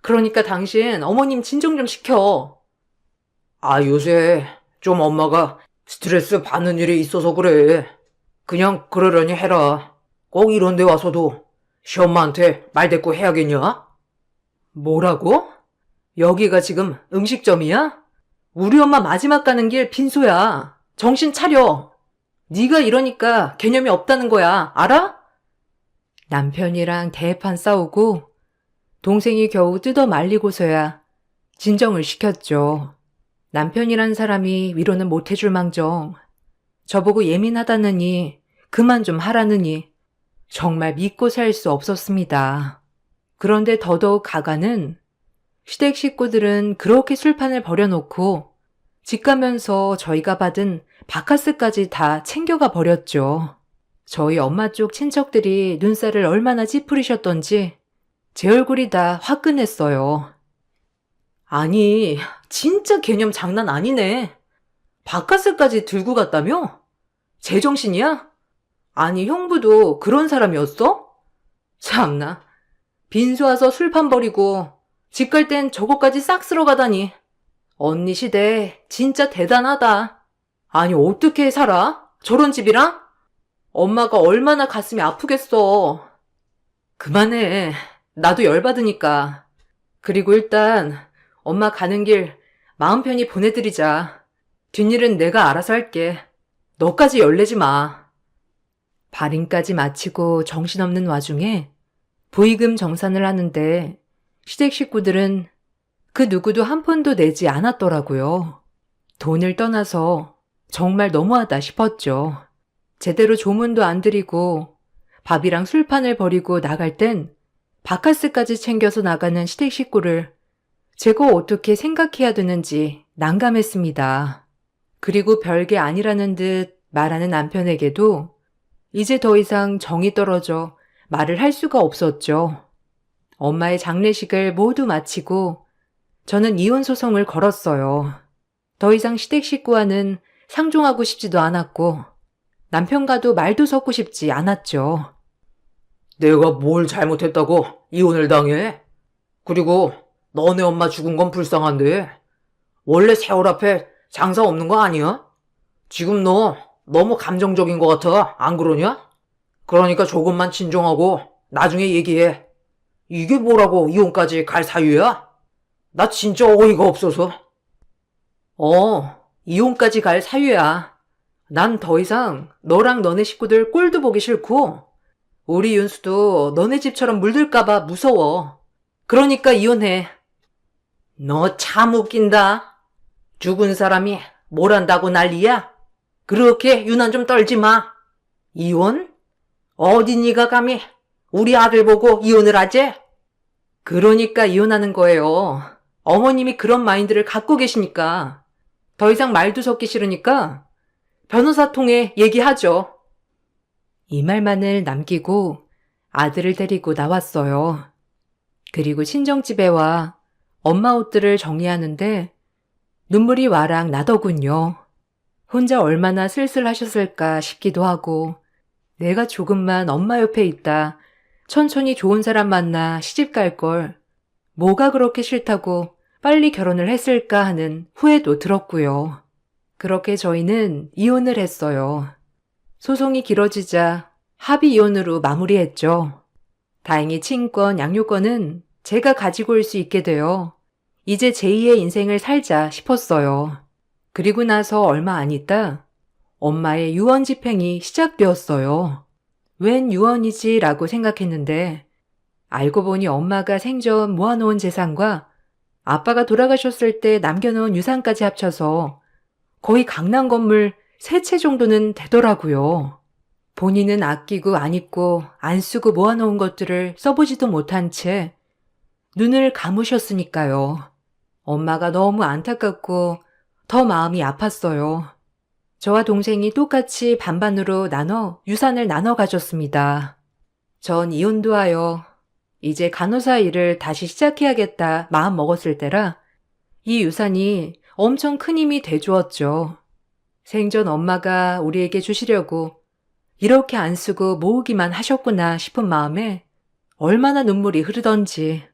그러니까 당신 어머님 진정 좀 시켜. 아, 요새 좀 엄마가 스트레스 받는 일이 있어서 그래. 그냥 그러려니 해라. 꼭 이런 데 와서도 시엄마한테 말대꾸 해야겠냐? 뭐라고? 여기가 지금 음식점이야? 우리 엄마 마지막 가는 길 빈소야. 정신 차려. 네가 이러니까 개념이 없다는 거야. 알아? 남편이랑 대판 싸우고 동생이 겨우 뜯어 말리고서야 진정을 시켰죠. 남편이란 사람이 위로는 못 해줄 망정 저보고 예민하다느니 그만 좀 하라느니 정말 믿고 살 수 없었습니다. 그런데 더더욱 가가는 시댁 식구들은 그렇게 술판을 벌여놓고 집 가면서 저희가 받은 바카스까지 다 챙겨가 버렸죠. 저희 엄마 쪽 친척들이 눈살을 얼마나 찌푸리셨던지 제 얼굴이 다 화끈했어요. 아니, 진짜 개념 장난 아니네. 바카스까지 들고 갔다며? 제정신이야? 아니, 형부도 그런 사람이었어? 참나. 빈소 와서 술판 버리고 집 갈 땐 저거까지 싹 쓸어 가다니. 언니 시대 진짜 대단하다. 아니, 어떻게 살아? 저런 집이랑? 엄마가 얼마나 가슴이 아프겠어. 그만해. 나도 열받으니까. 그리고 일단 엄마 가는 길 마음 편히 보내드리자. 뒷일은 내가 알아서 할게. 너까지 열내지 마. 발인까지 마치고 정신없는 와중에 부의금 정산을 하는데 시댁 식구들은 그 누구도 한 푼도 내지 않았더라고요. 돈을 떠나서 정말 너무하다 싶었죠. 제대로 조문도 안 드리고 밥이랑 술판을 버리고 나갈 땐 바카스까지 챙겨서 나가는 시댁 식구를 제가 어떻게 생각해야 되는지 난감했습니다. 그리고 별게 아니라는 듯 말하는 남편에게도 이제 더 이상 정이 떨어져 말을 할 수가 없었죠. 엄마의 장례식을 모두 마치고 저는 이혼 소송을 걸었어요. 더 이상 시댁 식구와는 상종하고 싶지도 않았고 남편과도 말도 섞고 싶지 않았죠. 내가 뭘 잘못했다고 이혼을 당해? 그리고 너네 엄마 죽은 건 불쌍한데 원래 세월 앞에 장사 없는 거 아니야? 지금 너 너무 감정적인 것 같아. 안 그러냐? 그러니까 조금만 진정하고 나중에 얘기해. 이게 뭐라고 이혼까지 갈 사유야? 나 진짜 어이가 없어서. 이혼까지 갈 사유야. 난 더 이상 너랑 너네 식구들 꼴도 보기 싫고, 우리 윤수도 너네 집처럼 물들까봐 무서워. 그러니까 이혼해. 너 참 웃긴다. 죽은 사람이 뭘 한다고 난리야? 그렇게 유난 좀 떨지 마. 이혼? 어디 네가 감히 우리 아들 보고 이혼을 하지? 그러니까 이혼하는 거예요. 어머님이 그런 마인드를 갖고 계시니까. 더 이상 말도 섞기 싫으니까 변호사 통해 얘기하죠. 이 말만을 남기고 아들을 데리고 나왔어요. 그리고 친정집에 와 엄마 옷들을 정리하는데 눈물이 와락 나더군요. 혼자 얼마나 쓸쓸하셨을까 싶기도 하고, 내가 조금만 엄마 옆에 있다 천천히 좋은 사람 만나 시집 갈 걸 뭐가 그렇게 싫다고 빨리 결혼을 했을까 하는 후회도 들었고요. 그렇게 저희는 이혼을 했어요. 소송이 길어지자 합의 이혼으로 마무리했죠. 다행히 친권, 양육권은 제가 가지고 올 수 있게 되어 이제 제2의 인생을 살자 싶었어요. 그리고 나서 얼마 안 있다 엄마의 유언 집행이 시작되었어요. 웬 유언이지 라고 생각했는데 알고 보니 엄마가 생전 모아놓은 재산과 아빠가 돌아가셨을 때 남겨놓은 유산까지 합쳐서 거의 강남 건물 3채 정도는 되더라고요. 본인은 아끼고 안 입고 안 쓰고 모아놓은 것들을 써보지도 못한 채 눈을 감으셨으니까요. 엄마가 너무 안타깝고 더 마음이 아팠어요. 저와 동생이 똑같이 반반으로 나눠 유산을 나눠 가졌습니다. 전 이혼도 하여 이제 간호사 일을 다시 시작해야겠다 마음 먹었을 때라 이 유산이 엄청 큰 힘이 돼주었죠. 생전 엄마가 우리에게 주시려고 이렇게 안 쓰고 모으기만 하셨구나 싶은 마음에 얼마나 눈물이 흐르던지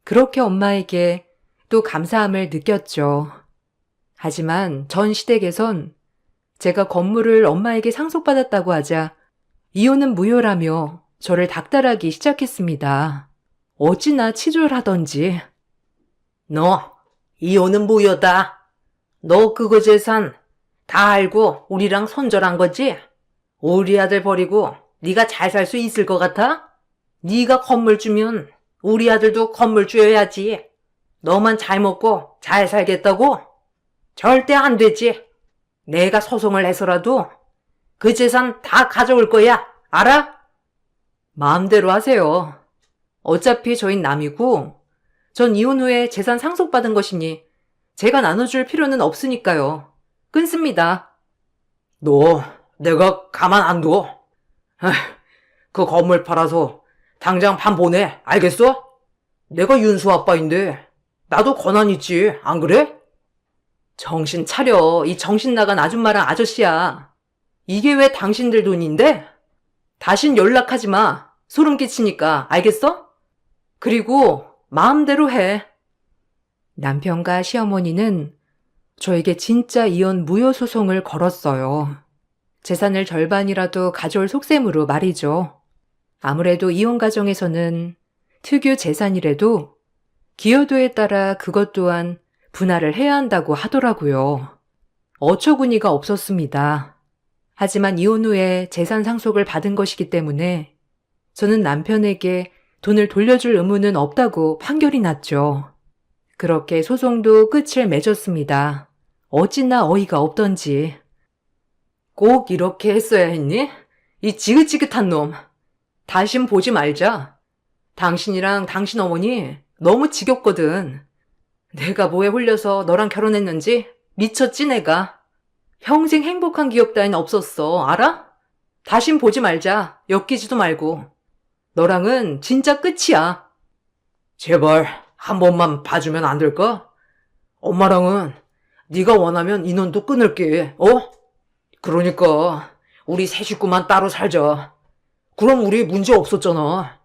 그렇게 엄마에게 또 감사함을 느꼈죠. 하지만 전 시댁에선 제가 건물을 엄마에게 상속받았다고 하자 이혼은 무효라며 저를 닥달하기 시작했습니다. 어찌나 치졸하던지. 너 이혼은 무효다. 너 그거 재산 다 알고 우리랑 손절한 거지? 우리 아들 버리고 네가 잘 살 수 있을 것 같아? 네가 건물 주면 우리 아들도 건물 줘야지. 너만 잘 먹고 잘 살겠다고? 절대 안 되지. 내가 소송을 해서라도 그 재산 다 가져올 거야. 알아? 마음대로 하세요. 어차피 저흰 남이고 전 이혼 후에 재산 상속받은 것이니 제가 나눠줄 필요는 없으니까요. 끊습니다. 너 내가 가만 안 둬. 그 건물 팔아서 당장 판 보내. 알겠어? 내가 윤수 아빠인데 나도 권한 있지. 안 그래? 정신 차려. 이 정신 나간 아줌마랑 아저씨야. 이게 왜 당신들 돈인데? 다신 연락하지 마. 소름 끼치니까. 알겠어? 그리고 마음대로 해. 남편과 시어머니는 저에게 진짜 이혼 무효 소송을 걸었어요. 재산을 절반이라도 가져올 속셈으로 말이죠. 아무래도 이혼 가정에서는 특유 재산이라도 기여도에 따라 그것 또한 분할을 해야 한다고 하더라고요. 어처구니가 없었습니다. 하지만 이혼 후에 재산 상속을 받은 것이기 때문에 저는 남편에게 돈을 돌려줄 의무는 없다고 판결이 났죠. 그렇게 소송도 끝을 맺었습니다. 어찌나 어이가 없던지. 꼭 이렇게 했어야 했니? 이 지긋지긋한 놈. 다신 보지 말자. 당신이랑 당신 어머니 너무 지겹거든. 내가 뭐에 홀려서 너랑 결혼했는지 미쳤지 내가. 평생 행복한 기억 따윈 없었어. 알아? 다신 보지 말자. 엮이지도 말고. 너랑은 진짜 끝이야. 제발 한 번만 봐주면 안 될까? 엄마랑은 네가 원하면 인연도 끊을게. 그러니까 우리 세 식구만 따로 살자. 그럼 우리 문제 없었잖아.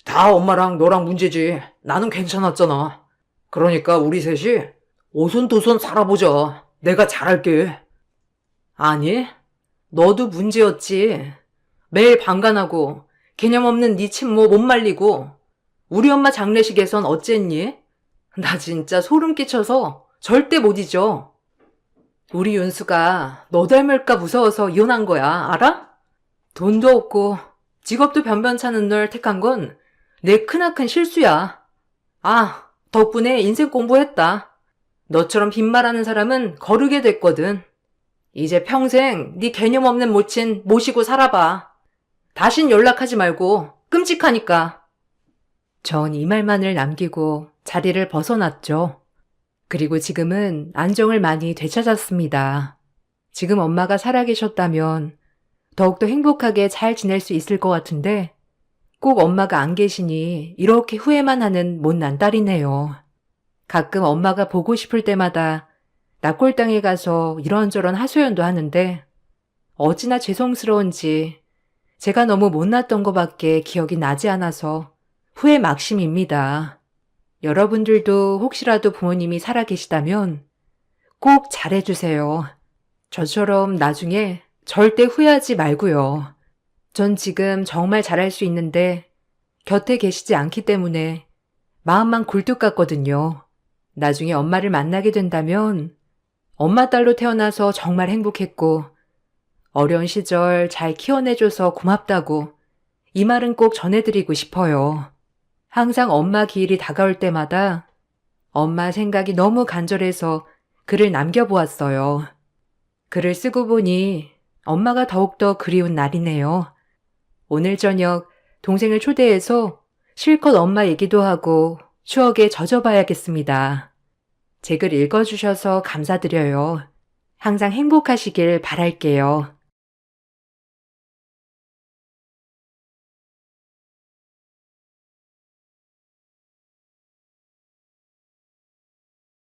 다 엄마랑 너랑 문제지. 나는 괜찮았잖아. 그러니까 우리 셋이 오손도손 살아보자. 내가 잘할게. 아니, 너도 문제였지. 매일 방관하고 개념 없는 네 친모 못 말리고 우리 엄마 장례식에선 어쨌니? 나 진짜 소름 끼쳐서 절대 못 잊어. 우리 윤수가 너 닮을까 무서워서 이혼한 거야, 알아? 돈도 없고 직업도 변변찮은 널 택한 건 내 크나큰 실수야. 아, 덕분에 인생 공부했다. 너처럼 빈말하는 사람은 거르게 됐거든. 이제 평생 네 개념 없는 모친 모시고 살아봐. 다신 연락하지 말고 끔찍하니까. 전 이 말만을 남기고 자리를 벗어났죠. 그리고 지금은 안정을 많이 되찾았습니다. 지금 엄마가 살아계셨다면 더욱더 행복하게 잘 지낼 수 있을 것 같은데 꼭 엄마가 안 계시니 이렇게 후회만 하는 못난 딸이네요. 가끔 엄마가 보고 싶을 때마다 낙골당에 가서 이런저런 하소연도 하는데 어찌나 죄송스러운지 제가 너무 못났던 것밖에 기억이 나지 않아서 후회 막심입니다. 여러분들도 혹시라도 부모님이 살아계시다면 꼭 잘해주세요. 저처럼 나중에 절대 후회하지 말고요. 전 지금 정말 잘할 수 있는데 곁에 계시지 않기 때문에 마음만 굴뚝 같거든요. 나중에 엄마를 만나게 된다면 엄마 딸로 태어나서 정말 행복했고 어려운 시절 잘 키워내줘서 고맙다고 이 말은 꼭 전해드리고 싶어요. 항상 엄마 기일이 다가올 때마다 엄마 생각이 너무 간절해서 글을 남겨보았어요. 글을 쓰고 보니 엄마가 더욱더 그리운 날이네요. 오늘 저녁 동생을 초대해서 실컷 엄마 얘기도 하고 추억에 젖어봐야겠습니다. 제 글 읽어주셔서 감사드려요. 항상 행복하시길 바랄게요.